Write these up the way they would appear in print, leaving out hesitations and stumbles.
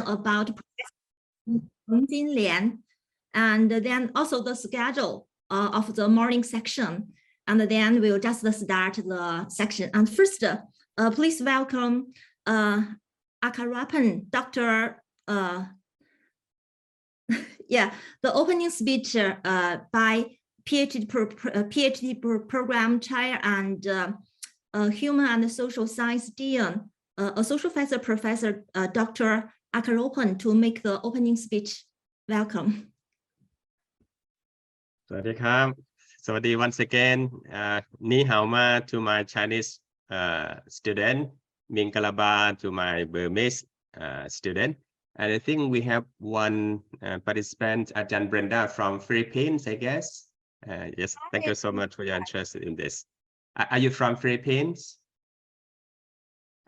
about Professor Lian, and then also the schedule of the morning section. And then we'll just start the section. And first, please welcome Akarapan, Dr. The opening speech by Ph.D. program chair and Human and Social Science Dean, Associate Professor Dr. Akarapan to make the opening speech. Welcome. สวัสดีครับสวัสดี once again นี่ฮาวมา to my Chinese student Mingalaba to my Burmese student and I think we have one participant Ajahn Brenda from Philippines I guess yes thank you so much for your interest in this are you from Philippines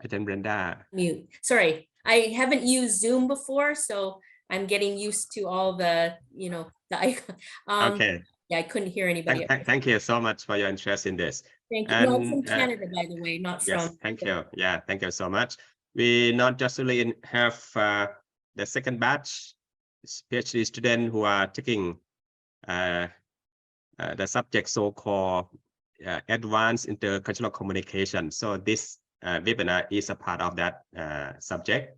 Ajahn Brenda mute sorry I haven't used Zoom before so I'm getting used to all the the icon okay yeah, I couldn't hear anybody. Thank you so much for your interest in this. Thank you. No, I'm from Canada, by the way, not from. Yes, thank you. Yeah, thank you so much. We not just really have the second batch PhD students who are taking the subject so-called advanced intercultural communication. So this webinar is a part of that subject.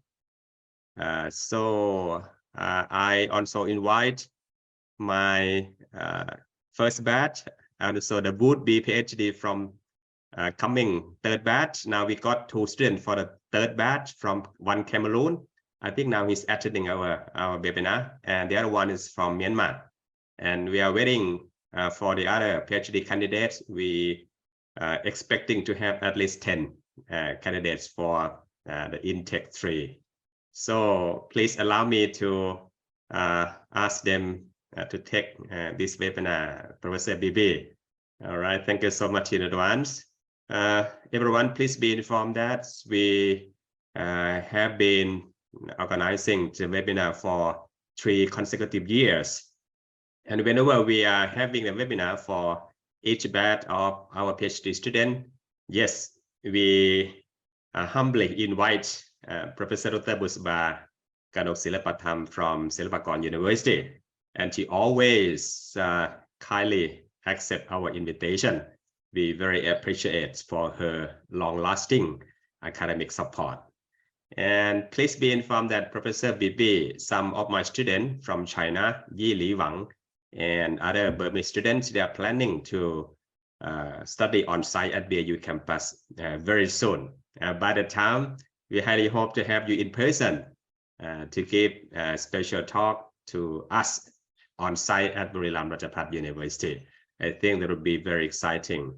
So I also invite my first batch and so the would be PhD from coming third batch. Now we got 2 students for the third batch from one Cameroon. I think now he's attending our webinar and the other one is from Myanmar. And we are waiting for the other PhD candidates. We expecting to have at least 10 candidates for the intake 3. So please allow me to ask them to take this webinar, Professor BB. All right, thank you so much in advance. Everyone, please be informed that we have been organizing the webinar for 3 consecutive years. And whenever we are having a webinar for each batch of our PhD student, yes, we humbly invite Professor Dr. Budsaba Kanoksilapatham from Silpakorn University. And she always kindly accept our invitation. We very appreciate for her long-lasting academic support. And please be informed that Professor Bibi, some of my students from China, Yi Li Wang, and other Burmese students, they are planning to study on site at BRU campus very soon. By the time, we highly hope to have you in person to give a special talk to us on site at Buriram Rajabhat University. I think that would be very exciting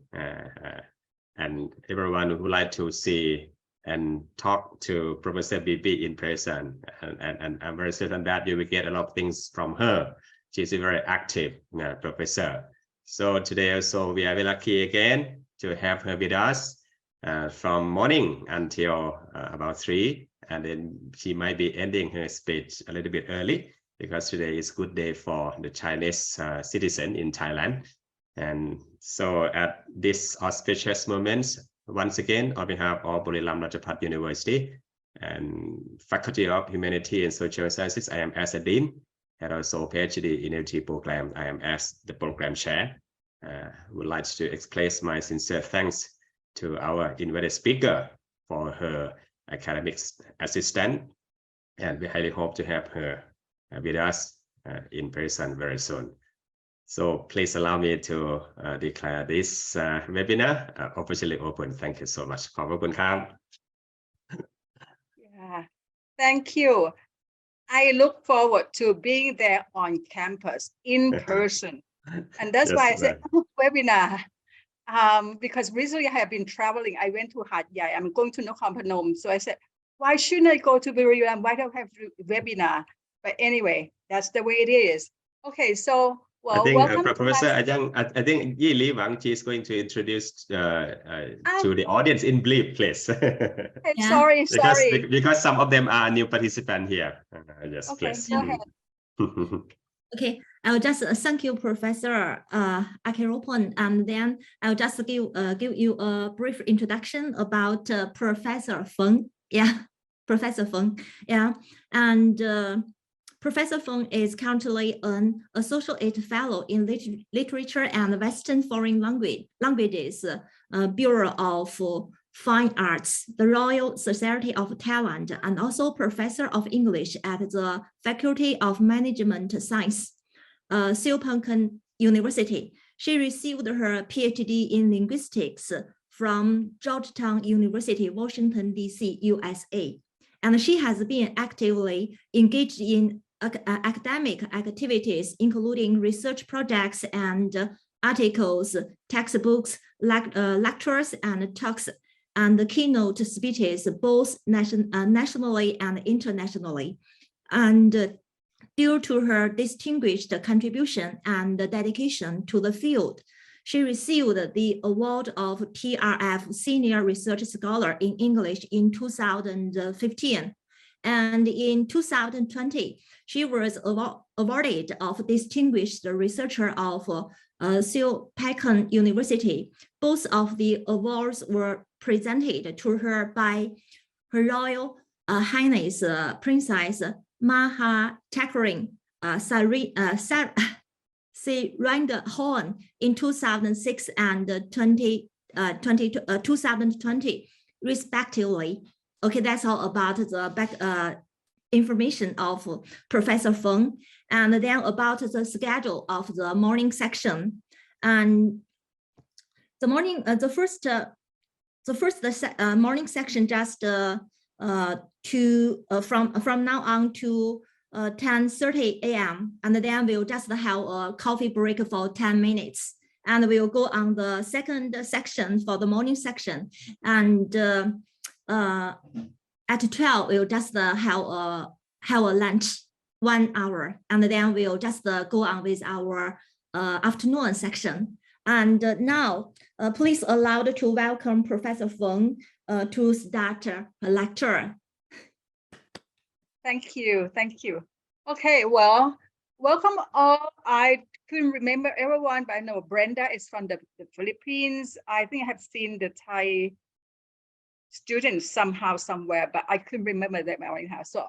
and everyone who would like to see and talk to Professor BB in person and I'm very certain that you will get a lot of things from her. She's a very active professor. So today also we are very lucky again to have her with us from morning until about 3 and then she might be ending her speech a little bit early because today is a good day for the Chinese citizen in Thailand. And so at this auspicious moment, once again, on behalf of Buriram Rajabhat University and Faculty of Humanities and Social Sciences, I am as a Dean and also PhD in ELT program. I am as the program chair. Would like to express my sincere thanks to our invited speaker for her academic assistant. And we highly hope to have her with us in person very soon. So please allow me to declare this webinar officially open. Thank you so much. ขอบคุณครับ Yeah, thank you. I look forward to being there on campus in person. And that's why I said webinar. Because recently I have been traveling. I went to Hat Yai. I'm going to Nakhon Phanom. So I said, why shouldn't I go to Buriram? Why don't I have webinar? But anyway, that's the way it is. Okay, so well, I think welcome Professor I think Yi Li Wang is going to introduce to the audience in brief, please. Yeah. Sorry. Because some of them are new participants here. Yes, okay, please. Go ahead. Okay, I'll just thank you, Professor Akarapan, and then I'll just give you a brief introduction about Professor Feng. Yeah. Professor Feng. Yeah, and Professor Feng is currently an associate fellow in literature and Western foreign languages, Bureau of Fine Arts, the Royal Society of Thailand, and also professor of English at the Faculty of Management Science, Silpakorn University. She received her Ph.D. in linguistics from Georgetown University, Washington, D.C., USA. And she has been actively engaged in academic activities, including research projects and articles, textbooks, lectures, and talks, and keynote speeches, both nationally and internationally. And due to her distinguished contribution and dedication to the field, she received the award of TRF Senior Research Scholar in English in 2015. And in 2020, she was awarded of Distinguished Researcher of Silpakorn University. Both of the awards were presented to her by Her Royal Highness Princess Maha Chakrang Sirendhorn in 2006 and 2020, respectively. Okay, that's all about the information of Professor Feng, and then about the schedule of the morning section. And the morning, the first morning section just from now on to 10:30 a.m. and then we'll just have a coffee break for 10 minutes. And we'll go on the second section for the morning section. And at 12, we'll just have a lunch, 1 hour. And then we'll just go on with our afternoon section. And now, please allow to welcome Professor Feng to start her lecture. Thank you. Thank you. Okay, well, welcome all. I couldn't remember everyone, but I know Brenda is from the Philippines. I think I have seen the Thai students somehow, somewhere, but I couldn't remember them right now. So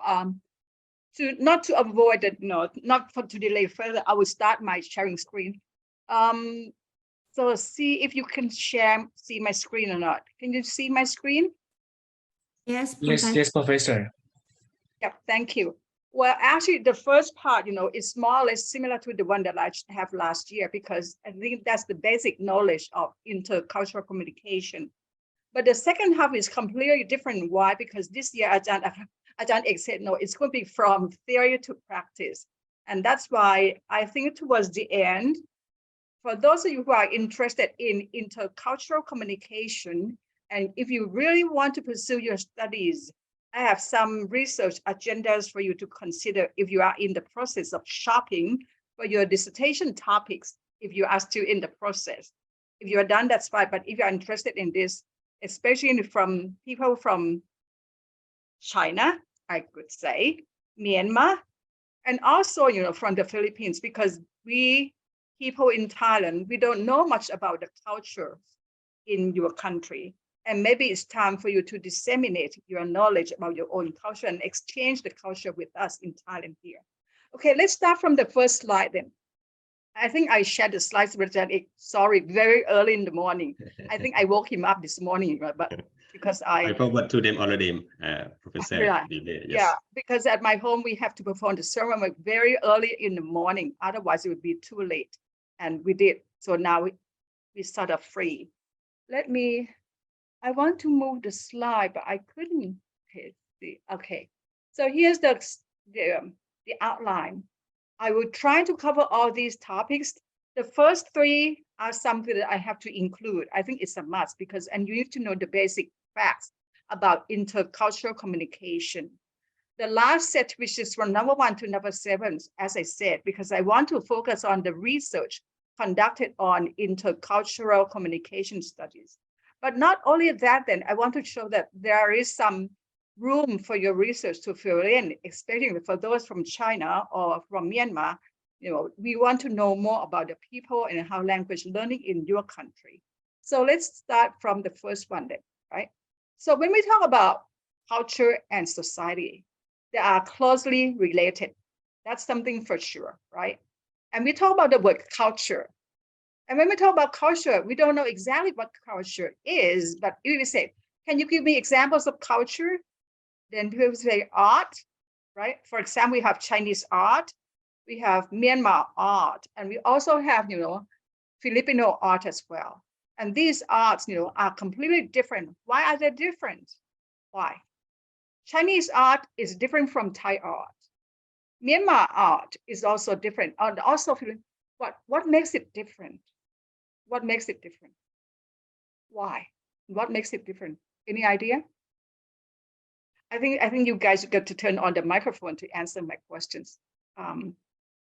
not to avoid it, not to delay further, I will start my sharing screen. So see if you can see my screen or not. Can you see my screen? Yes, Professor. Yes, Professor. Yep, thank you. Well, actually, the first part, is more or less similar to the one that I have last year, because I think that's the basic knowledge of intercultural communication. But the second half is completely different. Why? Because this year, Ajahn said, no, it's going to be from theory to practice. And that's why I think towards the end, for those of you who are interested in intercultural communication, and if you really want to pursue your studies, I have some research agendas for you to consider if you are in the process of shopping for your dissertation topics, if you are still in the process. If you are done, that's fine. But if you are interested in this, especially from people from China, I could say, Myanmar, and also, from the Philippines, because we people in Thailand, we don't know much about the culture in your country. And maybe it's time for you to disseminate your knowledge about your own culture and exchange the culture with us in Thailand here. Okay, let's start from the first slide then. I think I shared the slides with Jan, sorry, very early in the morning. I think I woke him up this morning, but because I forgot to them already, Professor. Yeah, yes. Yeah, because at my home, we have to perform the ceremony very early in the morning. Otherwise, it would be too late. And we did. So now we sort of free. I want to move the slide, but I couldn't. Okay. So here's the outline. I will try to cover all these topics. The first three are something that I have to include. I think it's a must and you need to know the basic facts about intercultural communication. The last set, which is from number 1 to number 7, as I said, because I want to focus on the research conducted on intercultural communication studies. But not only that, then I want to show that there is some room for your research to fill in, especially for those from China or from Myanmar. We want to know more about the people and how language learning in your country. So let's start from the first one then, right? So when we talk about culture and society. They are closely related. That's something for sure, right? And we talk about the word culture. And when we talk about culture, we don't know exactly what culture is, but if we say, can you give me examples of culture? Then people say art, right? For example, we have Chinese art, we have Myanmar art, and we also have, Filipino art as well. And these arts, are completely different. Why are they different? Why? Chinese art is different from Thai art. Myanmar art is also different. And also, what makes it different? What makes it different? Why? What makes it different? Any idea? I think you guys got to turn on the microphone to answer my questions.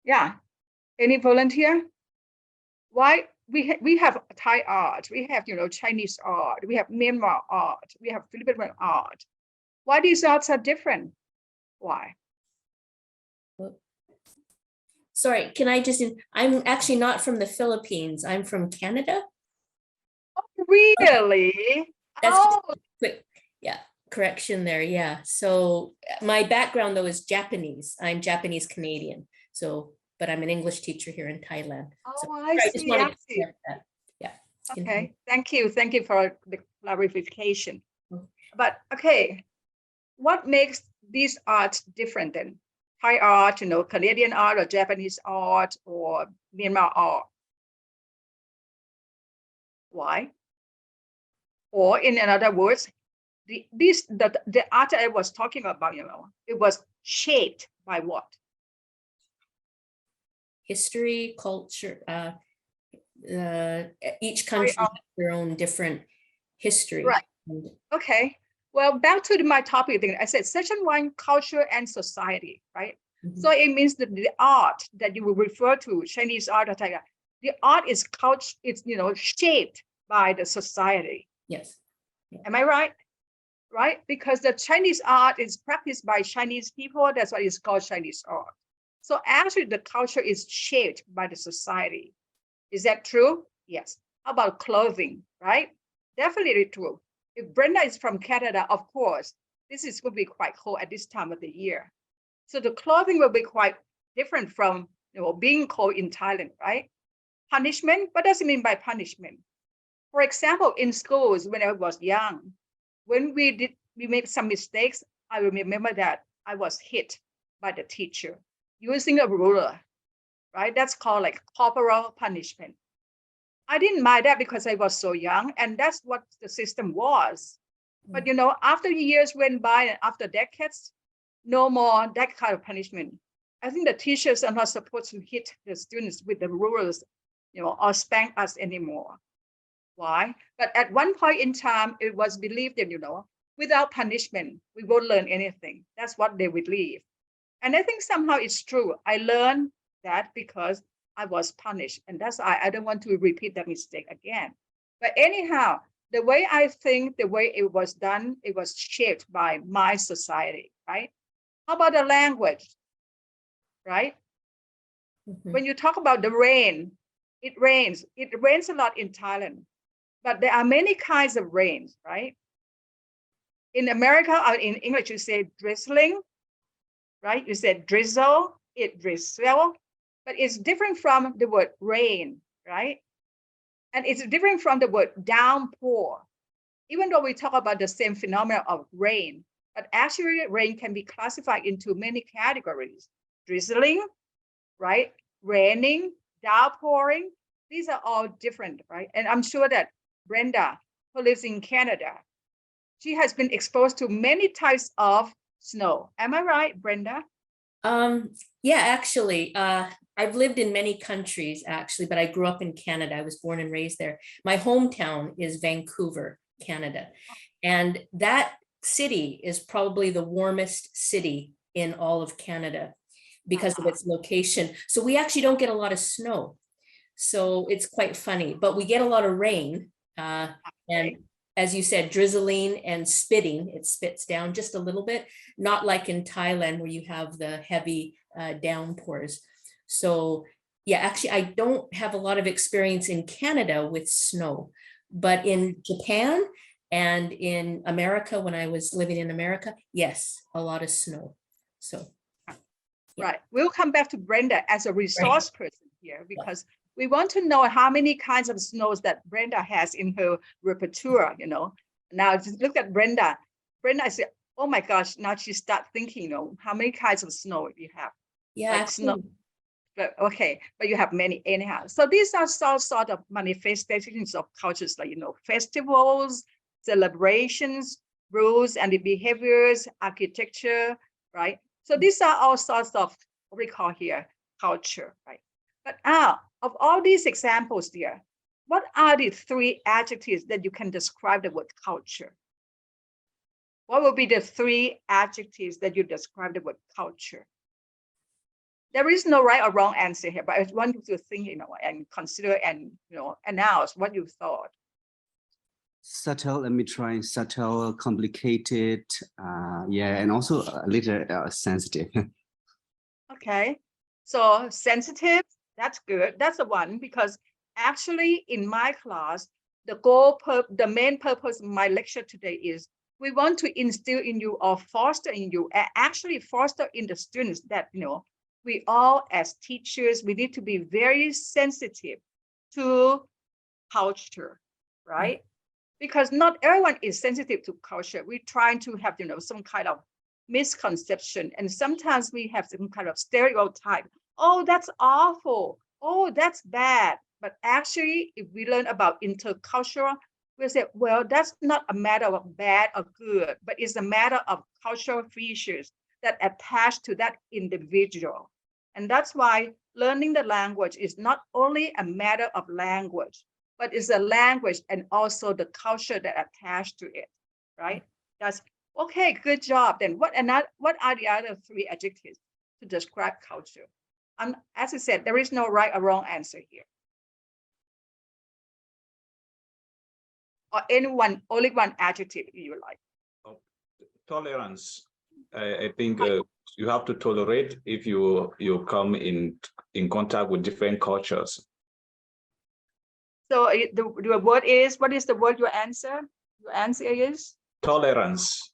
Yeah. Any volunteer? Why we have Thai art, we have Chinese art, we have Myanmar art, we have Filipino art. Why these arts are different? Why? Sorry, can I just, I'm actually not from the Philippines. I'm from Canada. Oh, really? That's Oh, quick, yeah, correction there, yeah. So my background though is Japanese. I'm Japanese Canadian. So, but I'm an English teacher here in Thailand. So I just see. wanted I to see. correct that. Yeah. Okay, thank you. Thank you for the clarification. Mhm. But okay, what makes these arts different then? Thai art, Canadian art or Japanese art or Myanmar art? Why? Or in other words, the art I was talking about, it was shaped by what? History, culture, each country has their own different history. Right. And Okay. Well, back to my topic thing. I said section 1, culture and society, right? So it means that the art that you will refer to, Chinese art or Thai art, the art is culture, it's shaped by the society. yes. Am I right? Right? Because the Chinese art is practiced by Chinese people. That's why it's called Chinese art. So actually the culture is shaped by the society. Is that true? Yes. How about clothing, right? Definitely true. If Brenda is from Canada, of course, this is going to be quite cold at this time of the year. So the clothing will be quite different from being cold in Thailand, right? Punishment, what does it mean by punishment? For example, in schools when I was young, when we made some mistakes, I remember that I was hit by the teacher using a ruler, right? That's called like corporal punishment. I didn't mind that because I was so young, and that's what the system was. But after years went by and after decades, no more that kind of punishment. I think the teachers are not supposed to hit the students with the rulers, or spank us anymore. Why? But at one point in time, it was believed that, without punishment, we won't learn anything. That's what they believe. And I think somehow it's true. I learned that because I was punished. And that's why I don't want to repeat that mistake again. But anyhow, the way I think, the way it was done, it was shaped by my society, right? How about the language, right? When you talk about the rain, it rains a lot in Thailand, but there are many kinds of rains, right? In America, or in English, you say drizzling, right? You said drizzle, it drizzle, but it's different from the word rain, right? And it's different from the word downpour. Even though we talk about the same phenomenon of rain, but actually rain can be classified into many categories. Drizzling, right? Raining, downpouring, these are all different, right? And I'm sure that Brenda, who lives in Canada, she has been exposed to many types of snow. Am I right, Brenda? Yeah, actually, I've lived in many countries actually, but I grew up in Canada. I was born and raised there. My hometown is Vancouver, Canada. And that city is probably the warmest city in all of Canada because of its location. So we actually don't get a lot of snow. So it's quite funny, but we get a lot of rain. And as you said, drizzling and spitting, it spits down just a little bit, not like in Thailand where you have the heavy downpours. So yeah, actually, I don't have a lot of experience in Canada with snow, but in Japan, And in America, when I was living in America, yes, a lot of snow. So. Right. We'll come back to Brenda as a resource person here because we want to know how many kinds of snows that Brenda has in her repertoire, you know. Now just look at Brenda. Brenda said, oh my gosh, now she start thinking, you know, how many kinds of snow you have. Yeah, like actually, snow. But okay, but you have many anyhow. So these are sort of manifestations of cultures, like, you know, festivals, celebrations, rules and the behaviors, architecture, right? So these are all sorts of what we call here culture, right? But of all these examples here, what are the 3 adjectives that you can describe the word culture? What will be the 3 adjectives that you describe the word culture? There is no right or wrong answer here, but I want you to think, you know, and consider and, you know, announce what you thought. Subtle, let me try subtle, complicated, yeah, and also a little sensitive. Okay, so sensitive, that's good. That's the one, because actually in my class, the main purpose of my lecture today is we want to instill in you or foster in you, actually foster in the students that, you know, we all as teachers, we need to be very sensitive to culture, right? Because not everyone is sensitive to culture. We're trying to have, you know, some kind of misconception. And sometimes we have some kind of stereotype. Oh, that's awful. Oh, that's bad. But actually, if we learn about intercultural, we say, well, that's not a matter of bad or good, but it's a matter of cultural features that attach to that individual. And that's why learning the language is not only a matter of language, but it's a language and also the culture that attached to it, right? That's okay, good job. Then what are the other 3 adjectives to describe culture? As I said, there is no right or wrong answer here. Or anyone, only one adjective you like. Tolerance. I think you have to tolerate if you come in contact with different cultures. So the word is, what is the word your answer? Your answer is? Tolerance.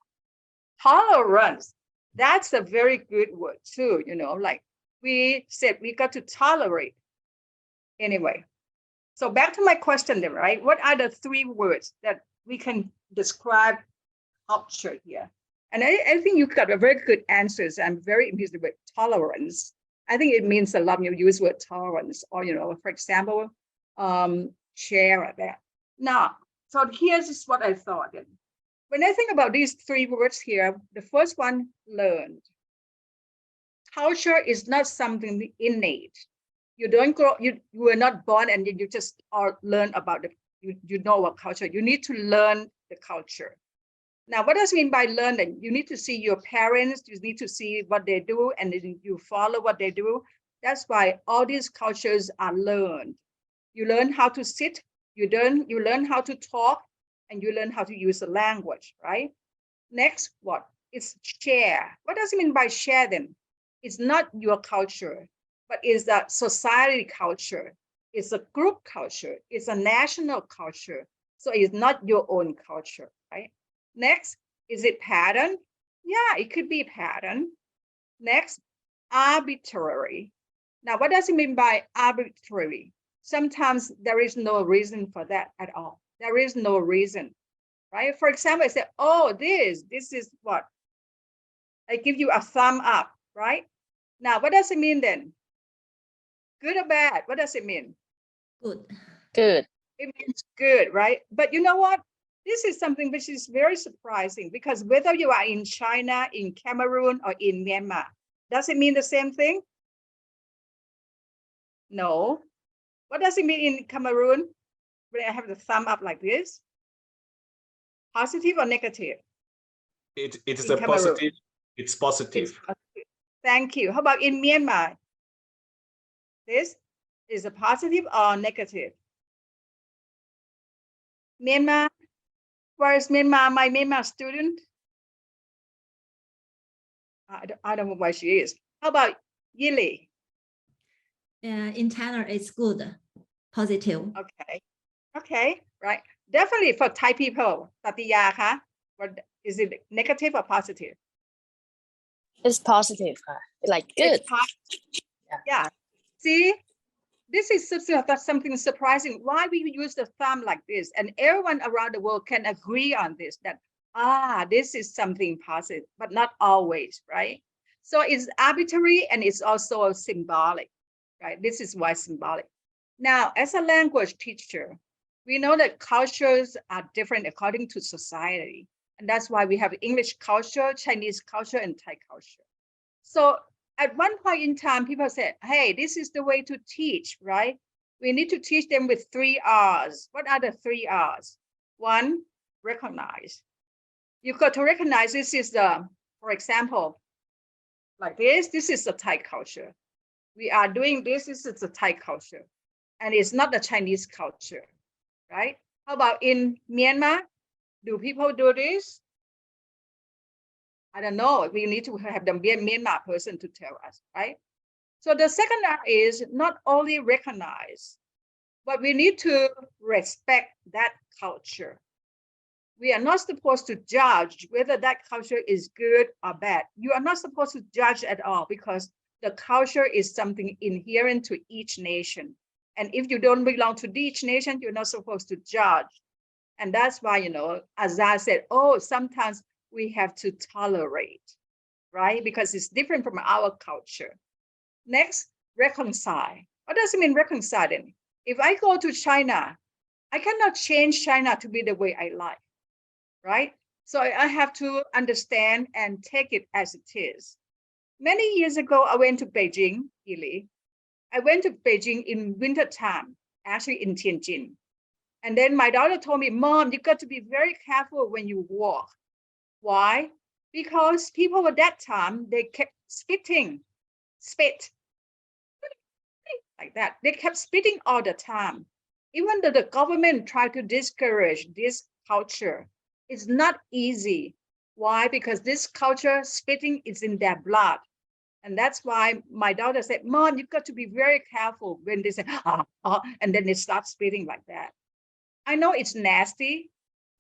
Tolerance. That's a very good word too, you know, like we said, we got to tolerate. Anyway, so back to my question then, right? What are the 3 words that we can describe culture here? And I think you got a very good answers. I'm very interested with tolerance. I think it means a lot when you use word tolerance, or, you know, for example, share that. Now, so here's what I thought. When I think about these 3 words here, the first one, learned. Culture is not something innate. You don't grow, you were not born and you just learn about it. You know what culture. You need to learn the culture. Now, what does it mean by learning? You need to see your parents, you need to see what they do, and then you follow what they do. That's why all these cultures are learned. You learn how to sit, you learn how to talk, and you learn how to use the language, right? Next, what? It's share. What does it mean by share then? It's not your culture, but it's a society culture. It's a group culture. It's a national culture. So it's not your own culture, right? Next, is it pattern? Yeah, it could be pattern. Next, arbitrary. Now, what does it mean by arbitrary? Sometimes there is no reason for that at all. There is no reason, right? For example, I say, oh, this is what? I give you a thumb up, right? Now, what does it mean then? Good or bad? What does it mean? Good. Good. It means good, right? But you know what? This is something which is very surprising, because whether you are in China, in Cameroon, or in Myanmar, does it mean the same thing? No. What does it mean in Cameroon when I have the thumb up like this? Positive or negative? It is In a Cameroon. positive. It's positive. It's positive. Thank you. How about in Myanmar? This is a positive or negative? Myanmar. Where is Myanmar? My Myanmar student? I don't know where she is. How about Yili? In China, it's good, positive. Okay, right. Definitely for Thai people, Tatiya, huh? What is it, negative or positive? It's positive, like good. It's yeah. See, this is something surprising. Why we use the thumb like this, and everyone around the world can agree on this, that this is something positive, but not always, right? So it's arbitrary and it's also symbolic, right? This is why symbolic. Now, as a language teacher, we know that cultures are different according to society. And that's why we have English culture, Chinese culture, and Thai culture. So at one point in time, people said, hey, this is the way to teach, right? We need to teach them with 3 R's. What are the 3 R's? 1, recognize. You've got to recognize this is the, for example, like this is the Thai culture. We are doing this is the Thai culture. And it's not the Chinese culture, right? How about in Myanmar? Do people do this? I don't know. We need to have the Myanmar person to tell us, right? So the second R is not only recognize, but we need to respect that culture. We are not supposed to judge whether that culture is good or bad. You are not supposed to judge at all, because the culture is something inherent to each nation. And if you don't belong to each nation, you're not supposed to judge. And that's why, you know, as I said, oh, sometimes we have to tolerate, right? Because it's different from our culture. Next, reconcile. What does it mean reconciling? If I go to China, I cannot change China to be the way I like, right? So I have to understand and take it as it is. Many years ago, I went to Beijing, Ili. I went to Beijing in winter time, actually in Tianjin. And then my daughter told me, Mom, you got to be very careful when you walk. Why? Because people at that time, they kept spit like that. They kept spitting all the time. Even though the government tried to discourage this culture, it's not easy. Why? Because this culture, spitting, is in their blood. And that's why my daughter said, Mom, you've got to be very careful when they say, and then they start spitting like that. I know it's nasty.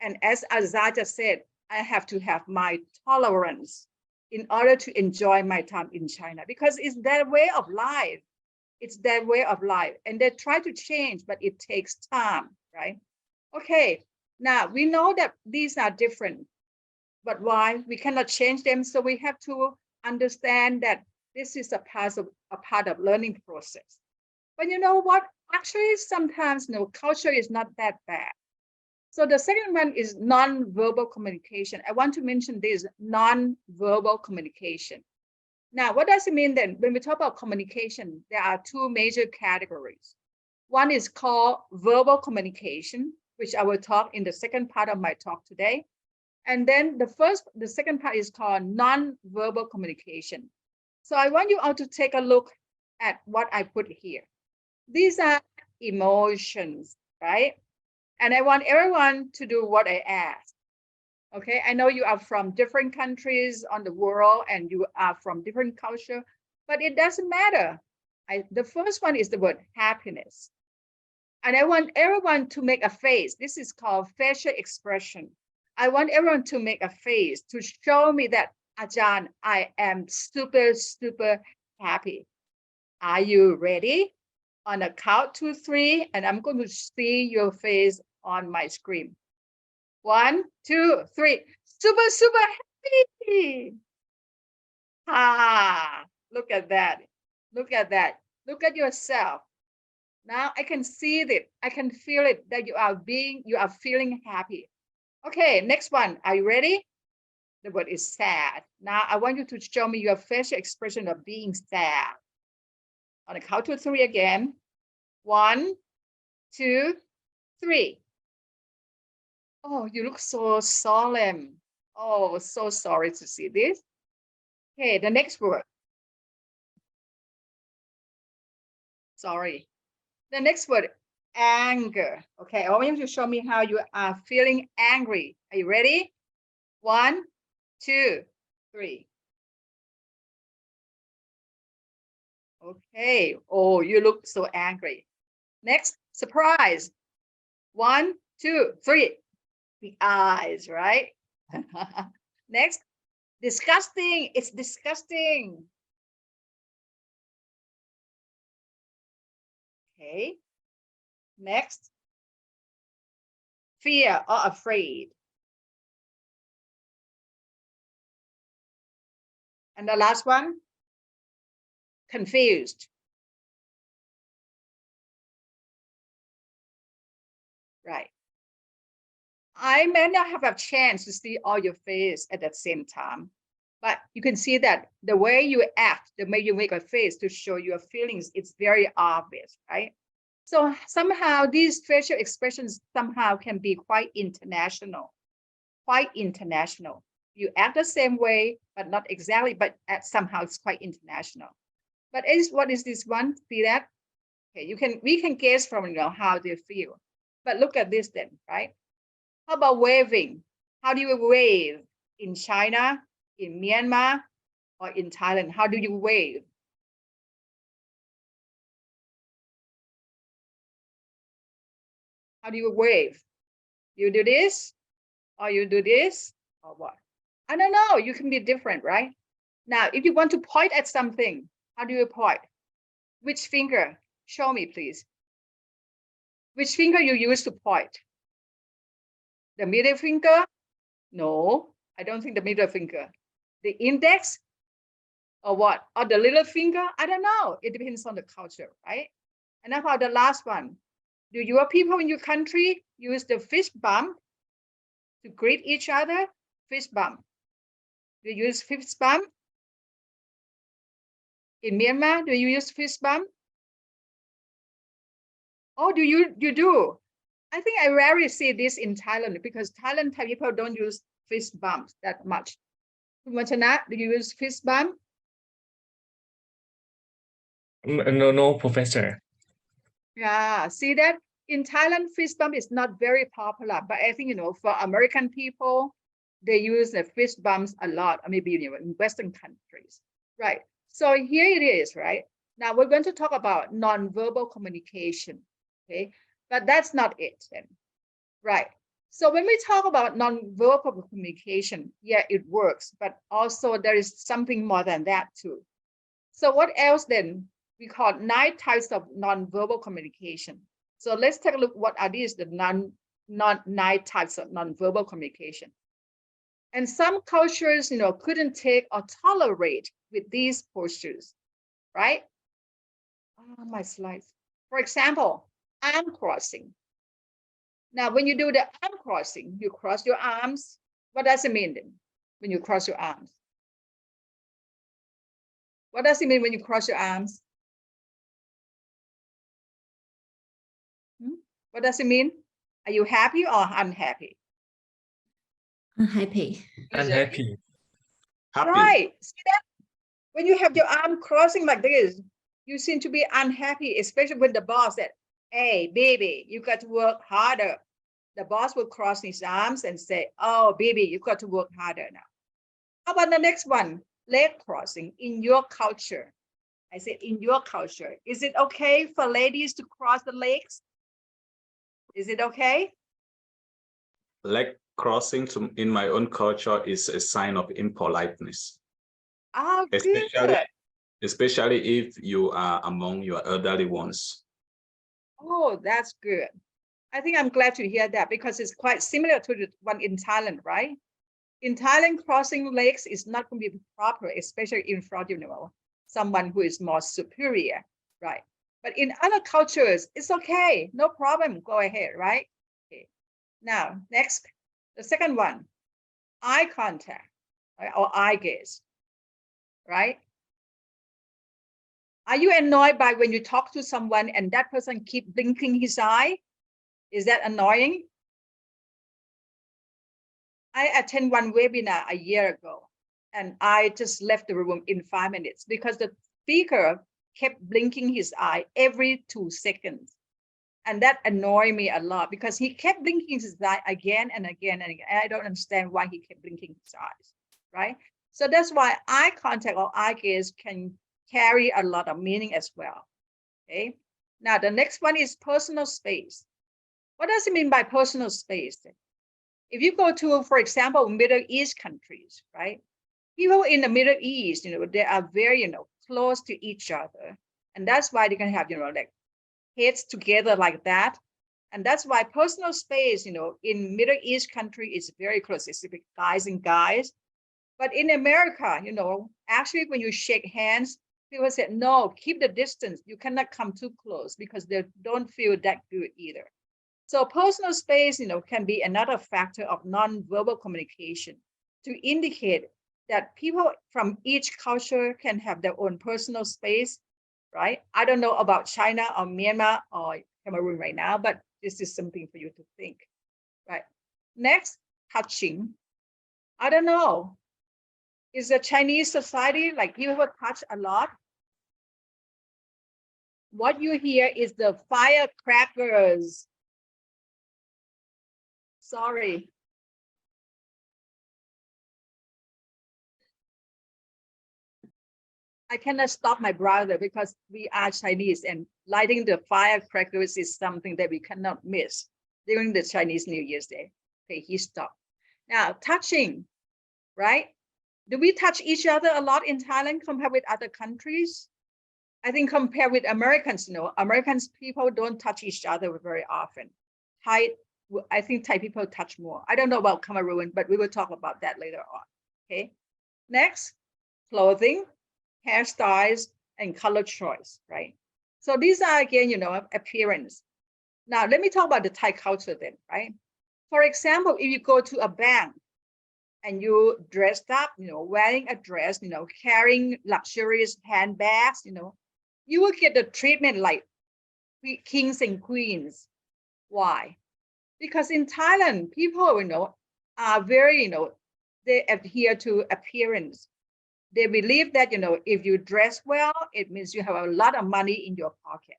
And as Azza just said, I have to have my tolerance in order to enjoy my time in China, because it's their way of life. It's their way of life. And they try to change, but it takes time, right? Okay, now we know that these are different, but why? We cannot change them. So we have to understand that this is a part of learning process. But you know what? Actually, sometimes culture is not that bad. So the second one is non-verbal communication. I want to mention this, non-verbal communication. Now, what does it mean then? When we talk about communication, there are 2 major categories. One is called verbal communication, which I will talk in the second part of my talk today. And then the second part is called non-verbal communication. So I want you all to take a look at what I put here. These are emotions, right? And I want everyone to do what I ask. Okay, I know you are from different countries on the world and you are from different culture, but it doesn't matter. The first one is the word happiness. And I want everyone to make a face. This is called facial expression. I want everyone to make a face to show me that, Ajahn, I am super, super happy. Are you ready? On a count 2, 3, and I'm going to see your face on my screen. 1, 2, 3. Super, super happy. Look at that. Look at that. Look at yourself. Now I can see it. I can feel it that you are feeling happy. Okay, next one. Are you ready? The word is sad. Now I want you to show me your facial expression of being sad. On a count to 3 again. 1, 2, 3. Oh, you look so solemn. Oh, so sorry to see this. Okay, the next word. Sorry. The next word, anger. Okay, I want you to show me how you are feeling angry. Are you ready? 1, 2, 3. Okay. Oh, you look so angry. Next, surprise. 1, 2, 3. The eyes, right? Next, disgusting. It's disgusting. Okay. Next, fear or afraid. And the last one, confused. Right. I may not have a chance to see all your face at the same time, but you can see that the way you act, the way you make a face to show your feelings, it's very obvious, right? So somehow these facial expressions somehow can be quite international, You act the same way, but not exactly, but somehow it's quite international. But what is this one? See that? Okay, we can guess from how they feel. But look at this then, right? How about waving? How do you wave in China, in Myanmar, or in Thailand? How do you wave? How do you wave? You do this, or you do this, or what? I don't know. You can be different, right? Now, if you want to point at something, how do you point? Which finger? Show me, please. Which finger you use to point? The middle finger? No, I don't think the middle finger. The index? Or what? Or the little finger? I don't know. It depends on the culture, right? And how about the last one? Do your people in your country use the fist bump to greet each other? Fist bump. Do you use fist bump? In Myanmar, do you use fist bump? Oh, do you do? I think I rarely see this in Thailand because Thai people don't use fist bumps that much. Kumachana, do you use fist bump? No, Professor. Yeah, see that? In Thailand, fist bump is not very popular, but I think, for American people, they use the fist bumps a lot, or maybe, in Western countries, right? So here it is, right? Now we're going to talk about nonverbal communication, okay? But that's not it then, right? So when we talk about nonverbal communication, yeah, it works, but also there is something more than that too. So what else then? We call 9 types of nonverbal communication. So let's take a look. What are these? The 9 types of nonverbal communication. And some cultures, couldn't take or tolerate with these postures, right? Oh, my slides. For example, arm crossing. Now, when you do the arm crossing, you cross your arms. What does it mean then when you cross your arms? What does it mean when you cross your arms? What does it mean? Are you happy or unhappy? Unhappy. Unhappy. Happy. Right. See that? When you have your arm crossing like this, you seem to be unhappy, especially when the boss said, "Hey, baby, you got to work harder." The boss will cross his arms and say, "Oh, baby, you got to work harder now." How about the next one? Leg crossing in your culture. I said, in your culture, is it okay for ladies to cross the legs? Is it okay? Leg crossing in my own culture is a sign of impoliteness. Oh, good. Especially if you are among your elderly ones. Oh, that's good. I think I'm glad to hear that because it's quite similar to the one in Thailand, right? In Thailand, crossing legs is not going to be proper, especially in front of someone who is more superior, right? But in other cultures, it's okay, no problem, go ahead, right? Okay. Now, next, the second one, eye contact, right? Or eye gaze, right? Are you annoyed by when you talk to someone and that person keep blinking his eye? Is that annoying? I attended one webinar a year ago and I just left the room in 5 minutes because the speaker kept blinking his eye every 2 seconds. And that annoyed me a lot because he kept blinking his eye again and again and again. I don't understand why he kept blinking his eyes, right? So that's why eye contact or eye gaze can carry a lot of meaning as well, okay? Now, the next one is personal space. What does it mean by personal space? If you go to, for example, Middle East countries, right? People in the Middle East, they are very, close to each other. And that's why they can have, like heads together like that. And that's why personal space, in Middle East country is very close. It's guys and guys. But in America, actually when you shake hands, people say, no, keep the distance. You cannot come too close because they don't feel that good either. So personal space, can be another factor of non-verbal communication to indicate that people from each culture can have their own personal space, right? I don't know about China or Myanmar or Cameroon right now, but this is something for you to think, right? Next, touching. I don't know. Is the Chinese society like people touch a lot? What you hear is the firecrackers. Sorry. I cannot stop my brother because we are Chinese and lighting the firecrackers is something that we cannot miss during the Chinese New Year's Day. Okay, he stopped. Now, touching, right? Do we touch each other a lot in Thailand compared with other countries? I think compared with Americans, Americans people don't touch each other very often. I think Thai people touch more. I don't know about Cameroon, but we will talk about that later on. Okay. Next, clothing, hairstyles, and color choice, right? So these are again, appearance. Now let me talk about the Thai culture then, right? For example, if you go to a bank and you dressed up, wearing a dress, carrying luxurious handbags, you will get the treatment like kings and queens. Why? Because in Thailand, people, are very, they adhere to appearance. They believe that, if you dress well, it means you have a lot of money in your pocket.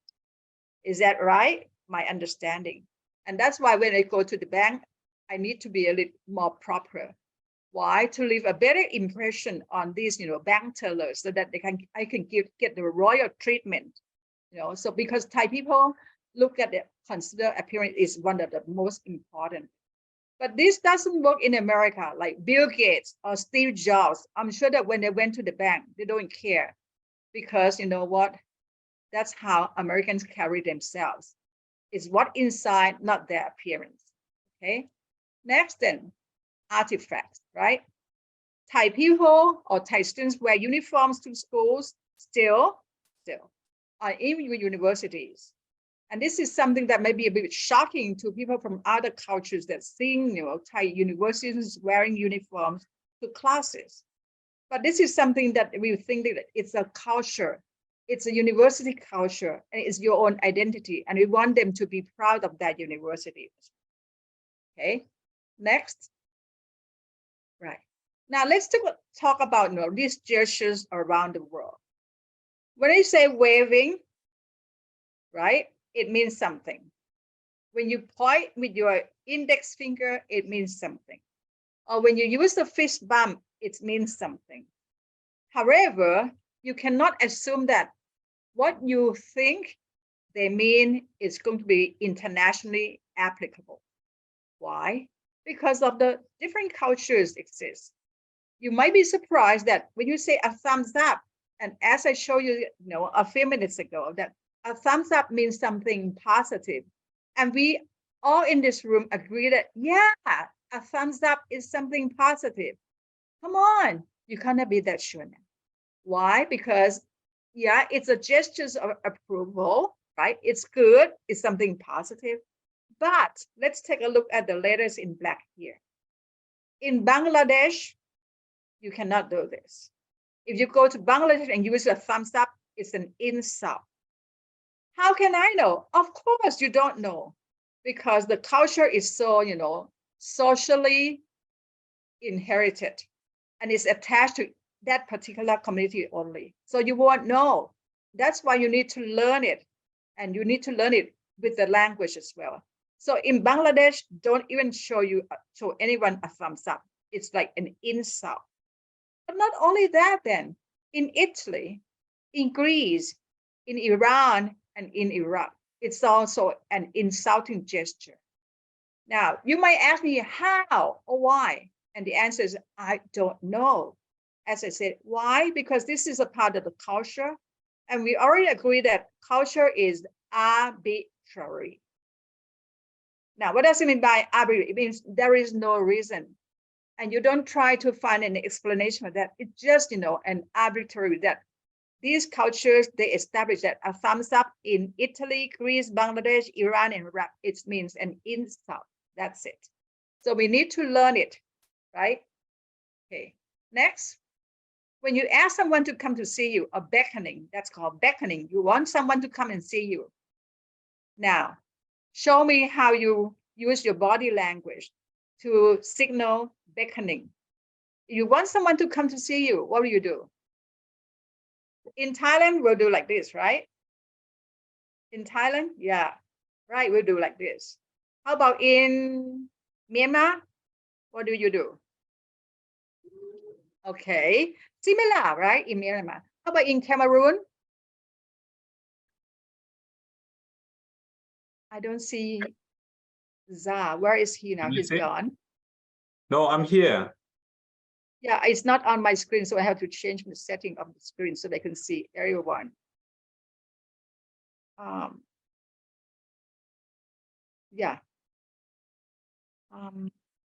Is that right? My understanding. And that's why when I go to the bank, I need to be a little more proper. Why? To leave a better impression on these, bank tellers so that I can get the royal treatment. So because Thai people look at it, consider appearance is one of the most important. But this doesn't work in America, like Bill Gates or Steve Jobs. I'm sure that when they went to the bank, they don't care because you know what? That's how Americans carry themselves. It's what inside, not their appearance. Okay. Next then, artifacts, right? Thai people or Thai students wear uniforms to schools still, even universities. And this is something that may be a bit shocking to people from other cultures that seeing, Thai universities wearing uniforms to classes. But this is something that we think that it's a culture. It's a university culture and it's your own identity. And we want them to be proud of that university. Okay, next. Right. Now let's talk about these gestures around the world. When I say waving, right, it means something. When you point with your index finger, it means something. Or when you use the fist bump, it means something. However, you cannot assume that what you think they mean is going to be internationally applicable. Why? Because of the different cultures exist. You might be surprised that when you say a thumbs up, and as I showed you, a few minutes ago, that a thumbs up means something positive. And we all in this room agree that, yeah, a thumbs up is something positive. Come on, you cannot be that sure now. Why? Because, yeah, it's a gesture of approval, right? It's good, it's something positive. But let's take a look at the letters in black here. In Bangladesh, you cannot do this. If you go to Bangladesh and use a thumbs up, it's an insult. How can I know? Of course you don't know, because the culture is so, socially inherited and it's attached to that particular community only. So you won't know. That's why you need to learn it, and you need to learn it with the language as well. So in Bangladesh, don't even show anyone a thumbs up. It's like an insult. But not only that then, in Italy, in Greece, in Iran, and in Iraq, it's also an insulting gesture. Now, you might ask me how or why, and the answer is I don't know. As I said, why? Because this is a part of the culture, and we already agree that culture is arbitrary. Now, what does it mean by arbitrary? It means there is no reason, and you don't try to find an explanation for that. It's just, you know, an arbitrary that these cultures, they establish that a thumbs up in Italy, Greece, Bangladesh, Iran, and Iraq, it means an insult. That's it. So we need to learn it, right? Okay, next. When you ask someone to come to see you, a beckoning, that's called beckoning. You want someone to come and see you. Now, show me how you use your body language to signal beckoning. You want someone to come to see you, what do you do? In Thailand, we'll do like this, right? In Thailand, yeah, right, we'll do like this. How about in Myanmar? What do you do? Okay, similar, right, in Myanmar. How about in Cameroon? I don't see Za. Where is he now? Can you He's see? gone. No, I'm here. Yeah, it's not on my screen, so I have to change the setting of the screen so they can see everyone. Yeah.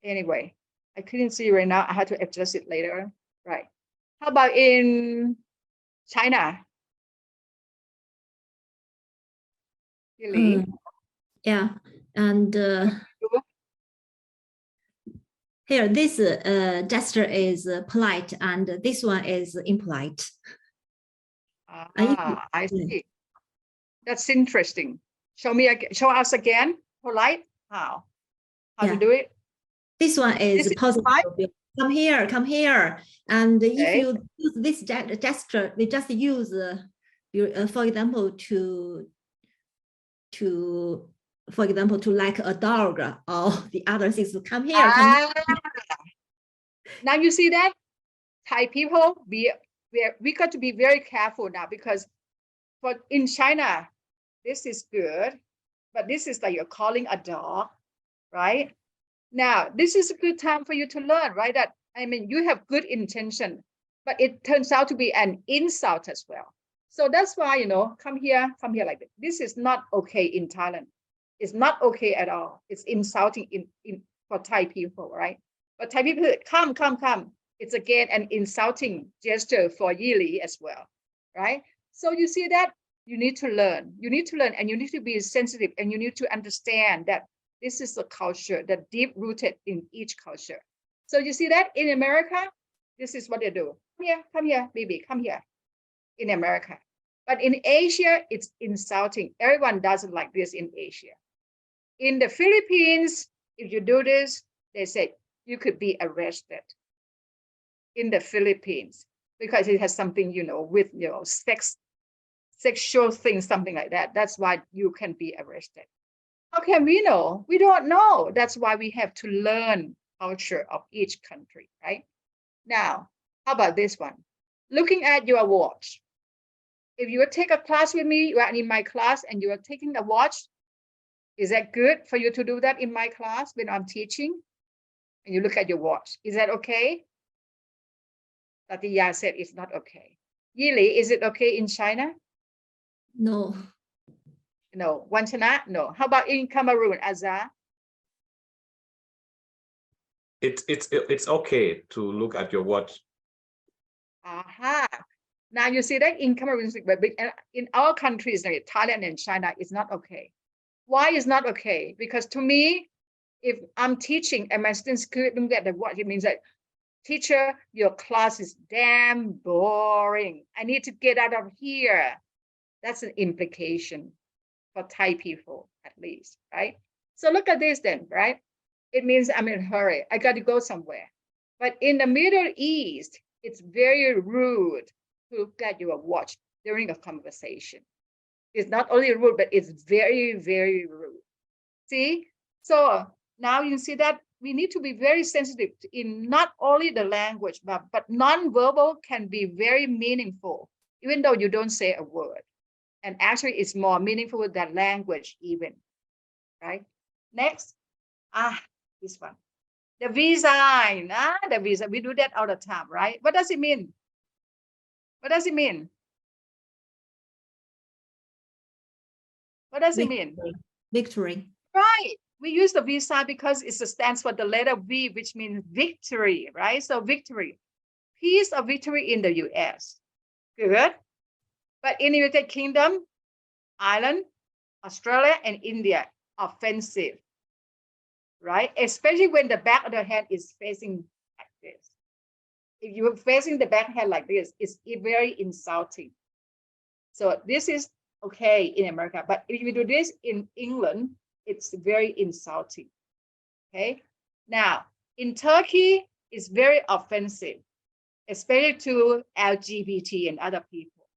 Anyway, I couldn't see right now. I had to adjust it later. Right. How about in China? Really? Yeah, and here this gesture is polite, and this one is impolite. I see. That's interesting. Show me again. Show us again. Polite. How? How to do it? This one is This is positive. polite? Come here, come here. And if Okay. you use this gesture, we just use, for example, for example, to like a dog or the other things to come here. Come here. Now you see that? Thai people, we got to be very careful now, because in China, this is good, but this is like you're calling a dog, right? Now, this is a good time for you to learn, right? That, I mean, you have good intention, but it turns out to be an insult as well. So that's why, you know, come here like this. This is not okay in Thailand. It's not okay at all. It's insulting for Thai people, right? But Thai people, come. It's again an insulting gesture for Yili as well, right? So you see that you need to learn. You need to learn, and you need to be sensitive, and you need to understand that this is a culture that deep rooted in each culture. So you see that in America, this is what they do. Come here, baby, come here. In America. But in Asia, it's insulting. Everyone doesn't like this in Asia. In the Philippines, if you do this, they say you could be arrested in the Philippines, because it has something, you know, with, you know, sexual things, something like that. That's why you can be arrested. How can we know? We don't know. That's why we have to learn culture of each country, right? Now, how about this one? Looking at your watch. If you take a class with me, you are in my class and you are taking a watch, is that good for you to do that in my class when I'm teaching? And you look at your watch, is that okay? Tatiya said it's not okay. Yili, is it okay in China? No. No. Wanchana? No. How about in Cameroon, Azar? It's okay to look at your watch. Aha. Now you see that in Cameroon, but in our countries like Thailand and China, it's not okay. Why is not okay? Because to me, if I'm teaching and my students could look at the watch, it means that, teacher, your class is damn boring. I need to get out of here. That's an implication for Thai people, at least, right? So look at this then, right? It means I'm in a hurry. I got to go somewhere. But in the Middle East, it's very rude to look at your watch during a conversation. It's not only rude, but it's very, very rude. See? So now you see that we need to be very sensitive in not only the language, but non-verbal can be very meaningful, even though you don't say a word. And actually, it's more meaningful than language even, right? Next, This one. The V sign. The V sign. We do that all the time, right? What does it mean? What does it mean? What does it mean? Victory. Right. We use the V sign because it stands for the letter V, which means victory, right? So victory. Peace or victory in the US. Good. But in the United Kingdom, Ireland, Australia, and India, offensive. Right? Especially when the back of the hand is facing like this. If you're facing the back hand like this, it's very insulting. So this is okay in America, but if you do this in England, it's very insulting. Okay. Now, in Turkey, it's very offensive, especially to LGBT and other people.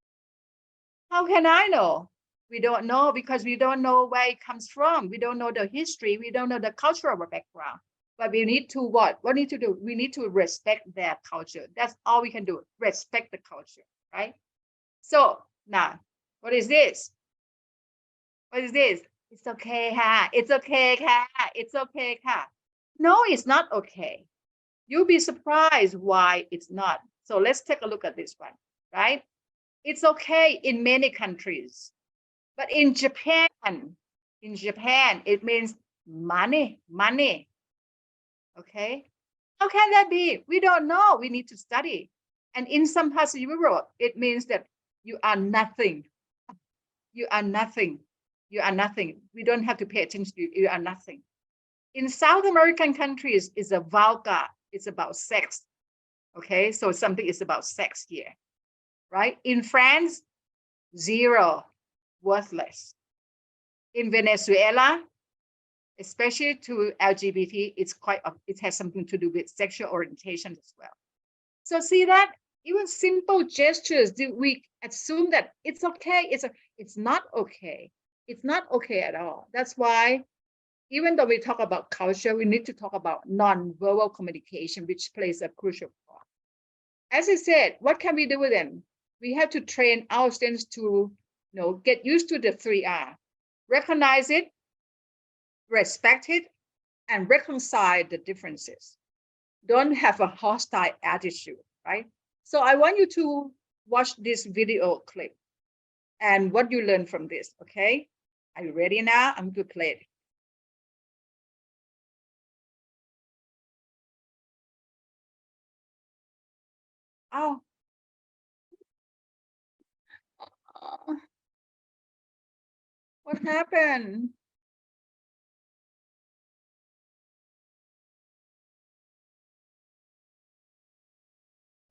How can I know? We don't know because we don't know where it comes from. We don't know the history. We don't know the cultural background. But we need to what? What need to do? We need to respect their culture. That's all we can do. Respect the culture, right? So now, what is this? What is this? It's okay, ha. It's okay, ha. It's okay, ha. No, it's not okay. You'll be surprised why it's not. So let's take a look at this one, right? It's okay in many countries. But in Japan, it means money. Okay. How can that be? We don't know. We need to study. And in some parts of Europe, it means that you are nothing. You are nothing. You are nothing. We don't have to pay attention to you. You are nothing. In South American countries, it's a vulgar. It's about sex. Okay. So something is about sex here, right? In France, zero. Worthless. In Venezuela, especially to LGBT, it has something to do with sexual orientation as well. So see that even simple gestures, do we assume that it's okay? It's not okay. It's not okay at all. That's why even though we talk about culture, we need to talk about non-verbal communication, which plays a crucial part. As I said, what can we do with them? We have to train our students to get used to the 3R. Recognize it, respect it, and reconcile the differences. Don't have a hostile attitude, right? So I want you to watch this video clip and what you learn from this, okay? Are you ready now? I'm going to play it. Oh. What happened?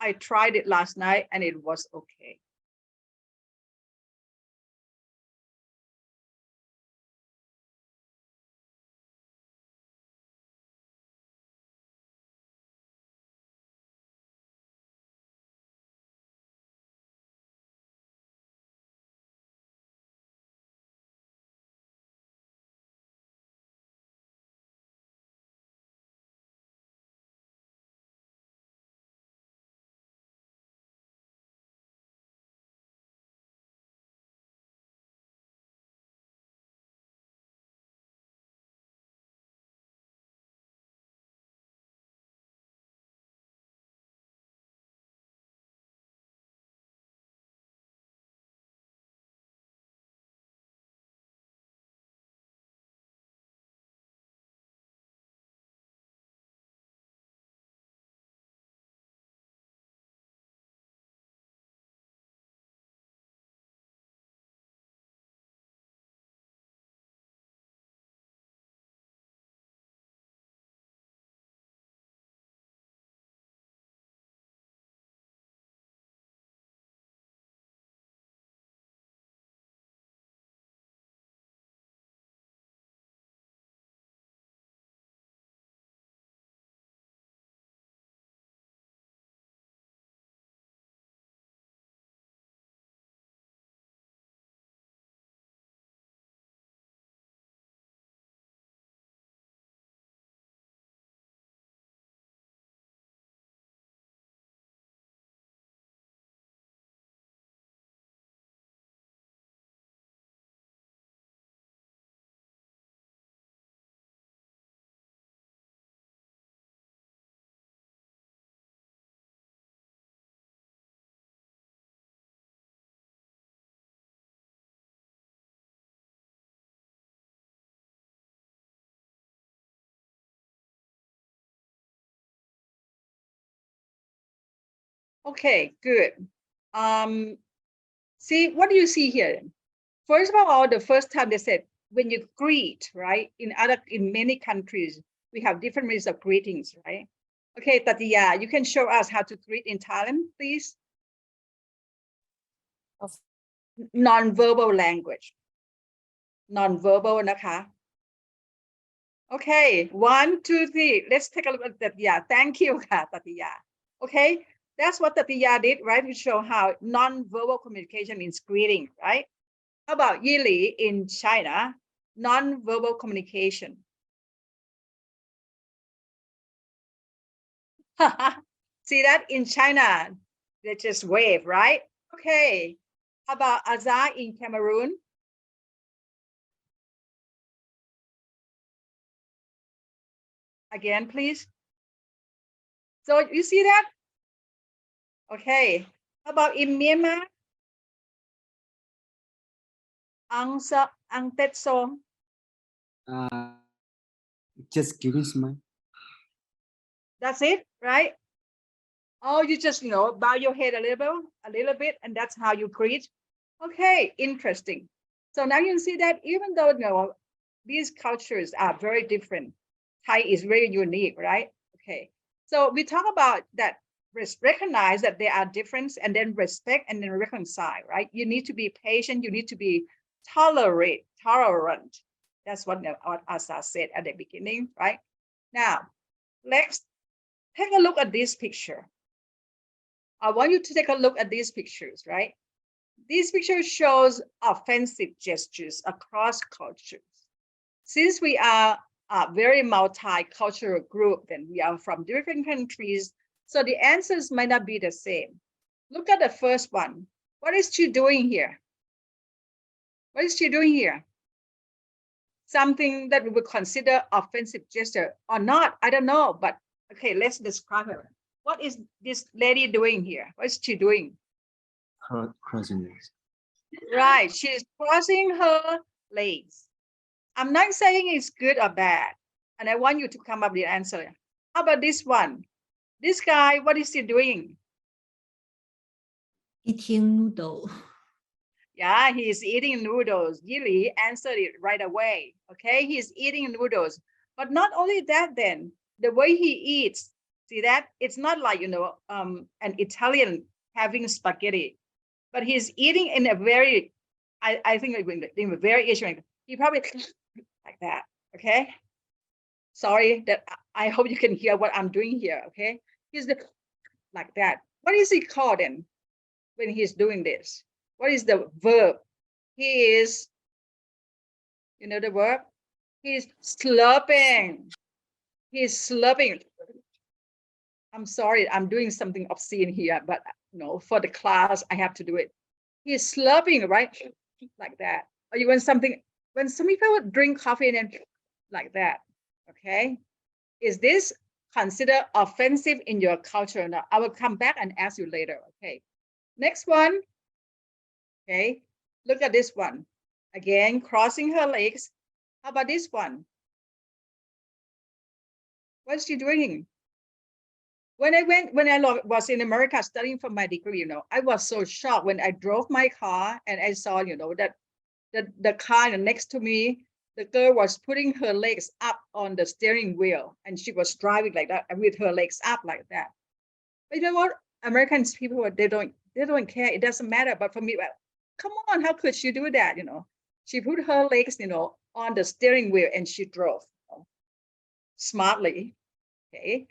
I tried it last night and it was okay. Okay, good. See, what do you see here? First of all, the first time they said, when you greet, right? In many countries, we have different ways of greetings, right? Okay, Tatiya, you can show us how to greet in Thailand, please. Of- Non-verbal language. Non-verbal,นะคะ. Okay, 1, 2, 3. Let's take a look at Tatiya. Thank you, Tatiya. Okay, that's what Tatiya did, right? To show how non-verbal communication is greeting, right? How about Yili in China? Non-verbal communication. See that in China, they just wave, right? Okay. How about Azar in Cameroon? Again, please. So you see that? Okay. How about in Myanmar? Ang Tet Song. Just give me some. That's it, right? Oh, you just, bow your head a little bit, and that's how you greet. Okay, interesting. So now you can see that even though, these cultures are very different, Thai is very unique, right? Okay, so we talk about that, recognize that there are differences, and then respect, and then reconcile, right? You need to be patient, you need to be tolerant. That's what Asa said at the beginning, right? Now, let's take a look at this picture. I want you to take a look at these pictures, right? These pictures shows offensive gestures across cultures. Since we are a very multicultural group, then we are from different countries, so the answers might not be the same. Look at the first one. What is she doing here? What is she doing here? Something that we would consider offensive gesture or not, I don't know, but okay, let's describe her. What is this lady doing here? What is she doing? Crossing legs. Right, she's crossing her legs. I'm not saying it's good or bad, and I want you to come up with the answer. How about this one? This guy, what is he doing? Eating noodle. Yeah, he's eating noodles. Yili answered it right away. Okay, he's eating noodles. But not only that, then the way he eats, see that? It's not like, an Italian having spaghetti, but he's eating in a very, I think in a very Asian, he probably like that, okay? Sorry, that I hope you can hear what I'm doing here, okay? He's like that. What is he called then when he's doing this? What is the verb? He is, the verb? He's slurping. He's slurping. I'm sorry, I'm doing something obscene here, but for the class, I have to do it. He's slurping, right? Like that. Or when some people drink coffee and then like that, okay? Is this considered offensive in your culture? Now, I will come back and ask you later, okay? Next one, okay? Look at this one. Again, crossing her legs. How about this one? What's she doing? When I was in America studying for my degree, I was so shocked when I drove my car and I saw, that the car next to me, the girl was putting her legs up on the steering wheel and she was driving like that with her legs up like that. But you know what? Americans people, they don't care. It doesn't matter. But for me, well, come on, how could she do that? She put her legs, on the steering wheel and she drove smartly. Okay.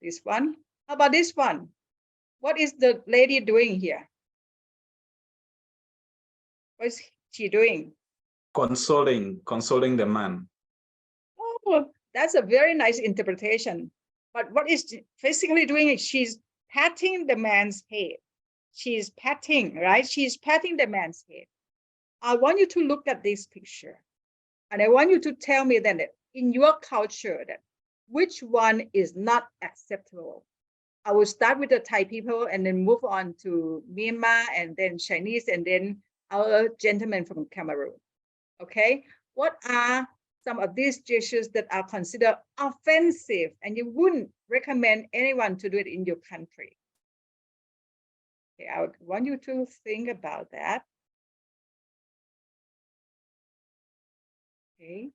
This one. How about this one? What is the lady doing here? What is she doing? Consoling the man. Oh, that's a very nice interpretation. But what is she physically doing? She's patting the man's head. She's patting, right? She's patting the man's head. I want you to look at this picture. And I want you to tell me then that in your culture, that which one is not acceptable? I will start with the Thai people and then move on to Myanmar and then Chinese and then our gentleman from Cameroon. Okay, what are some of these gestures that are considered offensive and you wouldn't recommend anyone to do it in your country? Okay, I would want you to think about that. Okay.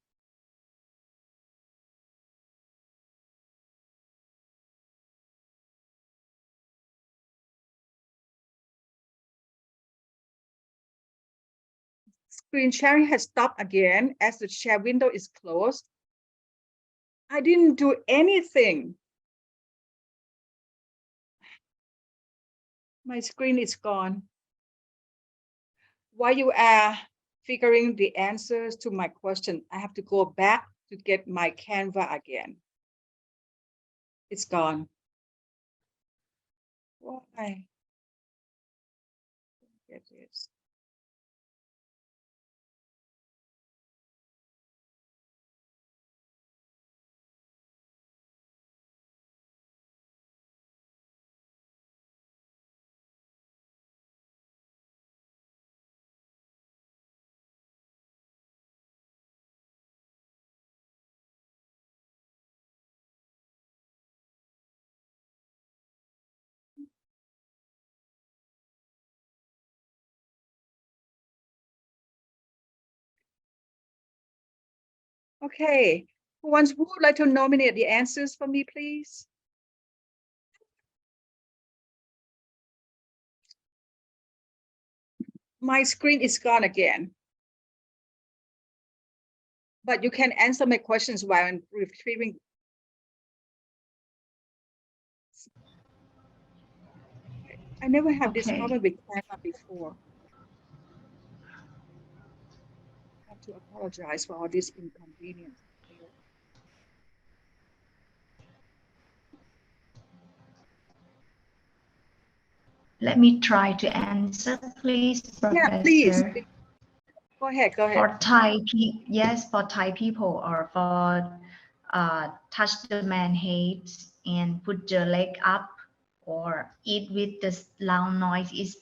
Screen sharing has stopped again as the share window is closed. I didn't do anything. My screen is gone. While you are figuring the answers to my question, I have to go back to get my Canva again. It's gone. Why? Get this. Okay, who would like to nominate the answers for me, please? My screen is gone again. But you can answer my questions while I'm retrieving. I never have this problem with Canva before. I have to apologize for all this inconvenience. Let me try to answer, please, Professor. Yeah, please. Go ahead. For Thai, yes, for Thai people, or for touch the man head and put your leg up, or eat with the loud noise is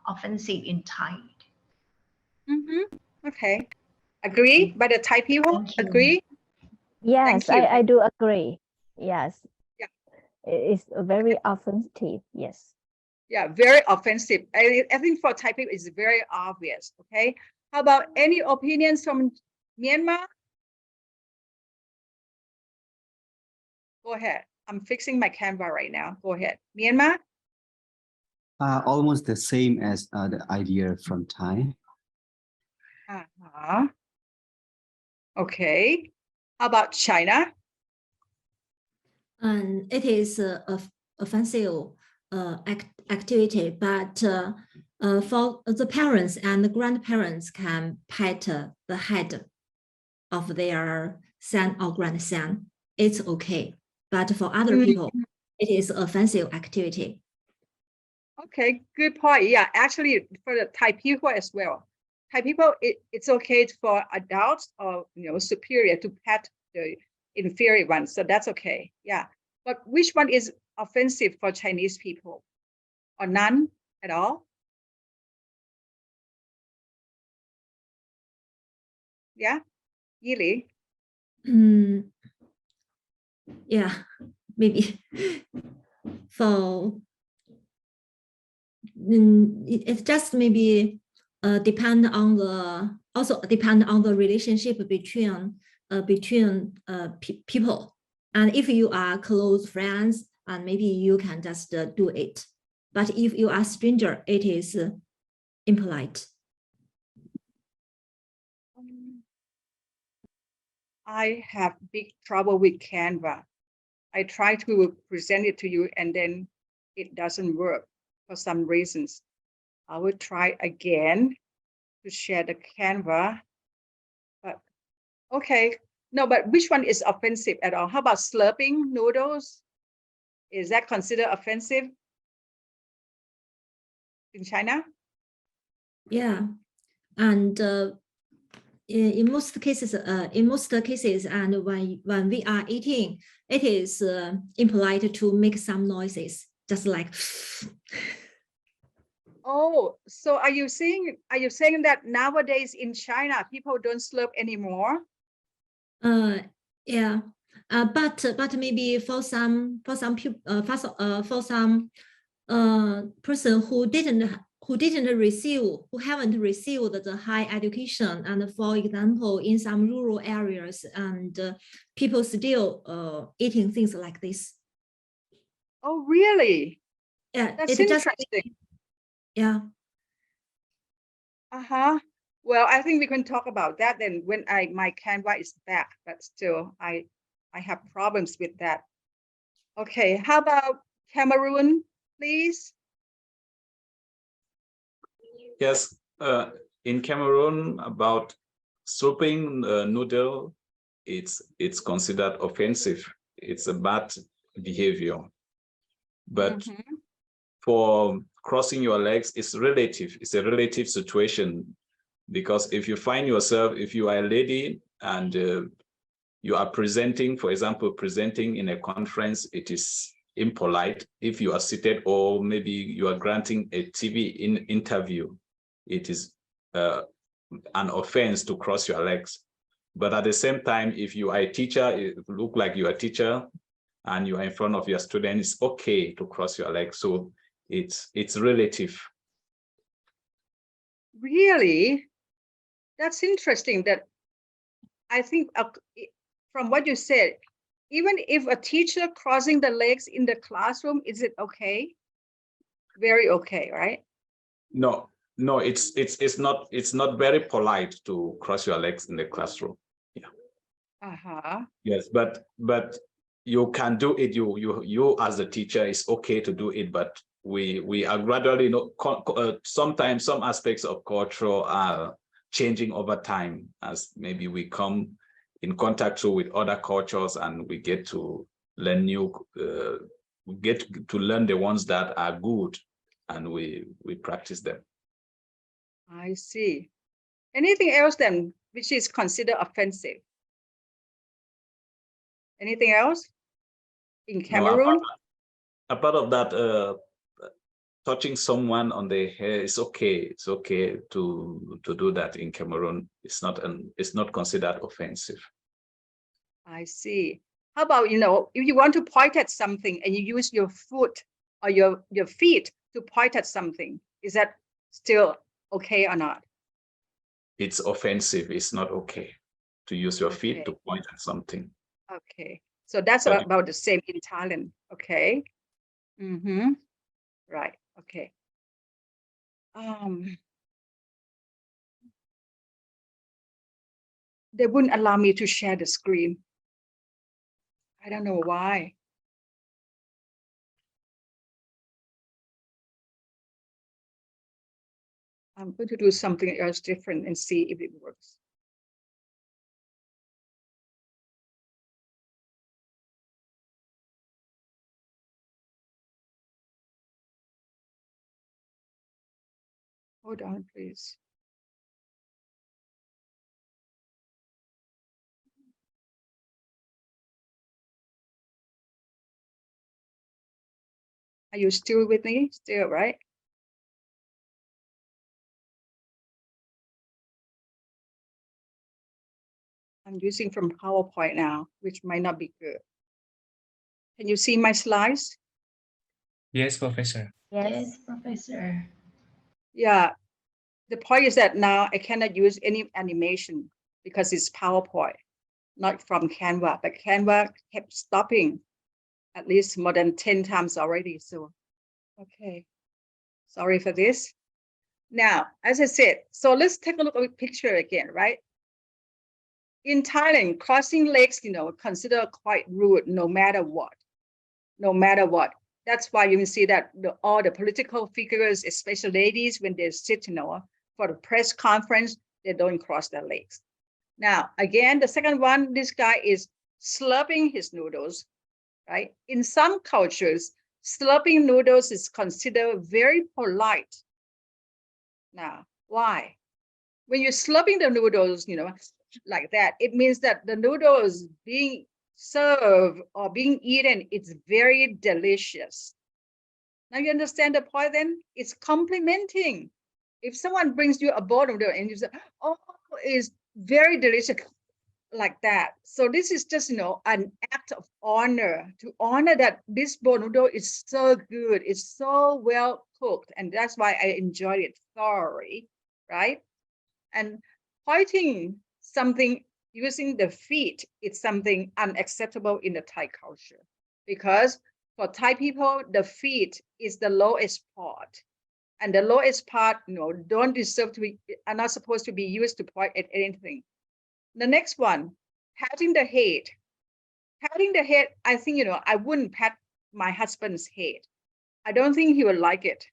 offensive in Thai. Okay. Agree by the Thai people? Agree? Yes, I do agree. Yes. Yeah. It's very offensive. Yes. Yeah, very offensive. I think for Thai people, it's very obvious. Okay. How about any opinions from Myanmar? Go ahead. I'm fixing my Canva right now. Go ahead. Myanmar? Almost the same as the idea from Thai. Okay. How about China? And it is a offensive activity, but for the parents and the grandparents can pet the head of their son or grandson. It's okay, but for other people, it is offensive activity. Okay, good point. Yeah, actually, for the Thai people as well. Thai people, it's okay for adults or superior to pet the inferior one, so that's okay. Yeah, but which one is offensive for Chinese people, or none at all? Yeah, Yili. Yeah, maybe for it just maybe depend on the relationship between people, and if you are close friends, and maybe you can just do it, but if you are stranger, it is impolite. I have big trouble with Canva. I try to present it to you and then it doesn't work for some reasons. I will try again to share the Canva. But okay, no, but which one is offensive at all? How about slurping noodles? Is that considered offensive in China? Yeah, and in most cases, and when we are eating, it is impolite to make some noises, just like. Oh, so are you saying that nowadays in China people don't slurp anymore? Yeah, but maybe for some person who haven't received the high education, and for example, in some rural areas, and people still eating things like this. Oh, really? Yeah, That's it just, interesting. yeah. Well, I think we can talk about that then when my Canva is back, but still I have problems with that. Okay, how about Cameroon, please? Yes, in Cameroon, about souping noodle, it's considered offensive. It's a bad behavior. But for crossing your legs, it's relative. It's a relative situation, because if you find yourself, if you are a lady and you are presenting, for example, presenting in a conference, it is impolite. If you are seated, or maybe you are granting a TV interview, it is an offense to cross your legs. But at the same time, if you are a teacher, it look like you are a teacher and you are in front of your students, it's okay to cross your legs. So it's relative. Really? That's interesting. That I think from what you said, even if a teacher crossing the legs in the classroom, is it okay? Very okay, right? No, it's not very polite to cross your legs in the classroom. Yeah. Yes, but you can do it. You as a teacher, it's okay to do it, but we are gradually, sometimes some aspects of culture are changing over time as maybe we come in contact with other cultures, and we get to learn learn the ones that are good, and we practice them. I see. Anything else then which is considered offensive? Anything else in Cameroon? No, apart of that, touching someone on the hair is okay. It's okay to do that in Cameroon. It's not considered offensive. I see. How about, if you want to point at something and you use your foot or your feet to point at something, is that still okay or not? It's offensive. It's not okay to use your feet to point at something. Okay, so that's about the same in Thailand. Okay. Right. Okay. They wouldn't allow me to share the screen. I don't know why. I'm going to do something else different and see if it works. Hold on, please. Are you still with me? Still, right? I'm using from PowerPoint now, which might not be good. Can you see my slides? Yes, Professor. Yes, Professor. Yeah, the point is that now I cannot use any animation because it's PowerPoint, not from Canva, but Canva kept stopping at least more than 10 times already. So, okay, sorry for this. Now, as I said, so let's take a look at the picture again, right? In Thailand, crossing legs, considered quite rude no matter what. No matter what. That's why you can see that all the political figures, especially ladies, when they sit, for the press conference, they don't cross their legs. Now, again, the second one, this guy is slurping his noodles, right? In some cultures, slurping noodles is considered very polite. Now, why? When you're slurping the noodles, like that, it means that the noodles being served or being eaten, it's very delicious. Now you understand the point then? It's complimenting. If someone brings you a bowl of noodles and you say, oh, it's very delicious, like that. So this is just, an act of honor, to honor that this bowl noodle is so good, it's so well cooked, and that's why I enjoyed it thoroughly, right? And pointing something using the feet is something unacceptable in the Thai culture, because for Thai people, the feet is the lowest part. And the lowest part, don't deserve to be, are not supposed to be used to point at anything. The next one, patting the head. Patting the head, I think, I wouldn't pat my husband's head. I don't think he would like it.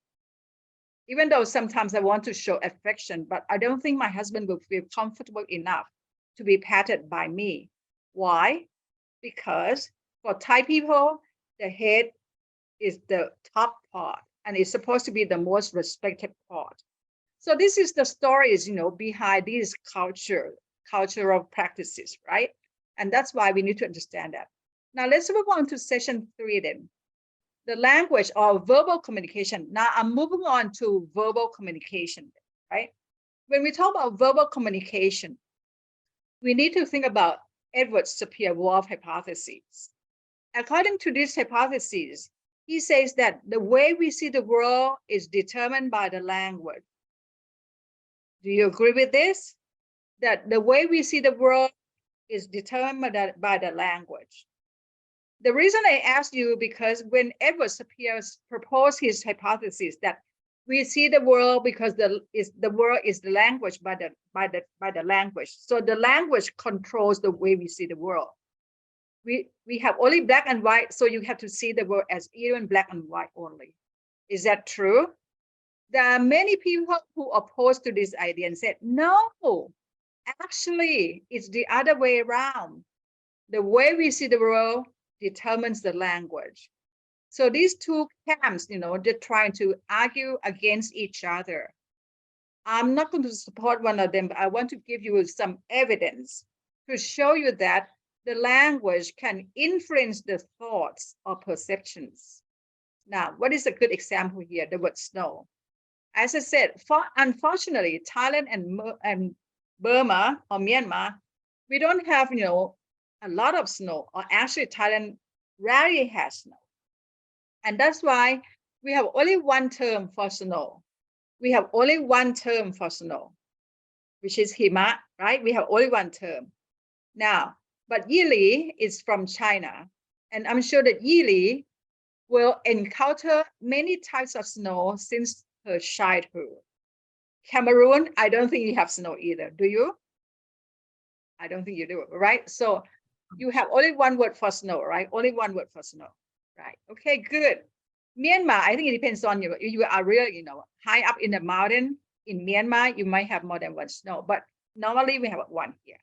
Even though sometimes I want to show affection, but I don't think my husband will feel comfortable enough to be patted by me. Why? Because for Thai people, the head is the top part and it's supposed to be the most respected part. So this is the stories, behind these cultural practices, right? And that's why we need to understand that. Now let's move on to session 3 then. The language or verbal communication. Now I'm moving on to verbal communication, right? When we talk about verbal communication, we need to think about Edward Sapir-Whorf hypothesis. According to this hypothesis, he says that the way we see the world is determined by the language. Do you agree with this? That the way we see the world is determined by the language. The reason I asked you, because when Edward Sapir proposed his hypothesis that we see the world because the world is the language by the language. So the language controls the way we see the world. We have only black and white, so you have to see the world as even black and white only. Is that true? There are many people who oppose to this idea and said, no, actually, it's the other way around. The way we see the world determines the language. So these two camps, they're trying to argue against each other. I'm not going to support one of them, but I want to give you some evidence to show you that the language can influence the thoughts or perceptions. Now, what is a good example here? The word snow. As I said, unfortunately, Thailand and Burma or Myanmar, we don't have, a lot of snow, or actually Thailand rarely has snow. And that's why we have only one term for snow. We have only one term for snow, which is hima, right? We have only one term. Now, but Yili is from China. And I'm sure that Yili will encounter many types of snow since her childhood. Cameroon, I don't think you have snow either. Do you? I don't think you do, right? So you have only one word for snow, right? Only one word for snow, right? Okay, good. Myanmar, I think it depends on you. If you are really, high up in the mountain in Myanmar, you might have more than one snow, but normally we have one here.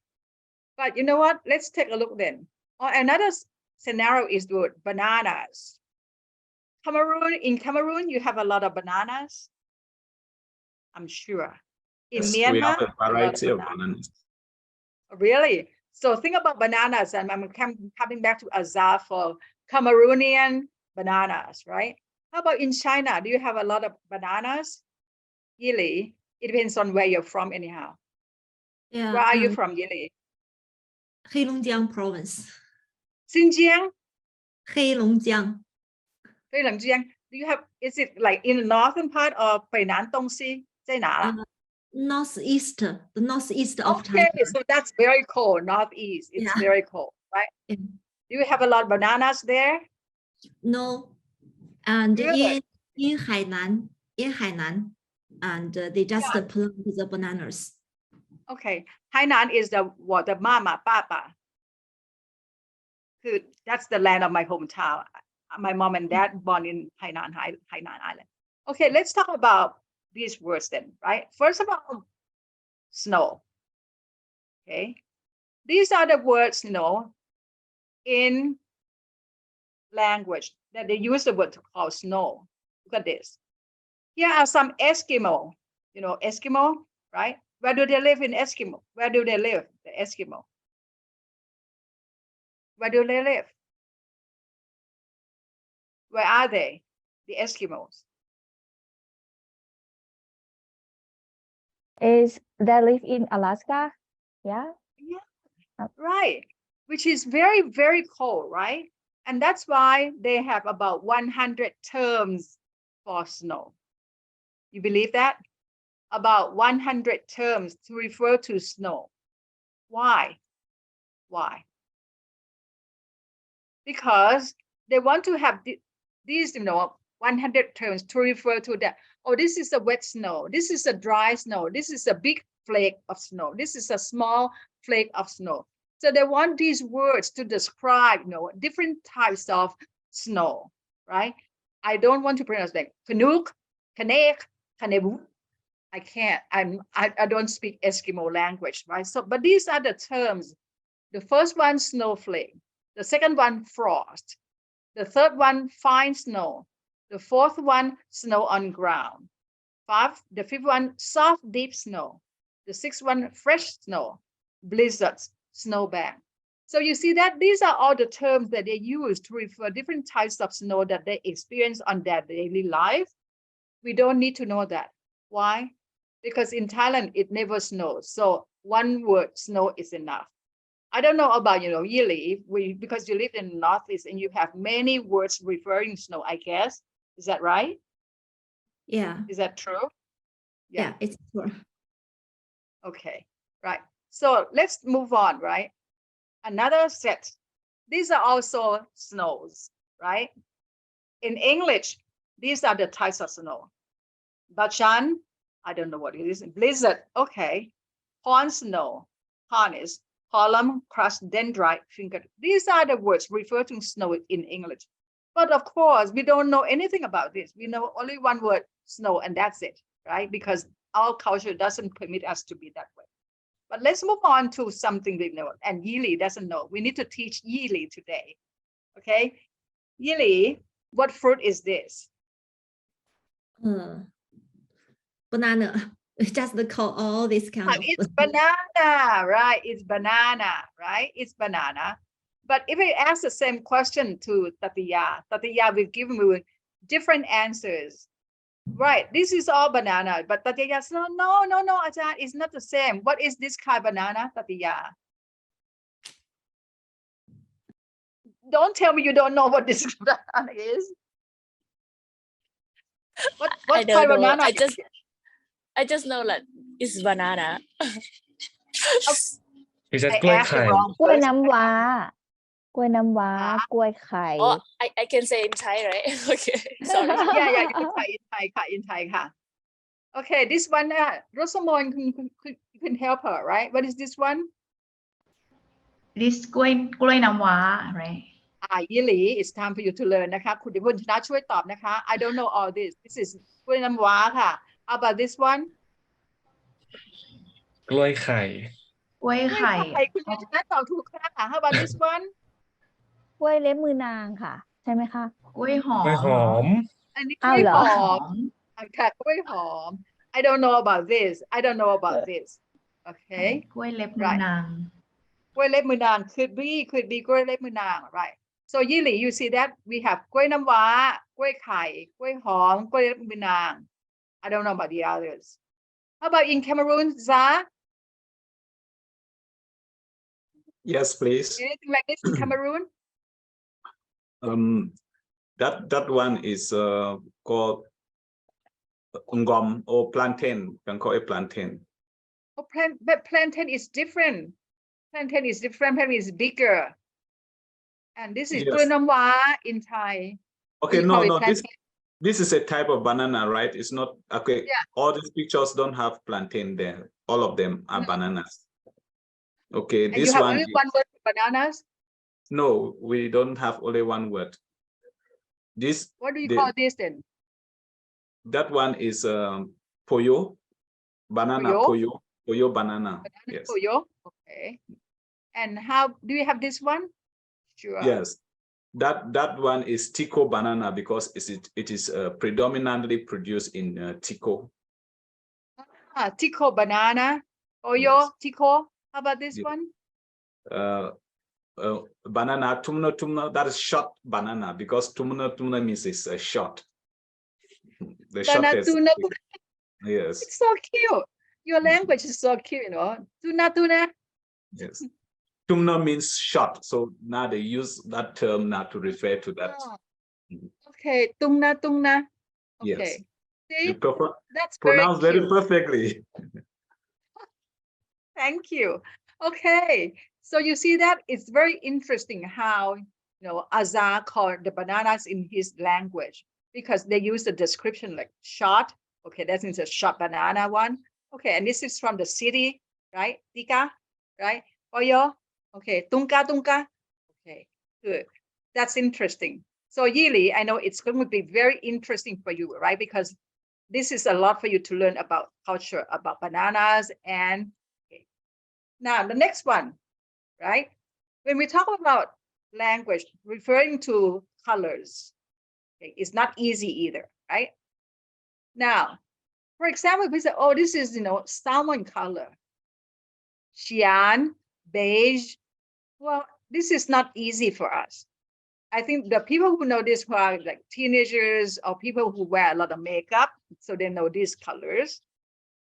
But you know what? Let's take a look then. Another scenario is the word bananas. In Cameroon, you have a lot of bananas. I'm sure. In Yes, Myanmar, we have a variety of bananas. Really? So think about bananas, and I'm coming back to Azar for Cameroonian bananas, right? How about in China? Do you have a lot of bananas? Yili, it depends on where you're from anyhow. Yeah, Where are you from, Yili? Heilongjiang province. Xinjiang? Heilongjiang. Heilongjiang. Do you have, is it like in the northern part of Beinan Dongxi? Northeast, the northeast of China. Okay, so that's very cold, northeast. It's very cold, right? Yeah. Do you have a lot of bananas there? No. And Good. in Hainan, and they just plant the bananas. Okay, Hainan is the mama, papa. Good. That's the land of my hometown. My mom and dad born in Hainan Island. Okay, let's talk about these words then, right? First of all, snow. Okay, these are the words, in language that they use the word to call snow. Look at this. Here are some Eskimo. Eskimo, right? Where do they live in Eskimo? Where do they live, the Eskimo? Where do they live? Where are they, the Eskimos? Is they live in Alaska? Yeah. Yeah, right? Which is very, very cold, right? And that's why they have about 100 terms for snow. You believe that? About 100 terms to refer to snow. Why? Why? Because they want to have these, 100 terms to refer to that. Oh, this is a wet snow. This is a dry snow. This is a big flake of snow. This is a small flake of snow. So they want these words to describe, different types of snow, right? I don't want to pronounce like Kanook, Kanek, Kanebu. I can't. I don't speak Eskimo language, right? So, but these are the terms. The first one, snowflake. The second one, frost. The third one, fine snow. The fourth one, snow on ground. The fifth one, soft, deep snow. The sixth one, fresh snow, blizzards, snowbank. So you see that these are all the terms that they use to refer different types of snow that they experience on their daily life. We don't need to know that. Why? Because in Thailand, it never snows. So one word, snow, is enough. I don't know about, Yili, because you live in the Northeast and you have many words referring to snow, I guess. Is that right? Yeah. Is that true? Yeah, it's true. Okay, right. So let's move on, right? Another set. These are also snows, right? In English, these are the types of snow. Bachan, I don't know what it is. Blizzard, okay. Corn snow, harness, column, crushed, dendrite, fingered. These are the words referring to snow in English. But of course, we don't know anything about this. We know only one word, snow, and that's it, right? Because our culture doesn't permit us to be that way. But let's move on to something we know. And Yili doesn't know. We need to teach Yili today. Okay? Yili, what fruit is this? Banana. Just call all this kind of. It's banana, right? It's banana, right? It's banana. But if I ask the same question to Tatiya will give me different answers. Right, this is all banana, but Tatiya says, no, Ajahn, it's not the same. What is this kind of banana, Tatiya? Don't tell me you don't know what this banana is. What I kind don't of know. banana? I just know that it's banana. Is that I กล้วย asked the ไข่ wrong กล้วย person. น้ำว้ากล้วยน้ำว้ากล้วยไข่ Oh, I can say in Thai, right? Okay, sorry. Yeah, in Thai. Okay, this one, Rosamond, you can help her, right? What is this one? This กล้วยน้ำว้า right? Yili, it's time for you to learn นะคะคุณดิบุญชนะช่วยตอบนะคะ I don't know all this. This is กล้วยน้ำว้าค่ะ How about this one? กล้วยไข่ กล้วยไข่ คุณดิบุญชนะตอบถูกค่ะ How about this one? กล้วยเล็บมือนางค่ะ ใช่ไหมคะ กล้วยหอก ล้วยหอม อันนี้กล้วยหอมค่ะกล้วยหอม I don't know about this. Okay. กล้วยเล็บมือนาง กล้วยเล็บมือนาง could be กล้วยเล็บมือนาง right? So Yili, you see that we have กล้วยน้ำว้ากล้วยไข่กล้วยหอมกล้วยเล็บมือนาง I don't know about the others. How about in Cameroon, Za? Yes, please. Anything like this in Cameroon? That one is called ngom or plantain. Can call it plantain. Oh, but plantain is different. Plantain is bigger. And this is กล้วยน้ำว้า in Thai. Okay, We call it no. plantain. This is a type of banana, right? It's not okay. Yeah. All these pictures don't have plantain there. All of them are bananas. Okay, And this you have one. only one word for bananas? No, we don't have only one word. What do you call this then? That one is poyo, banana poyo banana. Yes. Poyo. Okay. And how do you have this one? Sure. Yes. That one is Tico banana because it is predominantly produced in Tico. Tico banana. Poyo, Yes. Tico. How about this Yeah. one? Banana tumna. That is short banana because tumna means it's short. The shortest. Yes. It's so cute. Your language is so cute, Tuna. Yes. Tumna means short. So now they use that term now to refer to that. Oh, okay, tungna. Okay. Yes. See, You that's pronounce very cute. perfectly. Thank you. Okay, so you see that it's very interesting how Azar called the bananas in his language because they use the description like short. Okay, that means a short banana one. Okay, and this is from the city, right? Tika, right? Oyo. Okay, tunka. Okay, good. That's interesting. So Yili, I know it's going to be very interesting for you, right? Because this is a lot for you to learn about culture, about bananas. And okay. Now the next one, right? When we talk about language referring to colors, okay, it's not easy either, right? Now, for example, we say, oh, this is, salmon color, cyan, beige. Well, this is not easy for us. I think the people who know this who are like teenagers or people who wear a lot of makeup, so they know these colors,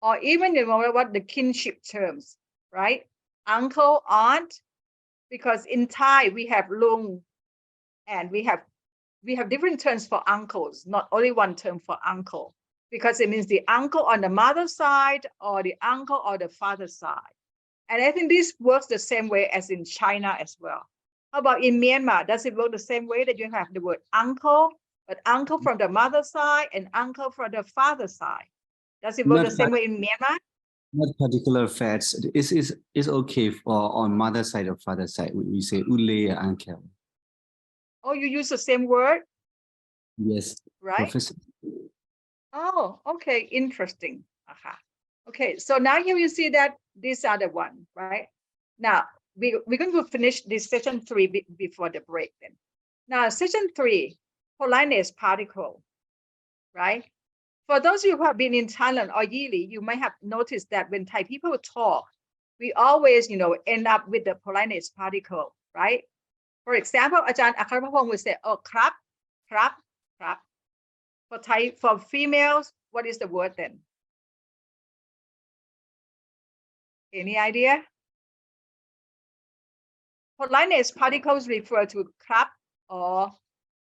or even what the kinship terms, right? Uncle, aunt, because in Thai we have lung, and we have different terms for uncles, not only one term for uncle, because it means the uncle on the mother's side or the uncle on the father's side. And I think this works the same way as in China as well. How about in Myanmar? Does it work the same way that you have the word uncle, but uncle from the mother's side and uncle from the father's side? Does it work the same way in Myanmar? Not particular facts. It's okay for on mother side or father side. We say ule uncle. Oh, you use the same word? Yes, right? Professor. Oh, okay, interesting. Okay, so now here you see that these are the one, right? Now we're going to finish this session 3 before the break then. Now session 3, politeness particle, right? For those of you who have been in Thailand or Yili, you might have noticed that when Thai people talk, we always, end up with the politeness particle, right? For example, Ajahn Akarapapong will say, oh, krap. For Thai, for females, what is the word then? Any idea? Politeness particles refer to krap or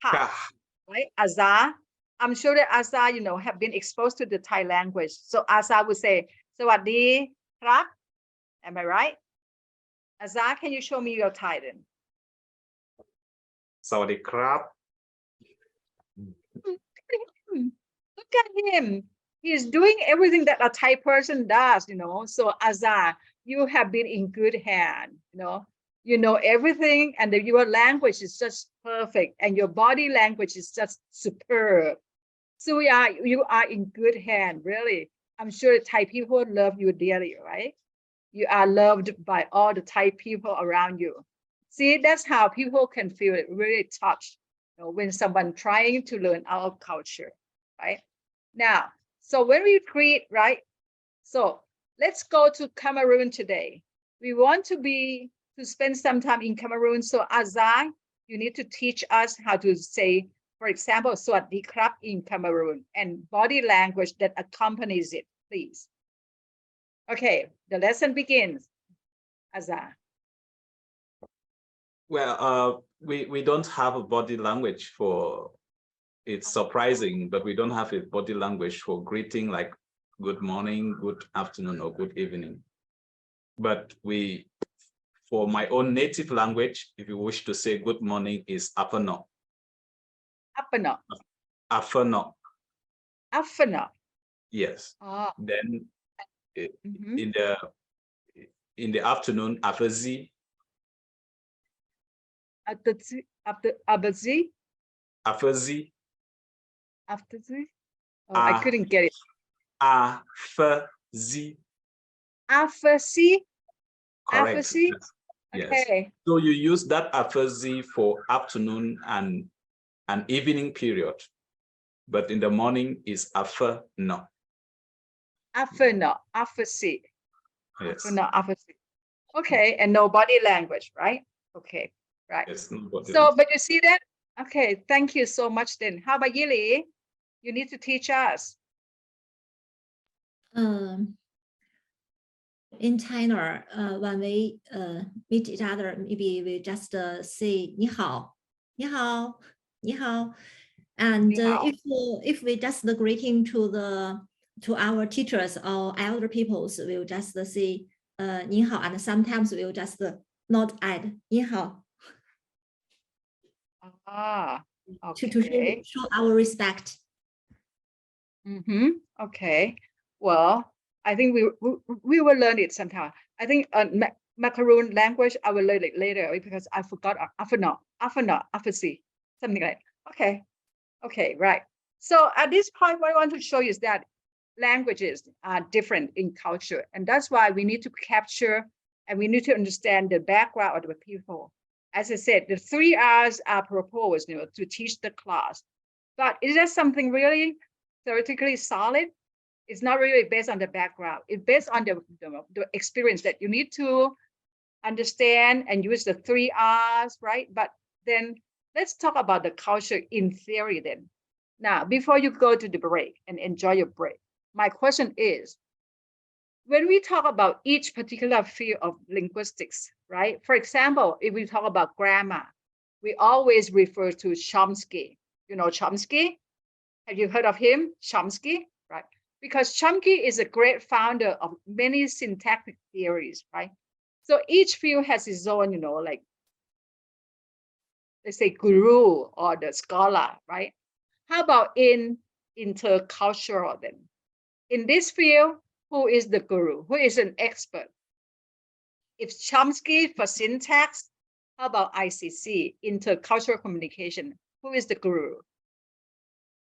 ha, right? Azar. I'm sure that Azar, have been exposed to the Thai language. So Azar would say, Sawadee krap. Am I right? Azar, can you show me your Thai then? Sawadee krap. Look at him. He's doing everything that a Thai person does, So Azar, you have been in good hand, You know everything, and your language is just perfect, and your body language is just superb. So you are in good hand, really. I'm sure Thai people love you dearly, right? You are loved by all the Thai people around you. See, that's how people can feel really touched when someone trying to learn our culture, right? Now, so when we greet, right? So let's go to Cameroon today. We want to spend some time in Cameroon. So Azai, you need to teach us how to say, for example, Sawadee krap in Cameroon and body language that accompanies it, please. Okay, the lesson begins. Azai. Well, we don't have a body language for, it's surprising, but we don't have a body language for greeting like good morning, good afternoon, or good evening. But for my own native language, if you wish to say good morning, is apano. Apano. Afano. Afano. Yes. Oh. Then in the afternoon, afazi. Abazi. Afazi. Afazi. Oh, I couldn't get it. Afazi. Afazi. Correct. Afazi. Yes. Okay. So you use that afazi for afternoon and an evening period, but in the morning is afano. Afano. Afazi. Yes. Afano. Afazi. Okay, and no body language, right? Okay, right. Yes, no body so, language. but you see that? Okay, thank you so much then. How about Yili? You need to teach us. in China, when we meet each other, maybe we just say 你好, 你好, 你好. And 你好. if we just the greeting to our teachers or elder peoples, we'll just say 你好, and sometimes we'll just not add 你好. Okay. To show our respect. Okay. Well, I think we will learn it sometime. I think Macaroon language I will learn it later because I forgot afana, something like that. Okay, right. So at this point, what I want to show you is that languages are different in culture, and that's why we need to capture and we need to understand the background of the people. As I said, the 3 R's are proposed, to teach the class. But is that something really theoretically solid? It's not really based on the background. It's based on the experience that you need to understand and use the 3 R's, right? But then let's talk about the culture in theory then. Now, before you go to the break and enjoy your break, my question is, when we talk about each particular field of linguistics, right? For example, if we talk about grammar, we always refer to Chomsky. You know Chomsky? Have you heard of him? Chomsky, right? Because Chomsky is a great founder of many syntactic theories, right? So each field has its own, like, let's say guru or the scholar, right? How about in intercultural then? In this field, who is the guru? Who is an expert? If Chomsky for syntax, how about ICC, intercultural communication? Who is the guru?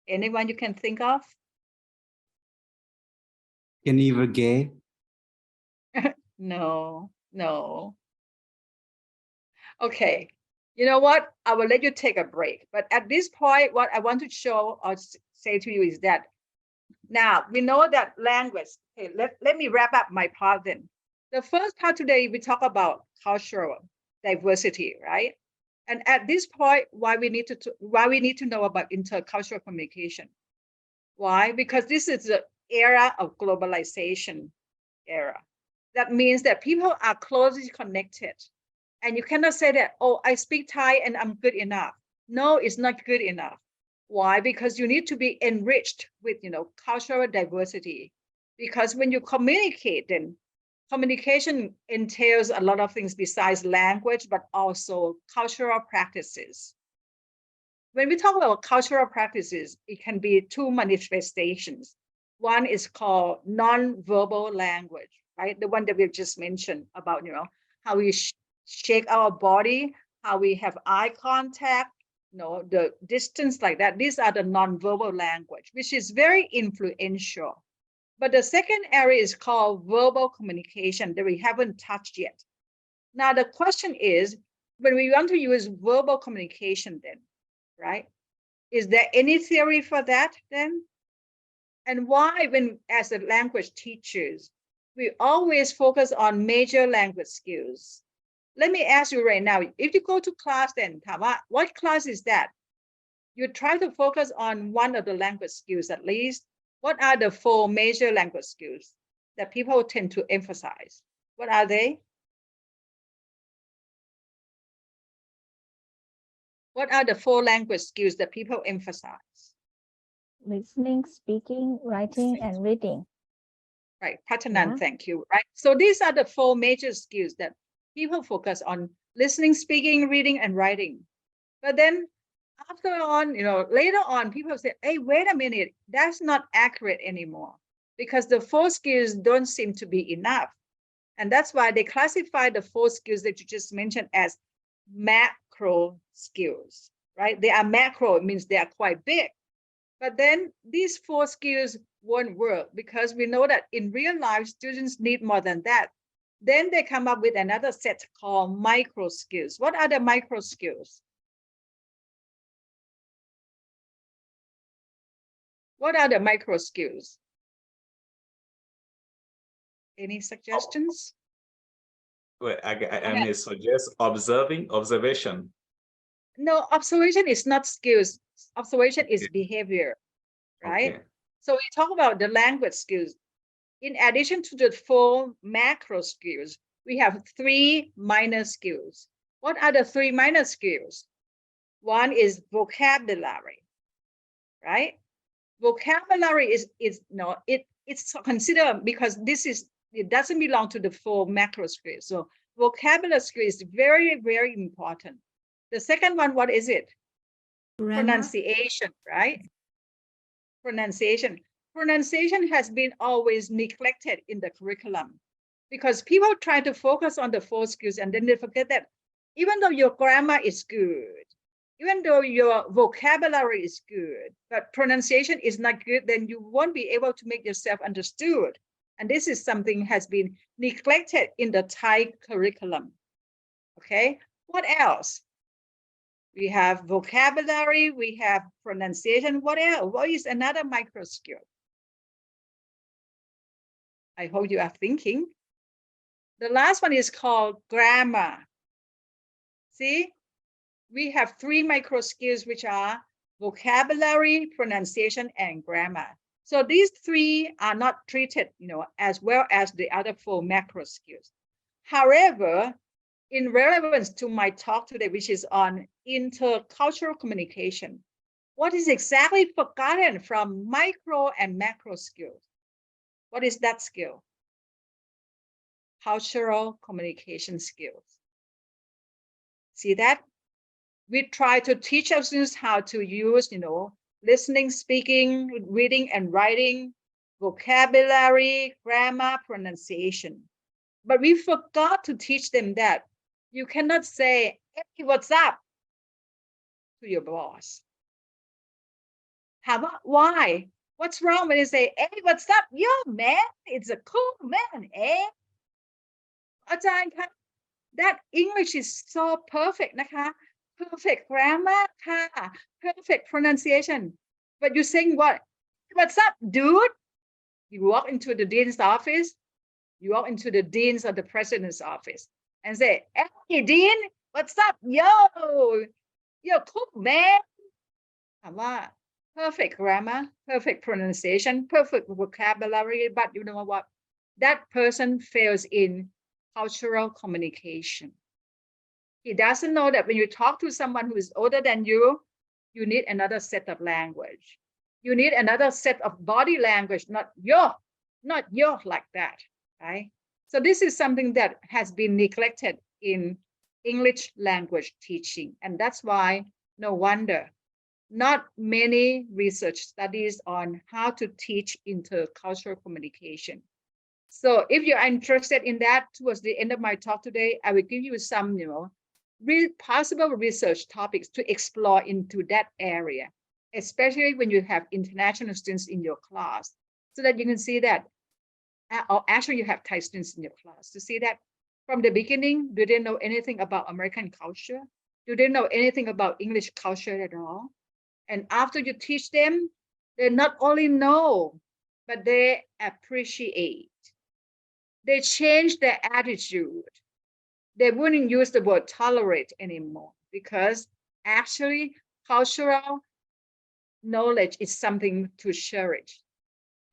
Anyone you can think of? Kenny Gay? No. Okay, you know what? I will let you take a break. But at this point, what I want to show or say to you is that now we know that language. Okay, let me wrap up my part then. The first part today, we talk about cultural diversity, right? And at this point, why we need to know about intercultural communication. Why? Because this is the era of globalization era. That means that people are closely connected. And you cannot say that, oh, I speak Thai and I'm good enough. No, it's not good enough. Why? Because you need to be enriched with, cultural diversity. Because when you communicate, then communication entails a lot of things besides language, but also cultural practices. When we talk about cultural practices, it can be 2 manifestations. One is called non-verbal language, right? The one that we've just mentioned about, how we shake our body, how we have eye contact, the distance like that. These are the non-verbal language, which is very influential. But the second area is called verbal communication that we haven't touched yet. Now, the question is, when we want to use verbal communication then, right? Is there any theory for that then? And why, when as a language teachers, we always focus on major language skills? Let me ask you right now, if you go to class then, what class is that? You try to focus on one of the language skills at least. What are the 4 major language skills that people tend to emphasize? What are they? What are the 4 language skills that people emphasize? Listening, speaking, writing, and reading. Right, Patanan, Yeah. Thank you. Right, so these are the 4 major skills that people focus on: listening, speaking, reading, and writing. But then after on, later on, people say, hey, wait a minute, that's not accurate anymore because the 4 skills don't seem to be enough. And that's why they classify the 4 skills that you just mentioned as macro skills, right? They are macro, it means they are quite big. But then these 4 skills won't work because we know that in real life, students need more than that. Then they come up with another set called micro skills. What are the micro skills? What are the micro skills? Any suggestions? Well, I may suggest observation. No, observation is not skills. Observation is behavior, right? Okay. So we talk about the language skills. in addition to the 4 macro skills, we have 3 minor skills. What are the 3 minor skills? One is vocabulary, right? Vocabulary is no, it's considered, because it doesn't belong to the 4 macro skills. So vocabulary skill is very, very important. The second one, what is it? Grammar. Pronunciation, right? Pronunciation. Pronunciation has been always neglected in the curriculum because people try to focus on the 4 skills and then they forget that even though your grammar is good, even though your vocabulary is good, but pronunciation is not good, then you won't be able to make yourself understood. And this is something has been neglected in the Thai curriculum. Okay, what else? We have vocabulary, we have pronunciation. What else? What is another micro skill? I hope you are thinking. The last one is called grammar. See, we have 3 micro skills, which are vocabulary, pronunciation, and grammar. So these 3 are not treated, as well as the other 4 macro skills. However, in relevance to my talk today, which is on intercultural communication, what is exactly forgotten from micro and macro skills? What is that skill? Cultural communication skills. See that? We try to teach our students how to use, listening, speaking, reading, and writing, vocabulary, grammar, pronunciation. But we forgot to teach them that you cannot say, "Hey, what's up?" to your boss. Why? What's wrong when you say, "Hey, what's up? Yo, man, it's a cool man, eh?" That English is so perfect,นะคะ. Perfect grammar, perfect pronunciation. But you're saying what? "What's up, dude?" You walk into the dean's office, you walk into the dean's or the president's office and say, "Hey, dean, what's up? Yo, you're cool, man." Perfect grammar, perfect pronunciation, perfect vocabulary, but you know what? That person fails in cultural communication. He doesn't know that when you talk to someone who is older than you, you need another set of language. You need another set of body language, not yo like that, right? So this is something that has been neglected in English language teaching. And that's why, no wonder, not many research studies on how to teach intercultural communication. So if you're interested in that, towards the end of my talk today, I will give you some, possible research topics to explore into that area, especially when you have international students in your class, so that you can see that, or actually you have Thai students in your class, to see that from the beginning, do they know anything about American culture? Do they know anything about English culture at all? And after you teach them, they not only know, but they appreciate. They change their attitude. They wouldn't use the word tolerate anymore, because actually cultural knowledge is something to cherish.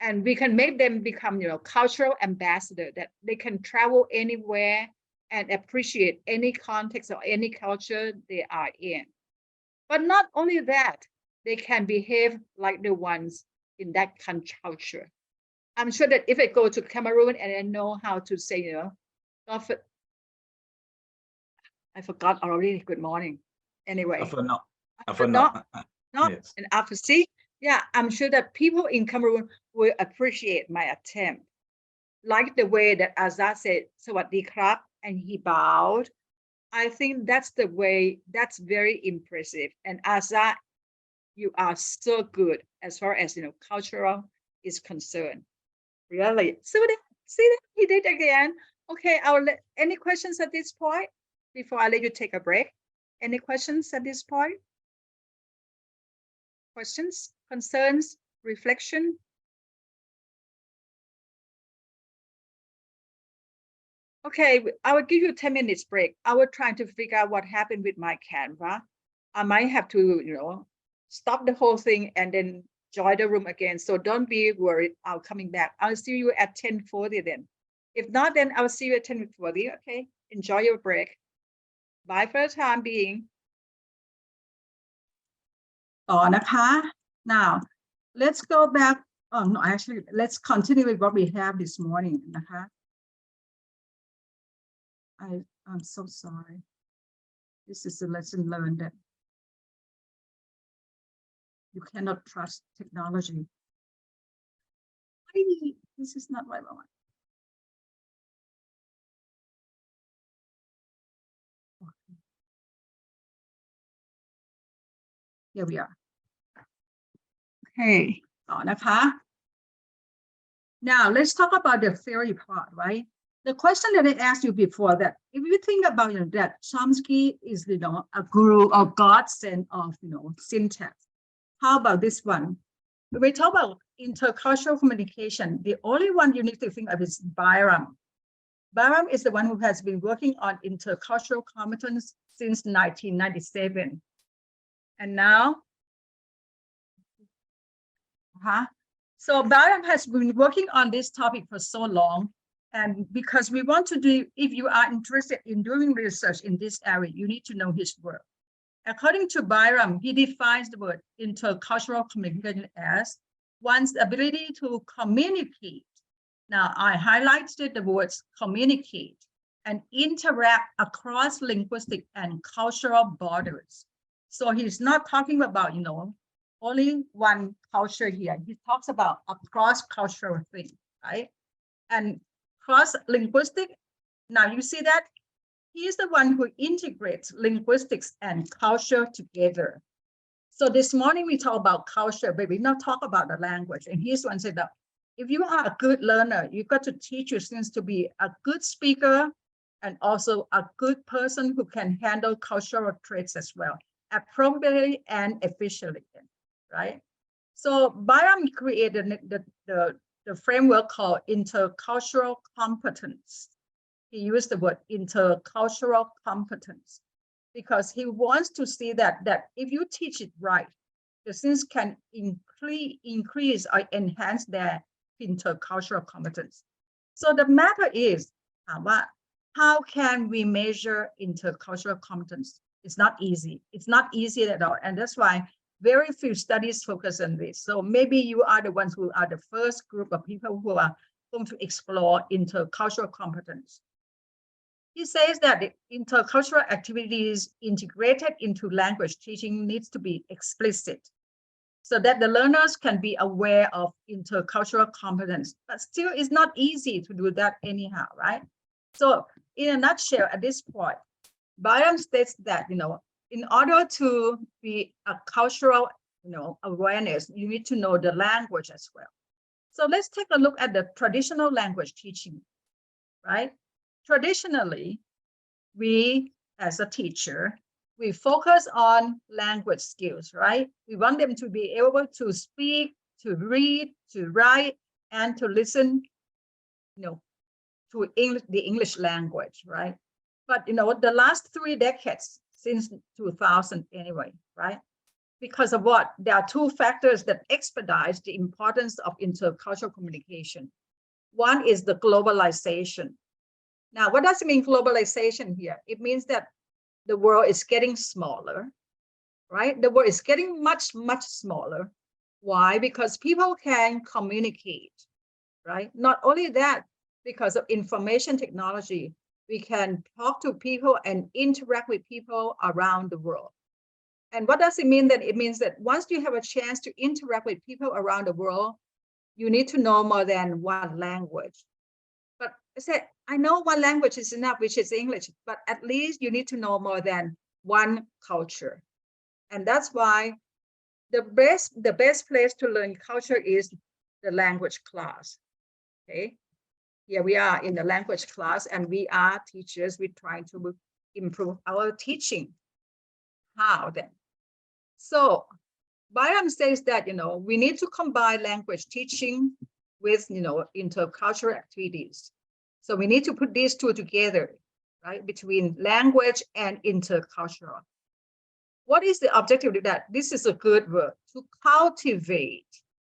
And we can make them become, cultural ambassador, that they can travel anywhere and appreciate any context or any culture they are in. But not only that, they can behave like the ones in that culture. I'm sure that if I go to Cameroon and I know how to say, I forgot already, good morning. Anyway. Not. Yes. And after see, yeah, I'm sure that people in Cameroon will appreciate my attempt. Like the way that Azad said, "Sawadee krab," and he bowed. I think that's the way, that's very impressive. And Azad, you are so good as far as, cultural is concerned. Really. So see that he did again. Okay, any questions at this point before I let you take a break? Any questions at this point? Questions, concerns, reflection? Okay, I will give you a 10 minutes break. I will try to figure out what happened with my Canva. I might have to, stop the whole thing and then join the room again. So don't be worried. I'll coming back. I'll see you at 10:40 then. If not, then I'll see you at 10:40. Okay. Enjoy your break. Bye for the time being. ต่อนะคะ Now, let's go back. Oh, no, actually, let's continue with what we have this morning.นะคะ I'm so sorry. This is a lesson learned that you cannot trust technology. This is not what I want. Okay. Here we are. Okay. ต่อนะคะ Now let's talk about the theory part, right? The question that I asked you before, that if you think about that Chomsky is, a guru or godsend of, syntax. How about this one? When we talk about intercultural communication, the only one you need to think of is Buriram. Buriram is the one who has been working on intercultural competence since 1997. And now, so Buriram has been working on this topic for so long. And because we want to do, if you are interested in doing research in this area, you need to know his work. According to Buriram, he defines the word intercultural communication as one's ability to communicate. Now, I highlighted the words communicate and interact across linguistic and cultural borders. So he's not talking about, only one culture here. He talks about a cross-cultural thing, right? And cross-linguistic, now you see that? He's the one who integrates linguistics and culture together. So this morning we talk about culture, but we not talk about the language. And he's the one said that if you are a good learner, you've got to teach your students to be a good speaker and also a good person who can handle cultural traits as well, appropriately and efficiently, right? So Buriram created the framework called intercultural competence. He used the word intercultural competence because he wants to see that if you teach it right, the students can increase or enhance their intercultural competence. So the matter is, how can we measure intercultural competence? It's not easy. It's not easy at all. And that's why very few studies focus on this. So maybe you are the ones who are the first group of people who are going to explore intercultural competence. He says that the intercultural activities integrated into language teaching needs to be explicit so that the learners can be aware of intercultural competence. But still, it's not easy to do that anyhow, right? So in a nutshell, at this point, Buriram states that, in order to be a cultural, awareness, you need to know the language as well. So let's take a look at the traditional language teaching, right? Traditionally, we, as a teacher, we focus on language skills, right? We want them to be able to speak, to read, to write, and to listen, to the English language, right? But, the last 3 decades, since 2000 anyway, right? Because of what? There are 2 factors that expedite the importance of intercultural communication. One is the globalization. Now, what does it mean, globalization here? It means that the world is getting smaller, right? The world is getting much, much smaller. Why? Because people can communicate, right? Not only that, because of information technology, we can talk to people and interact with people around the world. And what does it mean? That it means that once you have a chance to interact with people around the world, you need to know more than one language. But I said, I know one language is enough, which is English, but at least you need to know more than one culture. And that's why the best place to learn culture is the language class, okay? Here we are in the language class, and we are teachers. We're trying to improve our teaching. How then? So Buriram says that, we need to combine language teaching with, intercultural activities. So we need to put these 2 together, right? Between language and intercultural. What is the objective of that? This is a good word, to cultivate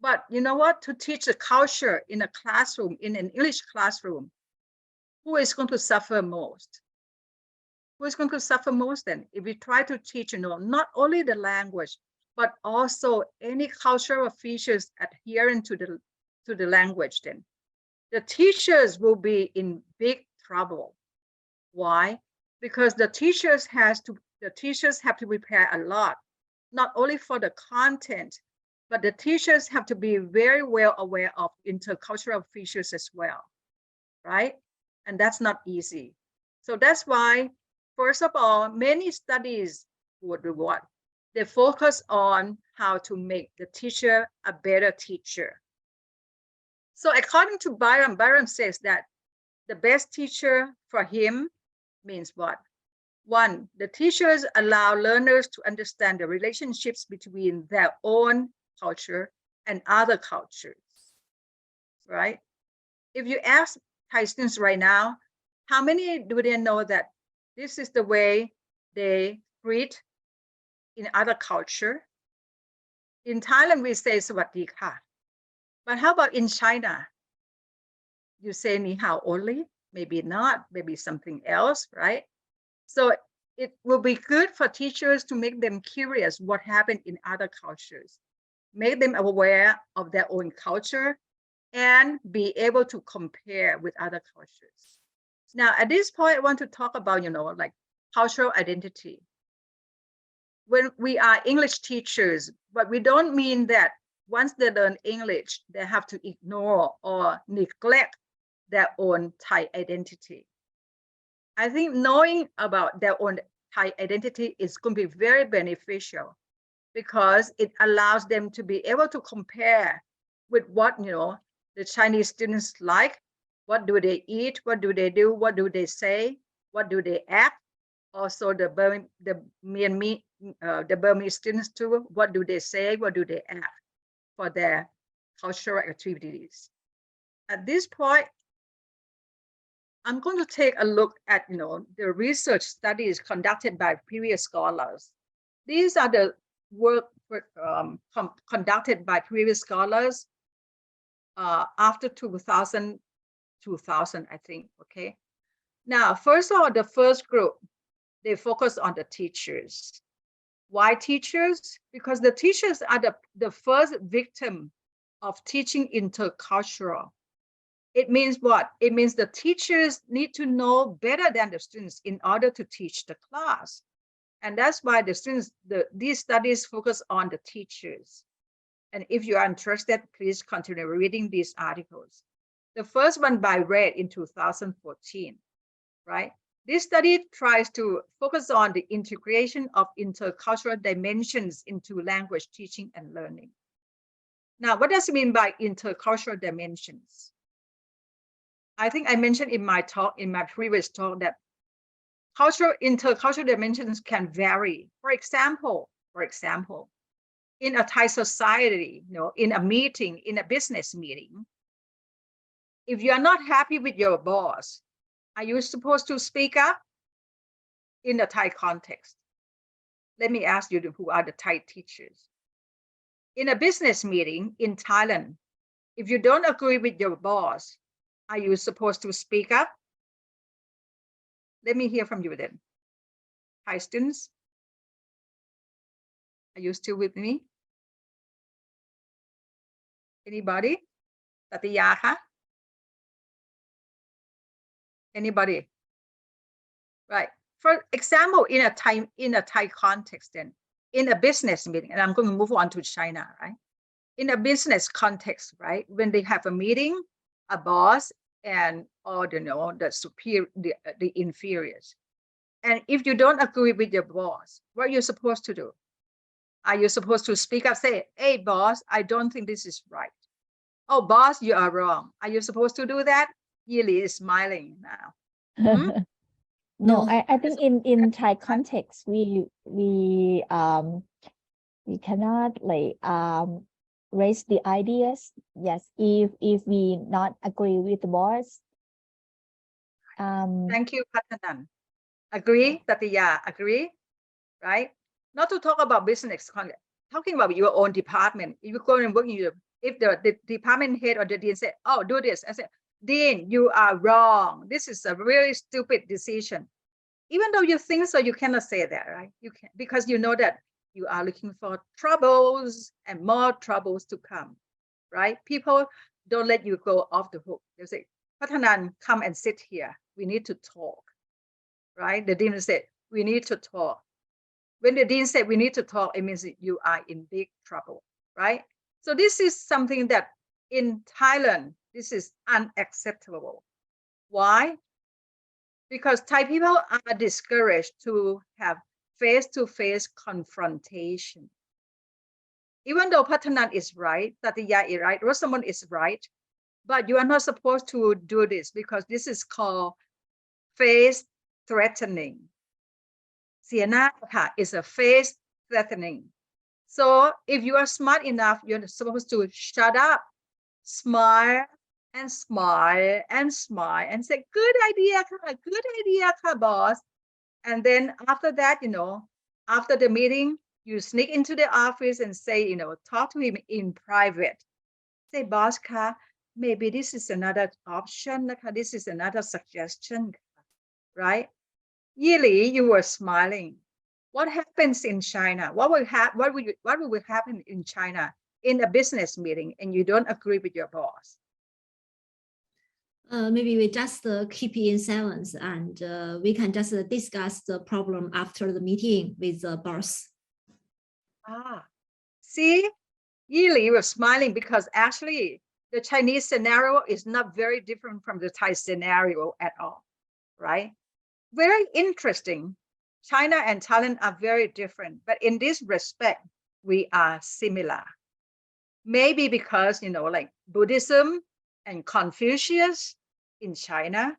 But you know what? To teach the culture in a classroom, in an English classroom, who is going to suffer most? Who is going to suffer most then? If we try to teach, not only the language, but also any cultural features adherent to the language, then the teachers will be in big trouble. Why? Because the teachers have to prepare a lot, not only for the content, but the teachers have to be very well aware of intercultural features as well, right? And that's not easy. So that's why, first of all, many studies would do what? They focus on how to make the teacher a better teacher. So according to Buriram, Buriram says that the best teacher for him means what? One, the teachers allow learners to understand the relationships between their own culture and other cultures, right? If you ask Thai students right now, how many do they know that this is the way they greet in other culture? In Thailand, we say Sawasdee ka. But how about in China? You say ni hao only? Maybe not, maybe something else, right? So it will be good for teachers to make them curious what happened in other cultures, make them aware of their own culture, and be able to compare with other cultures. Now, at this point, I want to talk about, like cultural identity. When we are English teachers, but we don't mean that once they learn English, they have to ignore or neglect their own Thai identity. I think knowing about their own Thai identity is going to be very beneficial because it allows them to be able to compare with what, the Chinese students like. What do they eat? What do they do? What do they say? What do they act? Also, the Burmese students too. What do they say? What do they act for their cultural activities? At this point, I'm going to take a look at, the research studies conducted by previous scholars. These are the work conducted by previous scholars after 2000, I think, okay? Now, first of all, the first group, they focus on the teachers. Why teachers? Because the teachers are the first victim of teaching intercultural. It means what? It means the teachers need to know better than the students in order to teach the class. And that's why the students, these studies focus on the teachers. And if you are interested, please continue reading these articles. The first one by Red in 2014, right? This study tries to focus on the integration of intercultural dimensions into language teaching and learning. Now, what does it mean by intercultural dimensions? I think I mentioned in my previous talk that intercultural dimensions can vary. For example, in a Thai society, in a meeting, in a business meeting, if you are not happy with your boss, are you supposed to speak up in the Thai context? Let me ask you who are the Thai teachers. In a business meeting in Thailand, if you don't agree with your boss, are you supposed to speak up? Let me hear from you then. Thai students, are you still with me? Anybody? Tatiya ka? Anybody? Right. For example, in a Thai context, then in a business meeting, and I'm going to move on to China, right? In a business context, right? When they have a meeting, a boss and the superior, the inferiors. And if you don't agree with your boss, what are you supposed to do? Are you supposed to speak up, say, hey, boss, I don't think this is right. Oh, boss, you are wrong. Are you supposed to do that? Yili is smiling now. No, I think in Thai context, we cannot raise the ideas. Yes, if we not agree with the boss. Thank you, Patanan. Agree, Tatiya, agree, right? Not to talk about business context, talking about your own department. If you go and work in your if the department head or the dean say, oh, do this, I say, Dean, you are wrong. This is a really stupid decision. Even though you think so, you cannot say that, right? You can, because you know that you are looking for troubles and more troubles to come, right? People don't let you go off the hook. They say, Patanan, come and sit here. We need to talk, right? The dean said, we need to talk. When the dean said we need to talk, it means that you are in big trouble, right? So this is something that in Thailand, this is unacceptable. Why? Because Thai people are discouraged to have face-to-face confrontation. Even though Patanan is right, Tatiya is right, Rosamond is right, but you are not supposed to do this because this is called face threatening. Siena is a face threatening. So if you are smart enough, you're supposed to shut up, smile, and smile, and smile, and say, good idea, boss. And then after that, you know, after the meeting, you sneak into the office and say, you know, talk to him in private. Say, boss, maybe this is another option, this is another suggestion, right? Yearly, you were smiling. What happens in China? What will happen in China in a business meeting and you don't agree with your boss? Maybe we just keep in silence and we can just discuss the problem after the meeting with the boss. See, Yili was smiling because actually the Chinese scenario is not very different from the Thai scenario at all, right? Very interesting. China and Thailand are very different, but in this respect, we are similar. Maybe because, you know, like Buddhism and Confucius in China,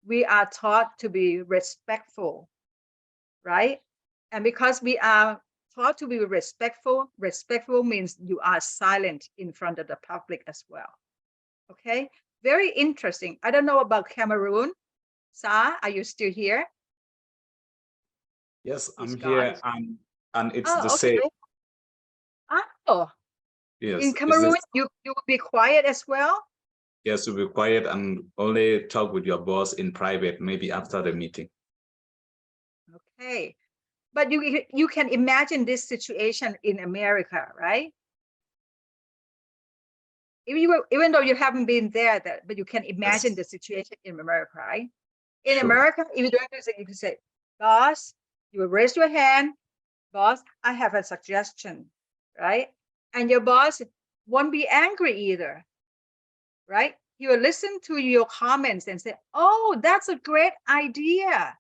we are taught to be respectful, right? And because we are taught to be respectful, respectful means you are silent in front of the public as well. Okay, very interesting. I don't know about Cameroon. Sa, are you still here? Yes, I'm here, and it's the okay. same. Oh, Yes. in Cameroon, you will be quiet as well? Yes, to be quiet and only talk with your boss in private, maybe after the meeting. Okay, but you can imagine this situation in America, right? Even though you haven't been there, but you can imagine the situation in America, right? In America, if you don't do it, you can say, boss, you will raise your hand, boss, I have a suggestion, right? And your boss won't be angry either, right? He will listen to your comments and say, oh, that's a great idea.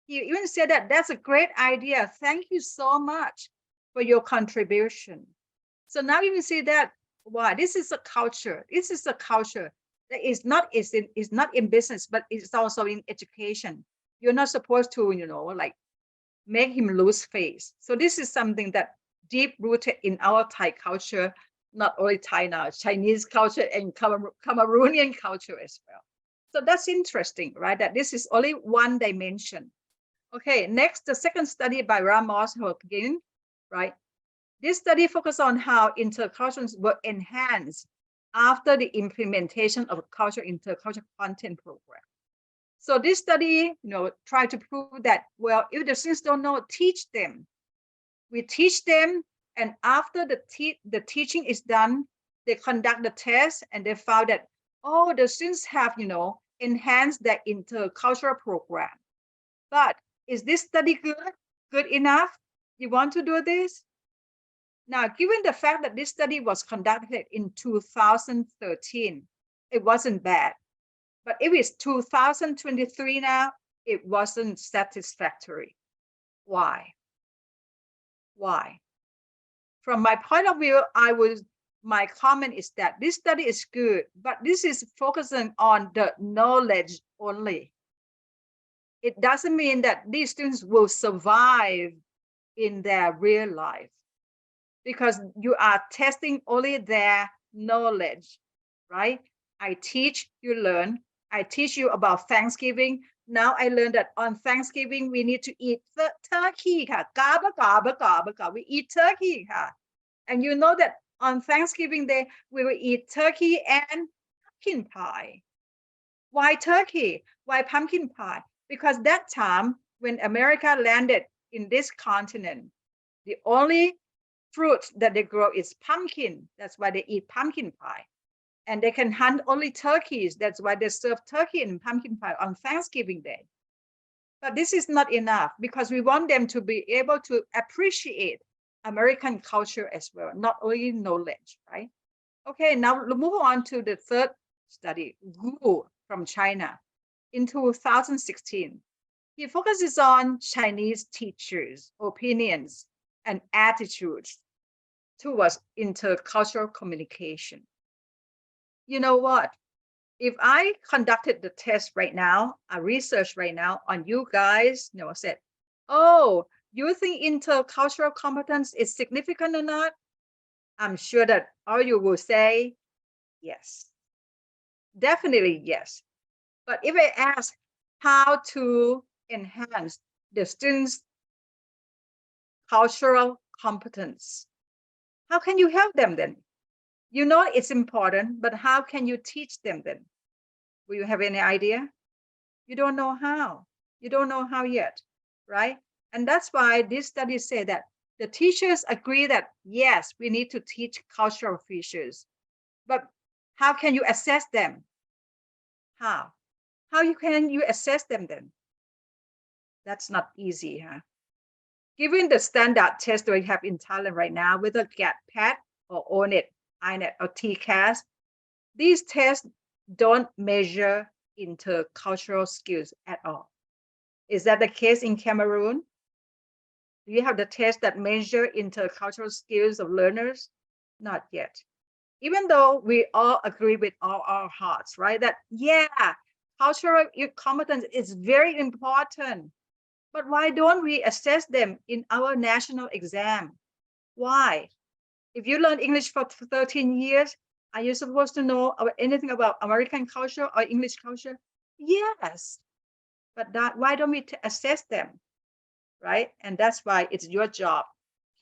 He even said that that's a great idea. Thank you so much for your contribution. So now you can see that, wow, this is a culture. This is a culture that is not in business, but it's also in education. You're not supposed to, you know, like make him lose face. So this is something that deep rooted in our Thai culture, not only Thai now, Chinese culture and Cameroonian culture as well. So that's interesting, right? That this is only one dimension. Okay, next, the second study by Ramos Hogan, right? This study focuses on how interculturals were enhanced after the implementation of a intercultural content program. So this study, you know, tried to prove that, well, if the students don't know, teach them. We teach them, and after the teaching is done, they conduct the test, and they found that, oh, the students have, you know, enhanced their intercultural program. But is this study good enough? You want to do this? Now, given the fact that this study was conducted in 2013, it wasn't bad. But if it's 2023 now, it wasn't satisfactory. Why? Why? From my point of view, my comment is that this study is good, but this is focusing on the knowledge only. It doesn't mean that these students will survive in their real life, because you are testing only their knowledge, right? I teach, you learn. I teach you about Thanksgiving. Now I learned that on Thanksgiving, we need to eat turkey. We eat turkey. And you know that on Thanksgiving Day, we will eat turkey and pumpkin pie. Why turkey? Why pumpkin pie? Because that time when America landed in this continent, the only fruit that they grow is pumpkin. That's why they eat pumpkin pie. And they can hunt only turkeys. That's why they serve turkey and pumpkin pie on Thanksgiving Day. But this is not enough because we want them to be able to appreciate American culture as well, not only knowledge, right? Okay, now move on to the third study, Gu from China in 2016. He focuses on Chinese teachers' opinions and attitudes towards intercultural communication. You know what? If I conducted the test right now, a research right now on you guys, said, oh, you think intercultural competence is significant or not? I'm sure that all you will say, yes. Definitely yes. But if I ask how to enhance the students' cultural competence, how can you help them then? You know it's important, but how can you teach them then? Will you have any idea? You don't know how. You don't know how yet, right? And that's why this study say that the teachers agree that, yes, we need to teach cultural features, but how can you assess them? How? How can you assess them then? That's not easy, huh? Given the standard test that we have in Thailand right now, whether GAT-PAT or ONET, INET or TCAS, these tests don't measure intercultural skills at all. Is that the case in Cameroon? Do you have the test that measure intercultural skills of learners? Not yet. Even though we all agree with all our hearts, right? That, yeah, cultural competence is very important. But why don't we assess them in our national exam? Why? If you learn English for 13 years, are you supposed to know anything about American culture or English culture? Yes. But why don't we assess them, right? And that's why it's your job,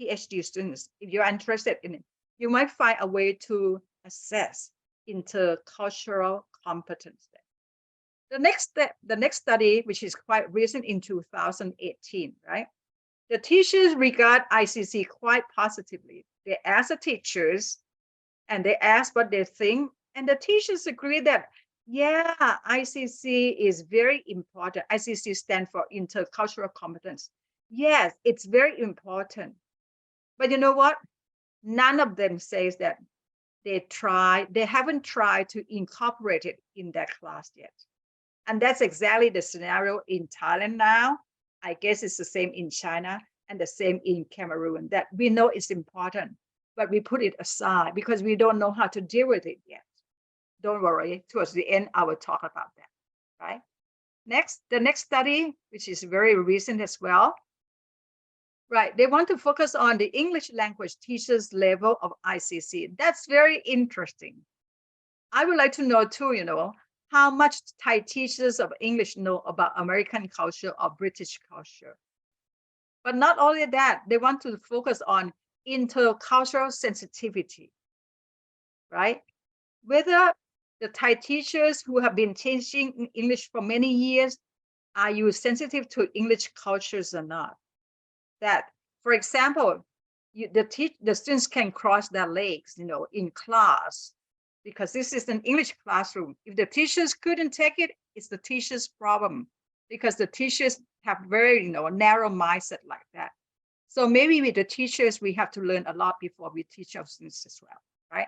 PhD students, if you're interested in it, you might find a way to assess intercultural competence. The next study, which is quite recent in 2018, right? The teachers regard ICC quite positively. They ask the teachers and they ask what they think, and the teachers agree that, yeah, ICC is very important. ICC stands for intercultural competence. Yes, it's very important. But you know what? None of them says that they haven't tried to incorporate it in their class yet. And that's exactly the scenario in Thailand now. I guess it's the same in China and the same in Cameroon, that we know it's important, but we put it aside because we don't know how to deal with it yet. Don't worry, towards the end, I will talk about that, right? Next, the next study, which is very recent as well, right? They want to focus on the English language teachers level of ICC. That's very interesting. I would like to know too, how much Thai teachers of English know about American culture or British culture. But not only that, they want to focus on intercultural sensitivity, right? Whether the Thai teachers who have been teaching English for many years, are you sensitive to English cultures or not? That, for example, the students can cross their legs, in class, because this is an English classroom. If the teachers couldn't take it, it's the teacher's problem, because the teachers have very, narrow mindset like that. So maybe with the teachers, we have to learn a lot before we teach our students as well, right?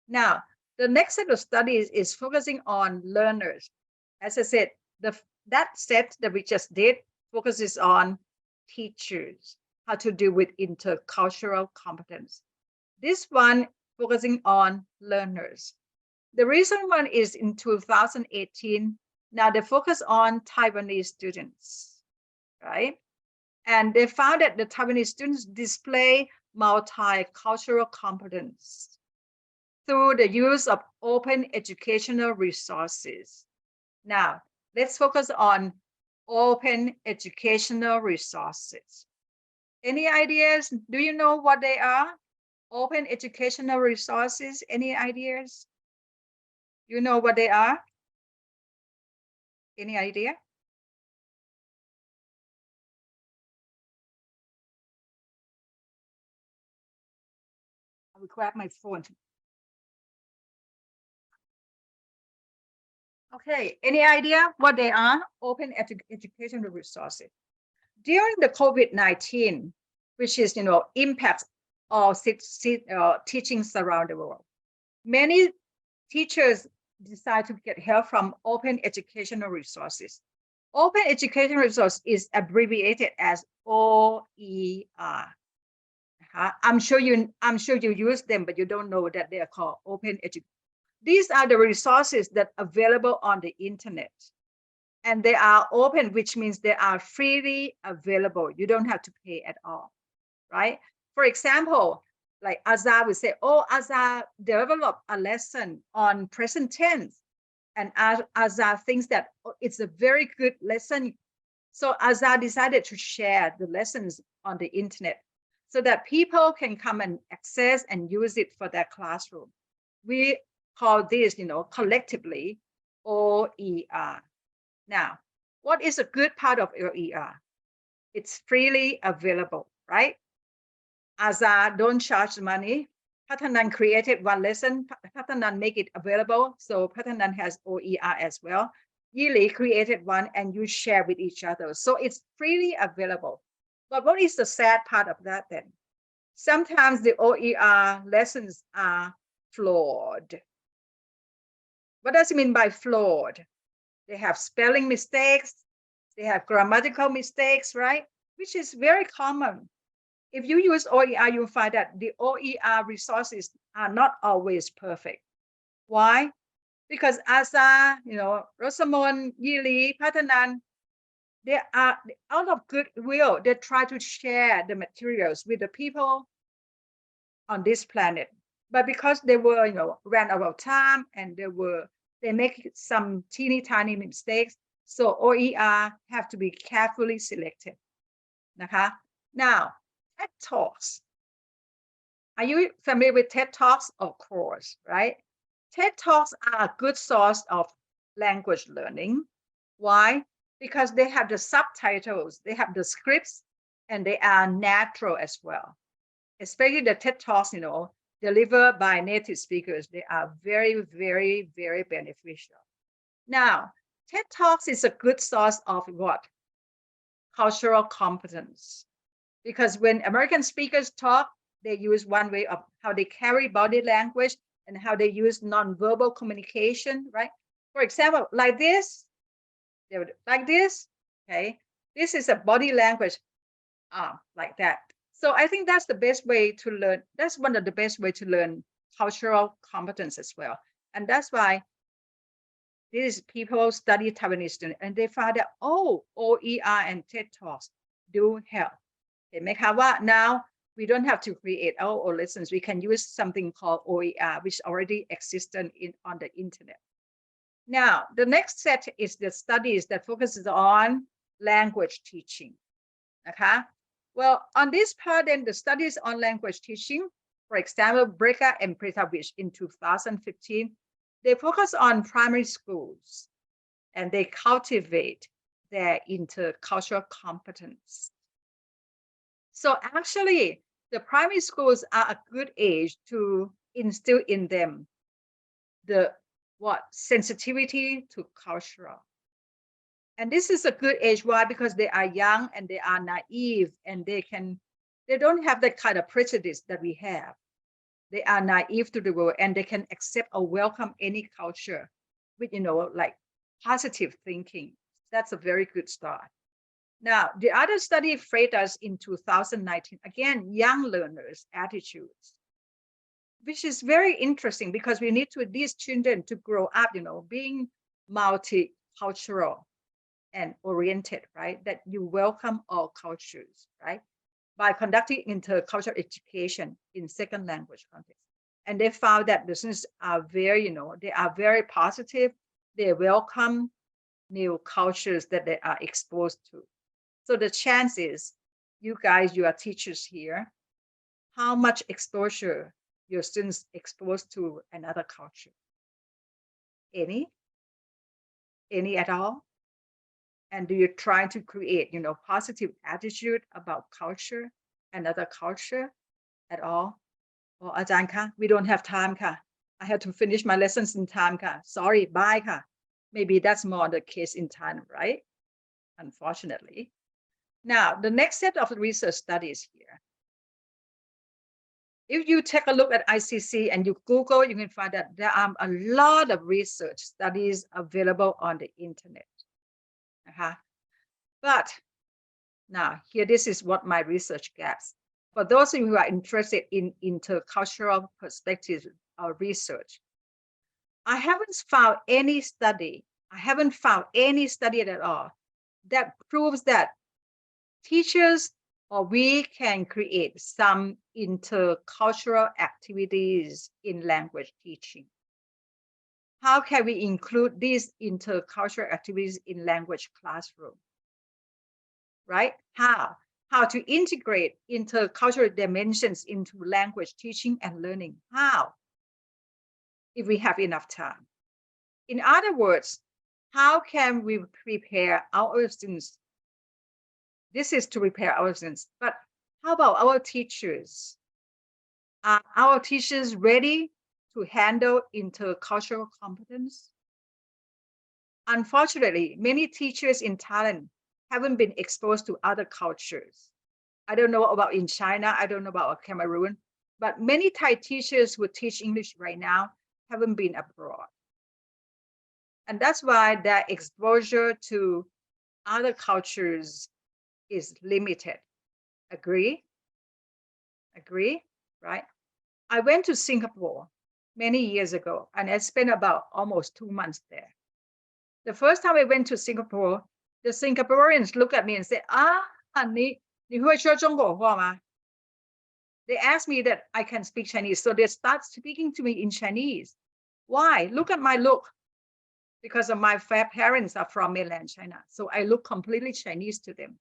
Now, the next set of studies is focusing on learners. As I said, that set that we just did focuses on teachers, how to deal with intercultural competence. This one focusing on learners. The recent one is in 2018. Now they focus on Taiwanese students, right? And they found that the Taiwanese students display multicultural competence through the use of open educational resources. Now, let's focus on open educational resources. Any ideas? Do you know what they are? Open educational resources, any ideas? You know what they are? Any idea? I will grab my phone. Okay, any idea what they are? Open educational resources. During the COVID-19, which is, impacts all teachings around the world, many teachers decide to get help from open educational resources. Open educational resource is abbreviated as OER. I'm sure you use them, but you don't know that they are called open education. These are the resources that are available on the internet, and they are open, which means they are freely available. You don't have to pay at all, right? For example, like Azar will say, oh, Azar developed a lesson on present tense, and Azar thinks that it's a very good lesson. So Azar decided to share the lessons on the internet so that people can come and access and use it for their classroom. We call this, collectively OER. Now, what is a good part of OER? It's freely available, right? Azar don't charge money. Patanan created one lesson. Patanan make it available. So Patanan has OER as well. Yili created one and you share with each other. So it's freely available. But what is the sad part of that then? Sometimes the OER lessons are flawed. What does it mean by flawed? They have spelling mistakes. They have grammatical mistakes, right? Which is very common. If you use OER, you'll find that the OER resources are not always perfect. Why? Because Asa, Rosamond, Yili, Patanan, they are out of goodwill. They try to share the materials with the people on this planet. But because they were, ran out of time and they make some teeny tiny mistakes. So OER have to be carefully selected. Okay? Now, TED Talks. Are you familiar with TED Talks? Of course, right? TED Talks are a good source of language learning. Why? Because they have the subtitles, they have the scripts, and they are natural as well. Especially the TED Talks, delivered by native speakers, they are very, very, very beneficial. Now, TED Talks is a good source of what? Cultural competence. Because when American speakers talk, they use one way of how they carry body language and how they use nonverbal communication, right? For example, like this, okay? This is a body language, like that. So I think that's the best way to learn. That's one of the best way to learn cultural competence as well. And that's why these people study Taiwanese students and they found that, oh, OER and TED Talks do help. Now we don't have to create our own lessons. We can use something called OER, which already exists on the internet. Now, the next set is the studies that focuses on language teaching. Okay. Well, on this part, then the studies on language teaching, for example, Breca and Pretavich in 2015, they focus on primary schools and they cultivate their intercultural competence. So actually, the primary schools are a good age to instill in them the sensitivity to cultural. And this is a good age. Why? Because they are young and they are naive and they don't have that kind of prejudice that we have. They are naive to the world and they can accept or welcome any culture with, like positive thinking. That's a very good start. Now, the other study Freitas in 2019, again, young learners' attitudes, which is very interesting because we need these children to grow up, being multicultural and oriented, right? That you welcome all cultures, right? By conducting intercultural education in second language context. And they found that the students are very, they are very positive. They welcome new cultures that they are exposed to. So the chance is, you guys, you are teachers here. how much exposure your students exposed to another culture? Any at all? And do you try to create, positive attitude about culture, another culture at all? Or Ajahn ka, we don't have time ka. I have to finish my lessons in time ka. Sorry, bye ka. Maybe that's more the case in Thailand, right? Unfortunately. Now, the next set of research studies here. If you take a look at ICC and you Google, you can find that there are a lot of research studies available on the internet. But now here, this is what my research gaps. For those of you who are interested in intercultural perspective or research, I haven't found any study at all that proves that teachers or we can create some intercultural activities in language teaching. How can we include these intercultural activities in language classroom? Right? How to integrate intercultural dimensions into language teaching and learning? How? If we have enough time. In other words, how can we prepare our students? This is to prepare our students, but how about our teachers? Are our teachers ready to handle intercultural competence? Unfortunately, many teachers in Thailand haven't been exposed to other cultures. I don't know about in China, I don't know about Cameroon, but many Thai teachers who teach English right now haven't been abroad. And that's why their exposure to other cultures is limited. Agree? Agree, right? I went to Singapore many years ago, and I spent about almost 2 months there. The first time I went to Singapore, the Singaporeans look at me and say,你会说中国话吗? They asked me that I can speak Chinese, so they start speaking to me in Chinese. Why? Look at my look. Because of my parents are from mainland China, so I look completely Chinese to them.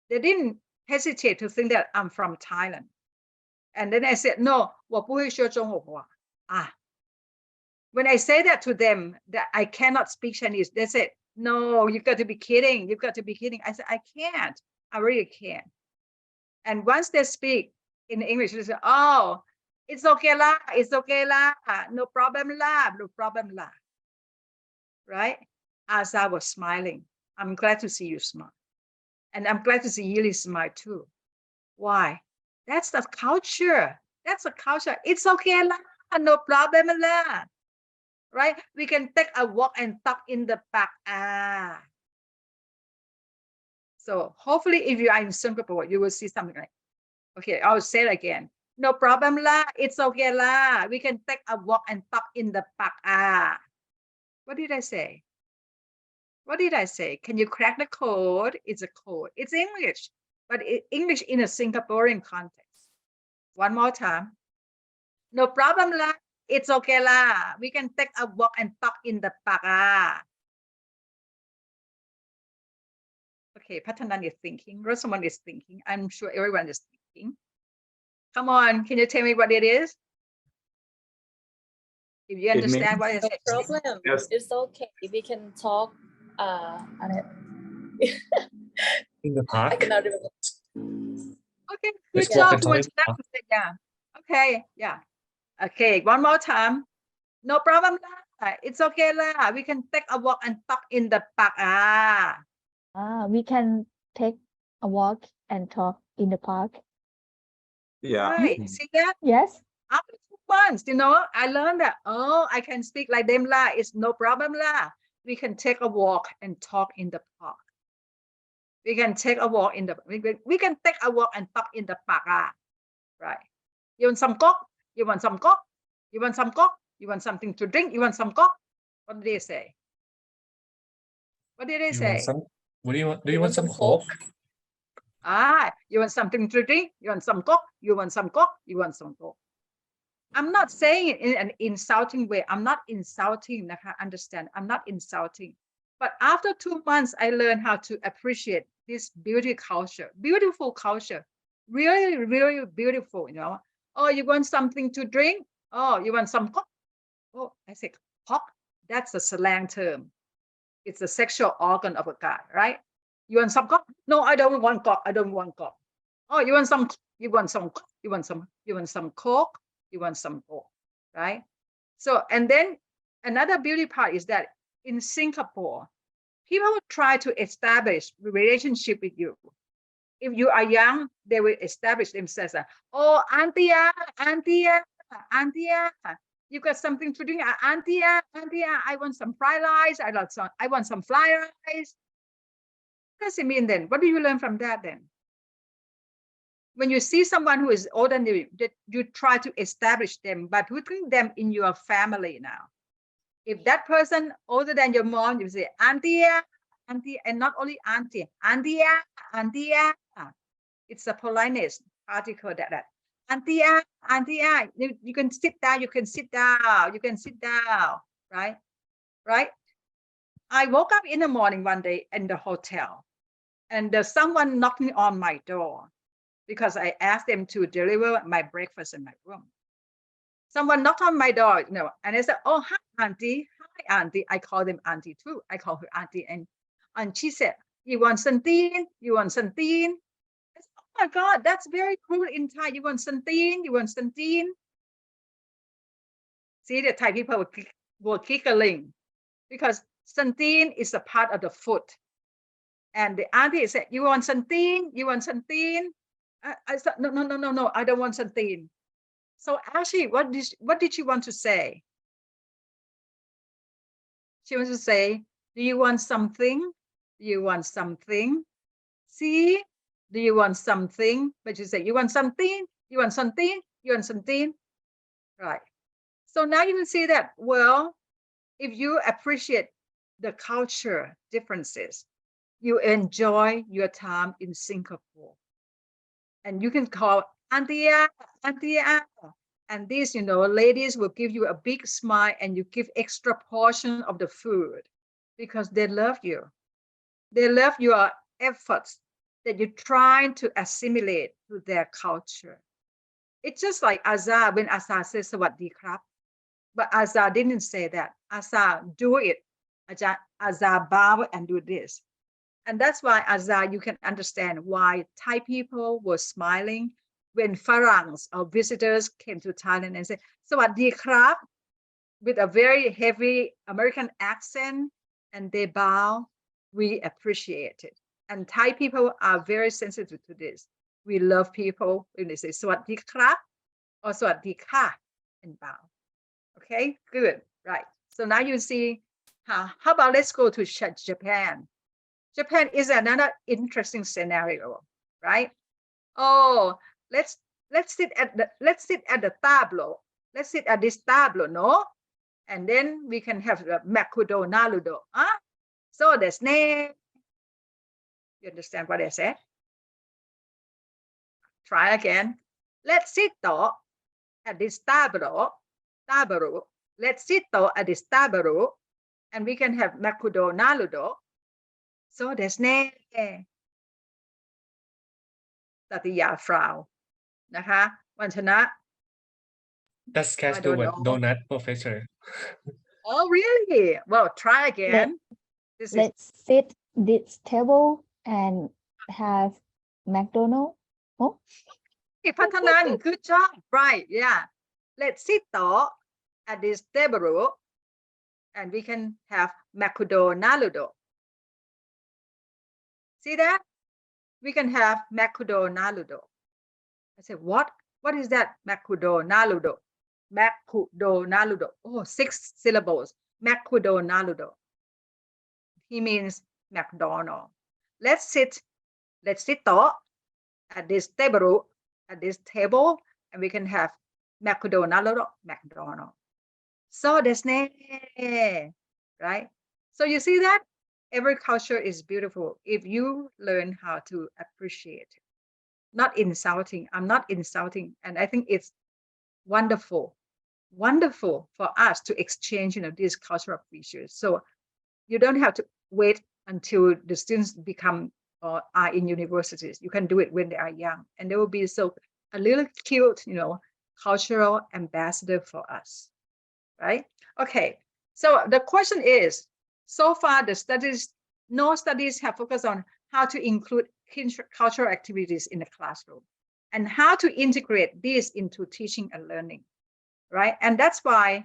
They didn't hesitate to think that I'm from Thailand. And then I said, no, 我不会说中国话. When I say that to them, that I cannot speak Chinese, they said, no, you've got to be kidding. You've got to be kidding. I said, I can't. I really can't. And once they speak in English, they say, oh, it's okay lah. It's okay lah. No problem lah. No problem lah. Right? As I was smiling, I'm glad to see you smile. And I'm glad to see Yili smile too. Why? That's the culture. That's the culture. It's okay lah. No problem lah. Right? We can take a walk and talk in the park. So hopefully if you are in Singapore, you will see something like, okay, I'll say it again. No problem lah. It's okay lah. We can take a walk and talk in the park. What did I say? What did I say? Can you crack the code? It's a code. It's English, but English in a Singaporean context. One more time. No problem lah. It's okay lah. We can take a walk and talk in the park. Okay, Patanan is thinking. Rosamond is thinking. I'm sure everyone is thinking. Come on, can you tell me what it is? If you understand what it is. No problem. Yes. It's okay. We can talk on it. In the park. I cannot remember. Okay, Let's good walk job. and talk in the park. Yeah. Okay, yeah. Okay, one more time. No problem lah. It's okay lah. We can take a walk and talk in the park. We can take a walk and talk in the park. Yeah. Right. See that? Yes. After 2 months, I learned that, oh, I can speak like them lah. It's no problem lah. We can take a walk and talk in the park. We can take a walk in the, we can take a walk and talk in the park. Right. You want some coke? You want some coke? You want some coke? You want something to drink? You want some coke? What did they say? What did they You say? want some? What do you want? Do you want some Coke? You want something to drink? You want some coke? You want some coke? You want some coke? I'm not saying it in an insulting way. I'm not insulting. Understand? I'm not insulting. But after 2 months, I learned how to appreciate this beautiful culture really, really beautiful, you know. Oh, you want something to drink? Oh, you want some cock? Oh, I say cock. That's a slang term. It's a sexual organ of a guy, right? You want some cock? No, I don't want cock. I don't want cock. Oh, you want some? You want some? You want some? You want some coke? You want some coke, right? So, and then another beauty part is that in Singapore, people try to establish relationship with you. If you are young, they will establish themselves. Oh, auntie, auntie, auntie, you got something to drink? Auntie, auntie, I want some fried rice. I want some fried rice. What does it mean then? What do you learn from that then? When you see someone who is older than you, you try to establish them by putting them in your family now. If that person older than your mom, you say auntie, auntie, and not only auntie, auntie, auntie. It's a politeness article that auntie, auntie, you can sit down, you can sit down, you can sit down, right? Right? I woke up in the morning one day in the hotel, and there's someone knocking on my door because I asked them to deliver my breakfast in my room. Someone knocked on my door, you know, and I said, "Oh, hi, auntie. Hi, auntie." I call them auntie too. I call her auntie, and she said, "You want something? You want something?" I said, "Oh my God, that's very cool in Thai. You want something? You want something?" See, the Thai people were giggling because something is a part of the food. And the auntie said, "You want something? You want something?" I said, no, I don't want something. So actually, what did she want to say? She wants to say, "Do you want something? Do you want something? See, do you want something?" But she said, "You want something? You want something? You want something?" Right. So now you can see that, well, if you appreciate the culture differences, you enjoy your time in Singapore. And you can call auntie, auntie, and these, you know, ladies will give you a big smile and you give extra portion of the food because they love you. They love your efforts that you're trying to assimilate to their culture. It's just like Azar, when Azar says Sawadee krap, but Azar didn't say that. Azar do it. Azar bow and do this. And that's why, Azar, you can understand why Thai people were smiling when Farangs or visitors came to Thailand and said, "Sawadee krap," with a very heavy American accent, and they bow. We appreciate it. And Thai people are very sensitive to this. We love people when they say "Sawadee krap" or "Sawadee ka" and bow. Okay, good, right. So now you see, how about let's go to Japan. Japan is another interesting scenario, right? Oh, let's sit at the tableau. Let's sit at this tableau, no? And then we can have the Makudo Narudo. Huh? So there's name. You understand what I said? Try again. Let's sit at this tableau. Let's sit at this tableau, and we can have Makudo Narudo. So there's name. Tatiya Frau.นะคะวันชนะ That's catch I the don't word know. donut, Professor. Oh, really? Well, try again. This is Let's sit this table and have McDonald's. Oh, Patanan. Good job. Right. Yeah. Let's sit at this table and we can have Makudo Narudo. See that? We can have Makudo Narudo. I said, what? What is that? Makudo Narudo. Makudo Narudo. Oh, 6 syllables. Makudo Narudo. He means McDonald. Let's sit at this table, and we can have Makudo Narudo, McDonald. So desu ne, right? So you see that every culture is beautiful if you learn how to appreciate it. Not insulting. I'm not insulting, and I think it's wonderful for us to exchange, these cultural features. So you don't have to wait until the students become or are in universities. You can do it when they are young, and they will be so a little cute, cultural ambassador for us, right? Okay, so the question is, so far no studies have focused on how to include cultural activities in the classroom and how to integrate this into teaching and learning, right? And that's why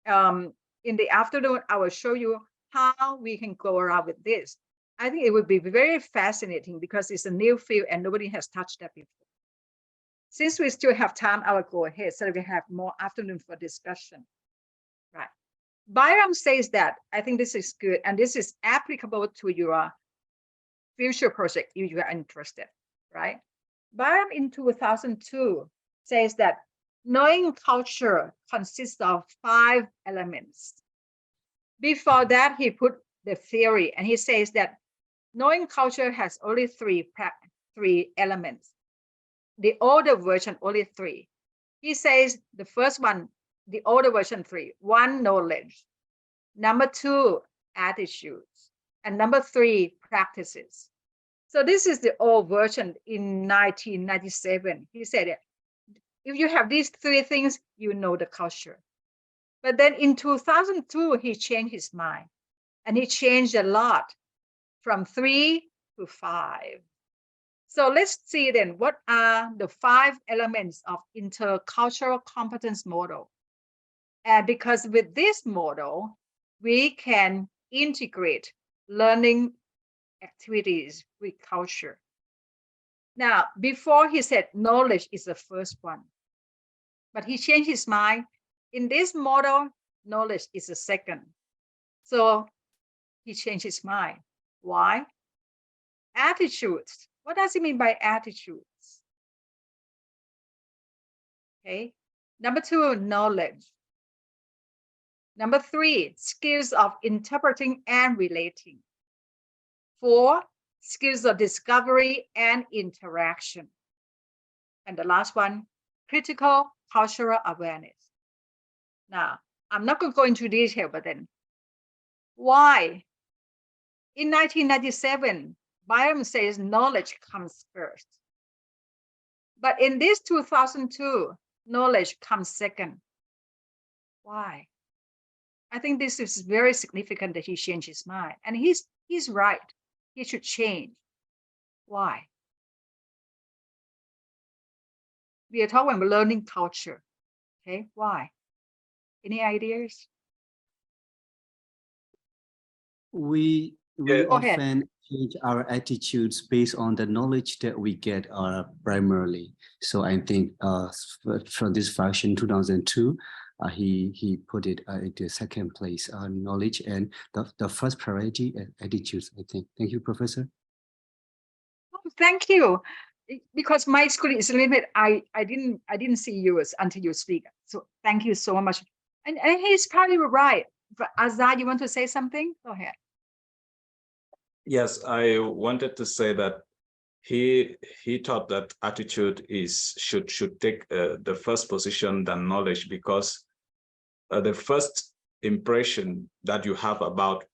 in the afternoon, I will show you how we can go around with this. I think it would be very fascinating because it's a new field and nobody has touched that before. Since we still have time, I will go ahead so that we have more afternoon for discussion. Right. Buriram says that, I think this is good, and this is applicable to your future project if you are interested, right? Buriram in 2002 says that knowing culture consists of 5 elements. Before that, he put the theory, and he says that knowing culture has only three elements. The older version, only 3. He says the first one, the older version 3, 1, knowledge. Number 2, attitudes. And number 3, practices. So this is the old version in 1997. He said, if you have these 3 things, you know the culture. But then in 2002, he changed his mind. And he changed a lot from 3 to 5. So let's see then, what are the 5 elements of intercultural competence model? And because with this model, we can integrate learning activities with culture. Now, before he said knowledge is the first one, but he changed his mind. In this model, knowledge is the second. So he changed his mind. Why? Attitudes. What does he mean by attitudes? Okay. Number 2, knowledge. Number 3, skills of interpreting and relating. 4, skills of discovery and interaction. And the last one, critical cultural awareness. Now, I'm not going to go into detail, but then why? In 1997, Buriram says knowledge comes first. But in this 2002, knowledge comes second. Why? I think this is very significant that he changed his mind. And he's right. He should change. Why? We are talking about learning culture. Okay, why? Any ideas? We Go ahead. often change our attitudes based on the knowledge that we get primarily. So I think from this version 2002, he put it into second place, knowledge, and the first priority attitudes, I think. Thank you, Professor. Oh, thank you. Because my screen is limited, I didn't see yours until you speak. So thank you so much. And he's probably right. But Azad, you want to say something? Go ahead. Yes, I wanted to say that he thought that attitude should take the first position than knowledge, because the first impression that you have about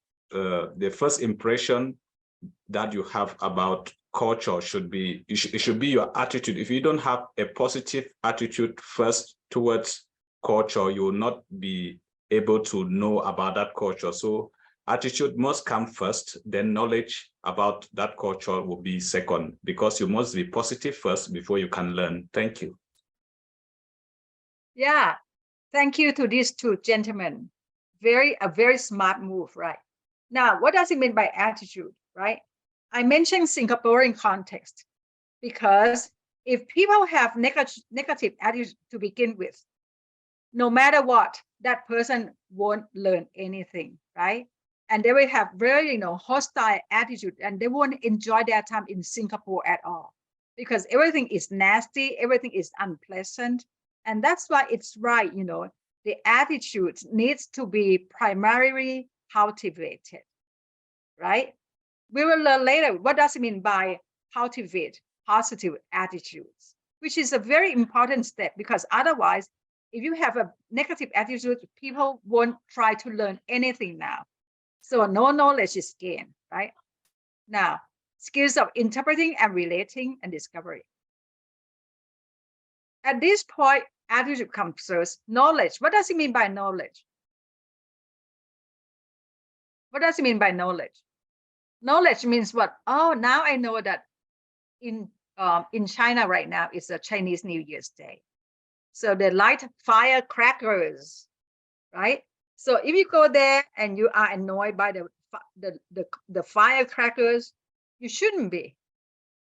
culture should be your attitude. If you don't have a positive attitude first towards culture, you will not be able to know about that culture. So attitude must come first, then knowledge about that culture will be second, because you must be positive first before you can learn. Thank you. Yeah, thank you to these 2 gentlemen. A very smart move, right? Now, what does it mean by attitude, right? I mentioned Singaporean context because if people have negative attitude to begin with, no matter what, that person won't learn anything, right? And they will have very, hostile attitude, and they won't enjoy their time in Singapore at all, because everything is nasty, everything is unpleasant. And that's why it's right, the attitude needs to be primarily cultivated, right? We will learn later, what does it mean by cultivate positive attitudes, which is a very important step, because otherwise, if you have a negative attitude, people won't try to learn anything now. So no knowledge is gained, right? Now, skills of interpreting and relating and discovery. At this point, attitude comes first. Knowledge. What does it mean by knowledge? What does it mean by knowledge? Knowledge means what? Oh, now I know that in China right now is a Chinese New Year's Day. So they light firecrackers, right? So if you go there and you are annoyed by the firecrackers, you shouldn't be,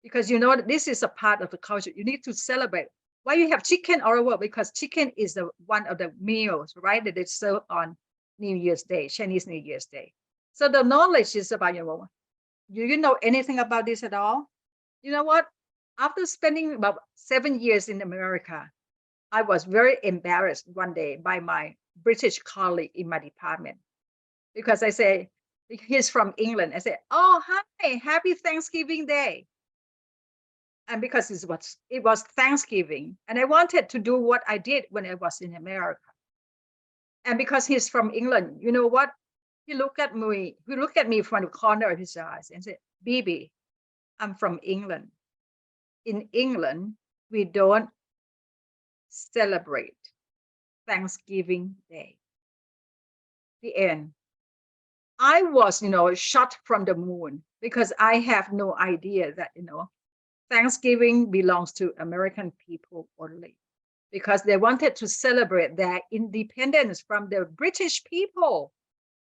because you know that this is a part of the culture. You need to celebrate. Why you have chicken all over? Because chicken is one of the meals, right, that they serve on New Year's Day, Chinese New Year's Day. So the knowledge is about, do you know anything about this at all? You know what? After spending about 7 years in America, I was very embarrassed one day by my British colleague in my department, because I say, he's from England. I said, oh, hi, happy Thanksgiving Day. And because it was Thanksgiving, and I wanted to do what I did when I was in America. And because he's from England, you know what? He looked at me from the corner of his eyes and said, Bibi, I'm from England. In England, we don't celebrate Thanksgiving Day. The end. I was, shot from the moon, because I have no idea that, Thanksgiving belongs to American people only, because they wanted to celebrate their independence from the British people,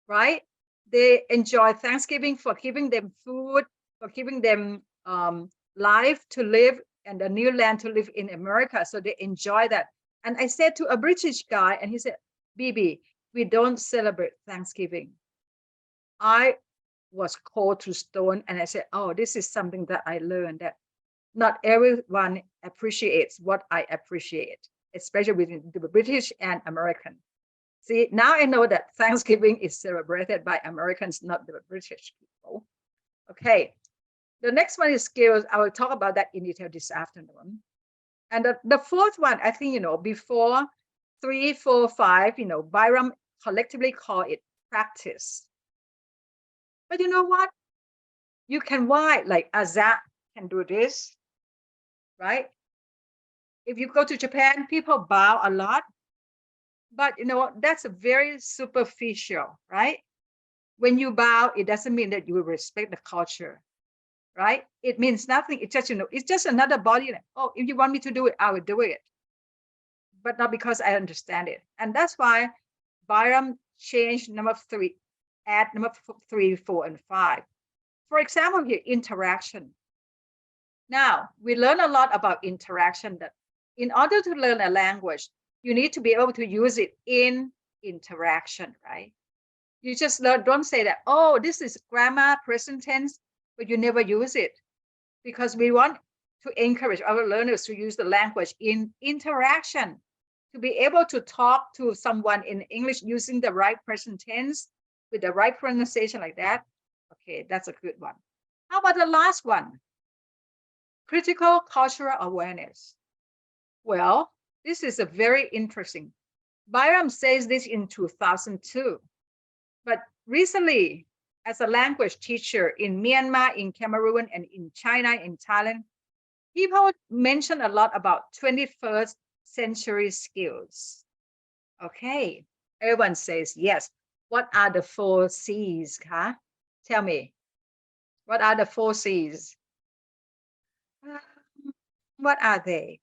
right? They enjoy Thanksgiving for giving them food, for giving them life to live and a new land to live in America. So they enjoy that. And I said to a British guy, and he said, Bibi, we don't celebrate Thanksgiving. I was cold to stone, and I said, oh, this is something that I learned, that not everyone appreciates what I appreciate, especially within the British and American. See, now I know that Thanksgiving is celebrated by Americans, not the British people. Okay, the next one is skills. I will talk about that in detail this afternoon. And the fourth one, I think, before 3, 4, 5, Buriram collectively call it practice. But you know what? You can write like Azat can do this, right? If you go to Japan, people bow a lot, but that's a very superficial, right? When you bow, it doesn't mean that you will respect the culture, right? It means nothing. It's just, it's just another body. Oh, if you want me to do it, I will do it, but not because I understand it. And that's why Buriram changed number 3, add number 3, 4, and 5. For example, here, interaction. Now, we learn a lot about interaction, that in order to learn a language, you need to be able to use it in interaction, right? You just don't say that, oh, this is grammar, present tense, but you never use it, because we want to encourage our learners to use the language in interaction, to be able to talk to someone in English using the right present tense with the right pronunciation like that. Okay, that's a good one. How about the last one? Critical cultural awareness. Well, this is a very interesting. Buriram says this in 2002, but recently, as a language teacher in Myanmar, in Cameroon, and in China, in Thailand, people mention a lot about 21st century skills. Okay, everyone says yes. What are the 4 C's, huh? Tell me, what are the 4 C's? What are they?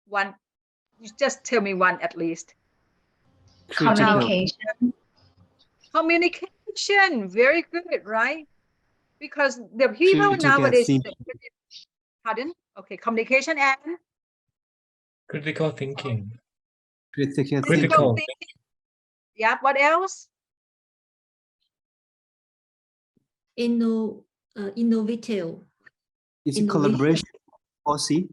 One, you just tell me one at least. Communication. Communication, very good, right? Because the people nowadays, pardon? Okay, communication and Critical thinking. Critical Critical. thinking. Yeah, what else? Innovative. It's collaboration policy.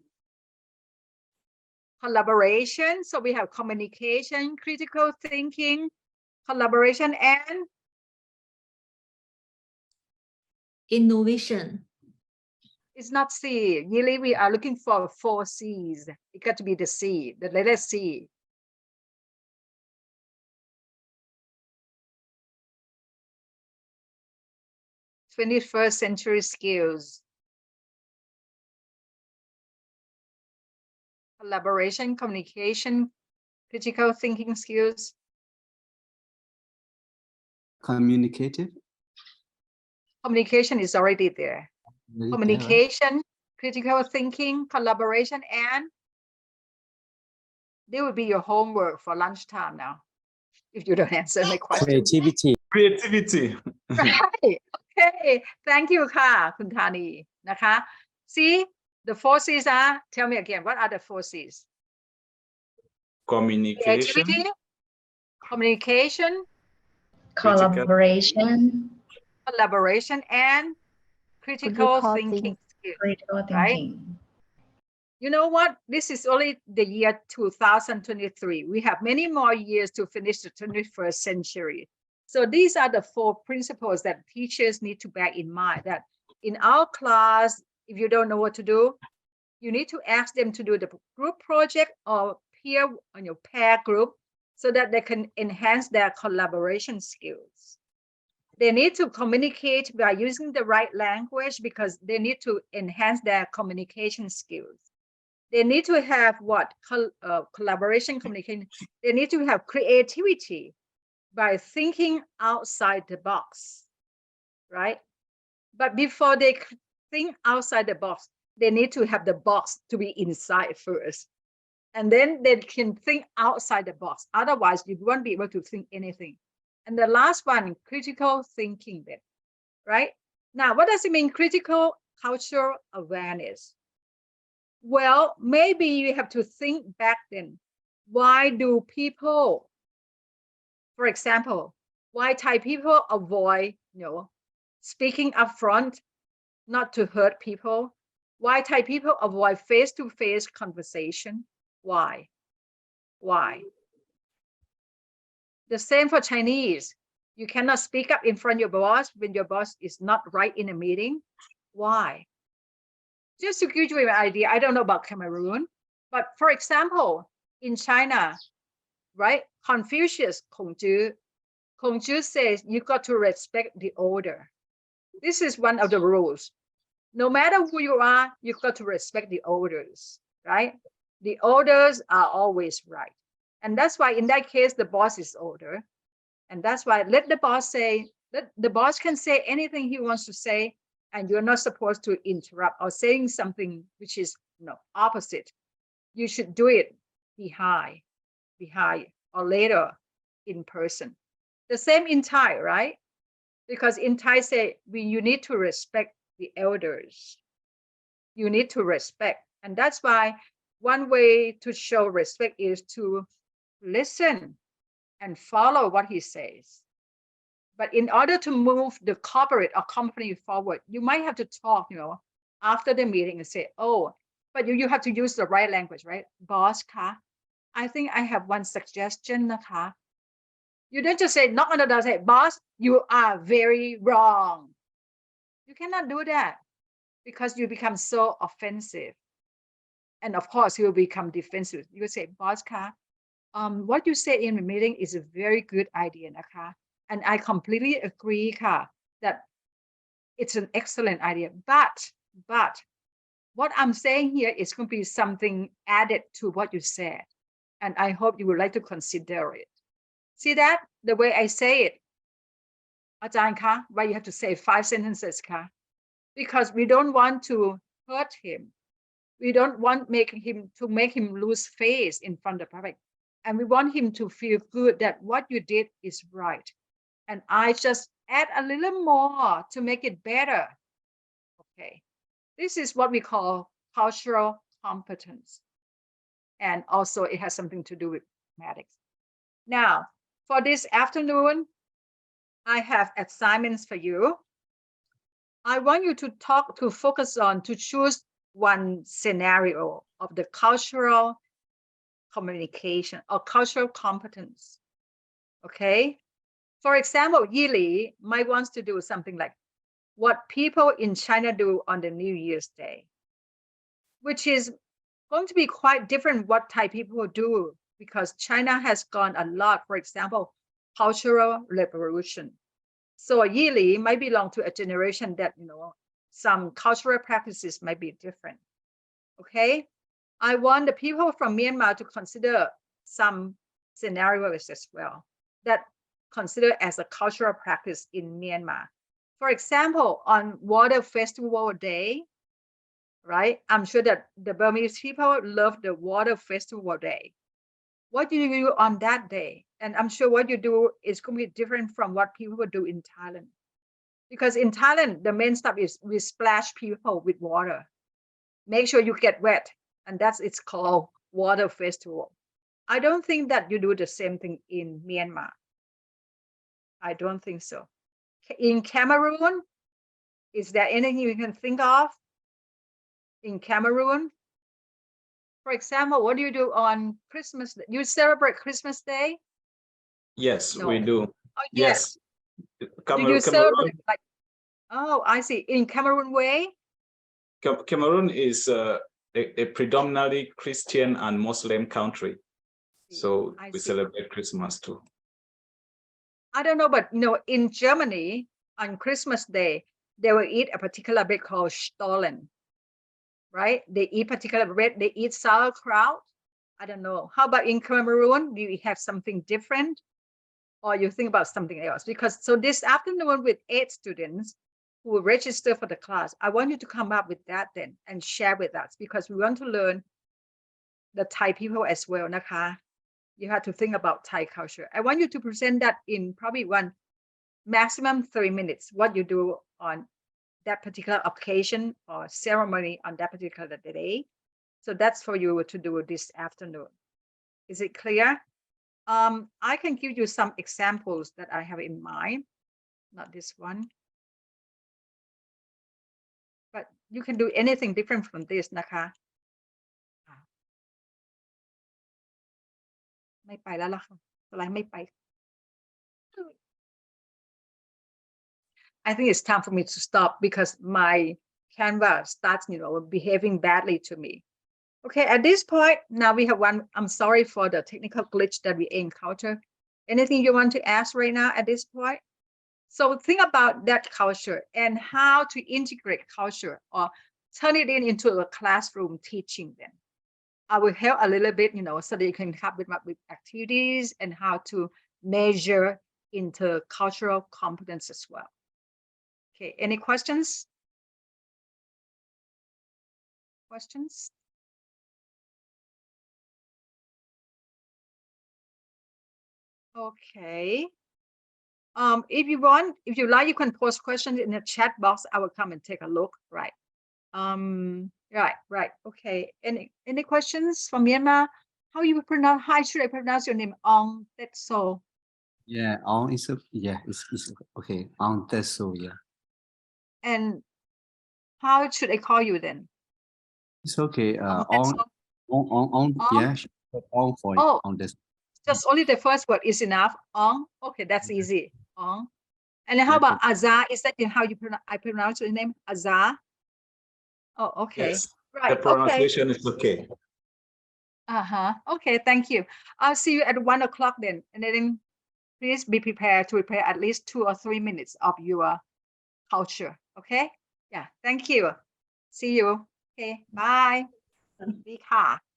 Collaboration. So we have communication, critical thinking, collaboration, and Innovation. it's not C. Really, we are looking for 4 C's. It got to be the C, the letter C. 21st century skills. Collaboration, communication, critical thinking skills. Communicative. Communication is already there. Already there, right? Communication, critical thinking, collaboration, and they will be your homework for lunchtime now, if you don't answer my question. Creativity. Creativity. Right. Okay. Thank you, ค่ะ คุณธานี นะคะ See, the four C's are, tell me again, what are the four C's? Communication. Creativity, communication, Collaboration, collaboration, and critical thinking skills. critical Right? thinking. You know what? This is only the year 2023. We have many more years to finish the 21st century. So these are the four principles that teachers need to bear in mind, that in our class, if you don't know what to do, you need to ask them to do the group project or peer on your pair group so that they can enhance their collaboration skills. They need to communicate by using the right language because they need to enhance their communication skills. They need to have what? Collaboration, communication. They need to have creativity by thinking outside the box, right? But before they think outside the box, they need to have the box to be inside first. And then they can think outside the box. Otherwise, you won't be able to think anything. And the last one, critical thinking then, right? Now, what does it mean, critical cultural awareness? Well, maybe you have to think back then. Why do people, for example, why Thai people avoid, speaking up front, not to hurt people? Why Thai people avoid face-to-face conversation? Why? Why? The same for Chinese. You cannot speak up in front of your boss when your boss is not right in a meeting. Why? Just to give you an idea, I don't know about Cameroon, but for example, in China, right? Confucius, Kongzhi says you got to respect the order. This is one of the rules. No matter who you are, you've got to respect the orders, right? The orders are always right. And that's why in that case, the boss is order. And that's why let the boss say, the boss can say anything he wants to say, and you're not supposed to interrupt or saying something which is opposite. You should do it behind or later in person. The same in Thai, right? Because in Thai say, you need to respect the elders. You need to respect. And that's why one way to show respect is to listen and follow what he says. But in order to move the corporate or company forward, you might have to talk, after the meeting and say, oh, but you have to use the right language, right? Boss, ka, I think I have one suggestion, naka. You don't just say, knock on the door, say, boss, you are very wrong. You cannot do that because you become so offensive. And of course, you will become defensive. You will say, boss, ka, what you say in the meeting is a very good idea, naka. And I completely agree, ka, that it's an excellent idea. But what I'm saying here is going to be something added to what you said. And I hope you would like to consider it. See that? The way I say it. Ajahn ka, why you have to say 5 sentences, ka? Because we don't want to hurt him. We don't want to make him lose face in front of the public. And we want him to feel good that what you did is right. And I just add a little more to make it better. Okay. This is what we call cultural competence. And also it has something to do with mathematics. Now, for this afternoon, I have assignments for you. I want you to focus on, to choose one scenario of the cultural communication or cultural competence. Okay. For example, Yili might want to do something like what people in China do on the New Year's Day, which is going to be quite different what Thai people do because China has gone a lot, for example, Cultural Revolution. So Yili might belong to a generation that, some cultural practices might be different. Okay. I want the people from Myanmar to consider some scenarios as well that consider as a cultural practice in Myanmar. For example, on Water Festival Day, right? I'm sure that the Burmese people love the Water Festival Day. What do you do on that day? And I'm sure what you do is going to be different from what people do in Thailand. Because in Thailand, the main stuff is we splash people with water. Make sure you get wet. And it's called Water Festival. I don't think that you do the same thing in Myanmar. I don't think so. In Cameroon, is there anything you can think of? In Cameroon, for example, what do you do on Christmas? You celebrate Christmas Day? Yes, No. we do. Oh, yes. Do you celebrate like? Oh, I see. In Cameroon way? Cameroon is a predominantly Christian and Muslim country, so we celebrate Christmas too. I don't know, but in Germany on Christmas Day, they will eat a particular bread called Stollen. Right? They eat particular bread. They eat sauerkraut. I don't know. How about in Cameroon? Do you have something different, or you think about something else? Because so this afternoon with 8 students who will register for the class, I want you to come up with that then and share with us, because we want to learn the Thai people as well. Naka. You have to think about Thai culture. I want you to present that in probably maximum 3 minutes. What you do on that particular occasion or ceremony on that particular day. So that's for you to do this afternoon. Is it clear? I can give you some examples that I have in mind, not this one. But you can do anything different from this, Naka. ไม่ไปแล้วล่ะค่ะอะไรไม่ไป I think it's time for me to stop because my Canva starts, behaving badly to me. Okay, at this point, now we have one. I'm sorry for the technical glitch that we encounter. Anything you want to ask right now at this point? So think about that culture and how to integrate culture or turn it into a classroom teaching then. I will help a little bit, so that you can help with activities and how to measure intercultural competence as well. Okay, any questions? Questions? Okay. If you like, you can post questions in the chat box. I will come and take a look. Right. Right. Okay. Any questions from Myanmar? How should I pronounce your name? Ong Tetso. Yeah, Ong is it's okay. Ong Tetso, yeah. And how should I call you then? It's okay. Ong, yeah, Ong for on this. Just only the first word is enough. Ong. Okay, that's easy. Ong. And then how about Azar? Is that how I pronounce your name? Azar? Oh, okay. Yes, right. the pronunciation is okay. Okay, thank you. I'll see you at 1 o'clock then. And then please be prepared to prepare at least 2 or 3 minutes of your culture. Okay? Yeah, thank you. See you. Okay, bye. สวัสดีค่ะ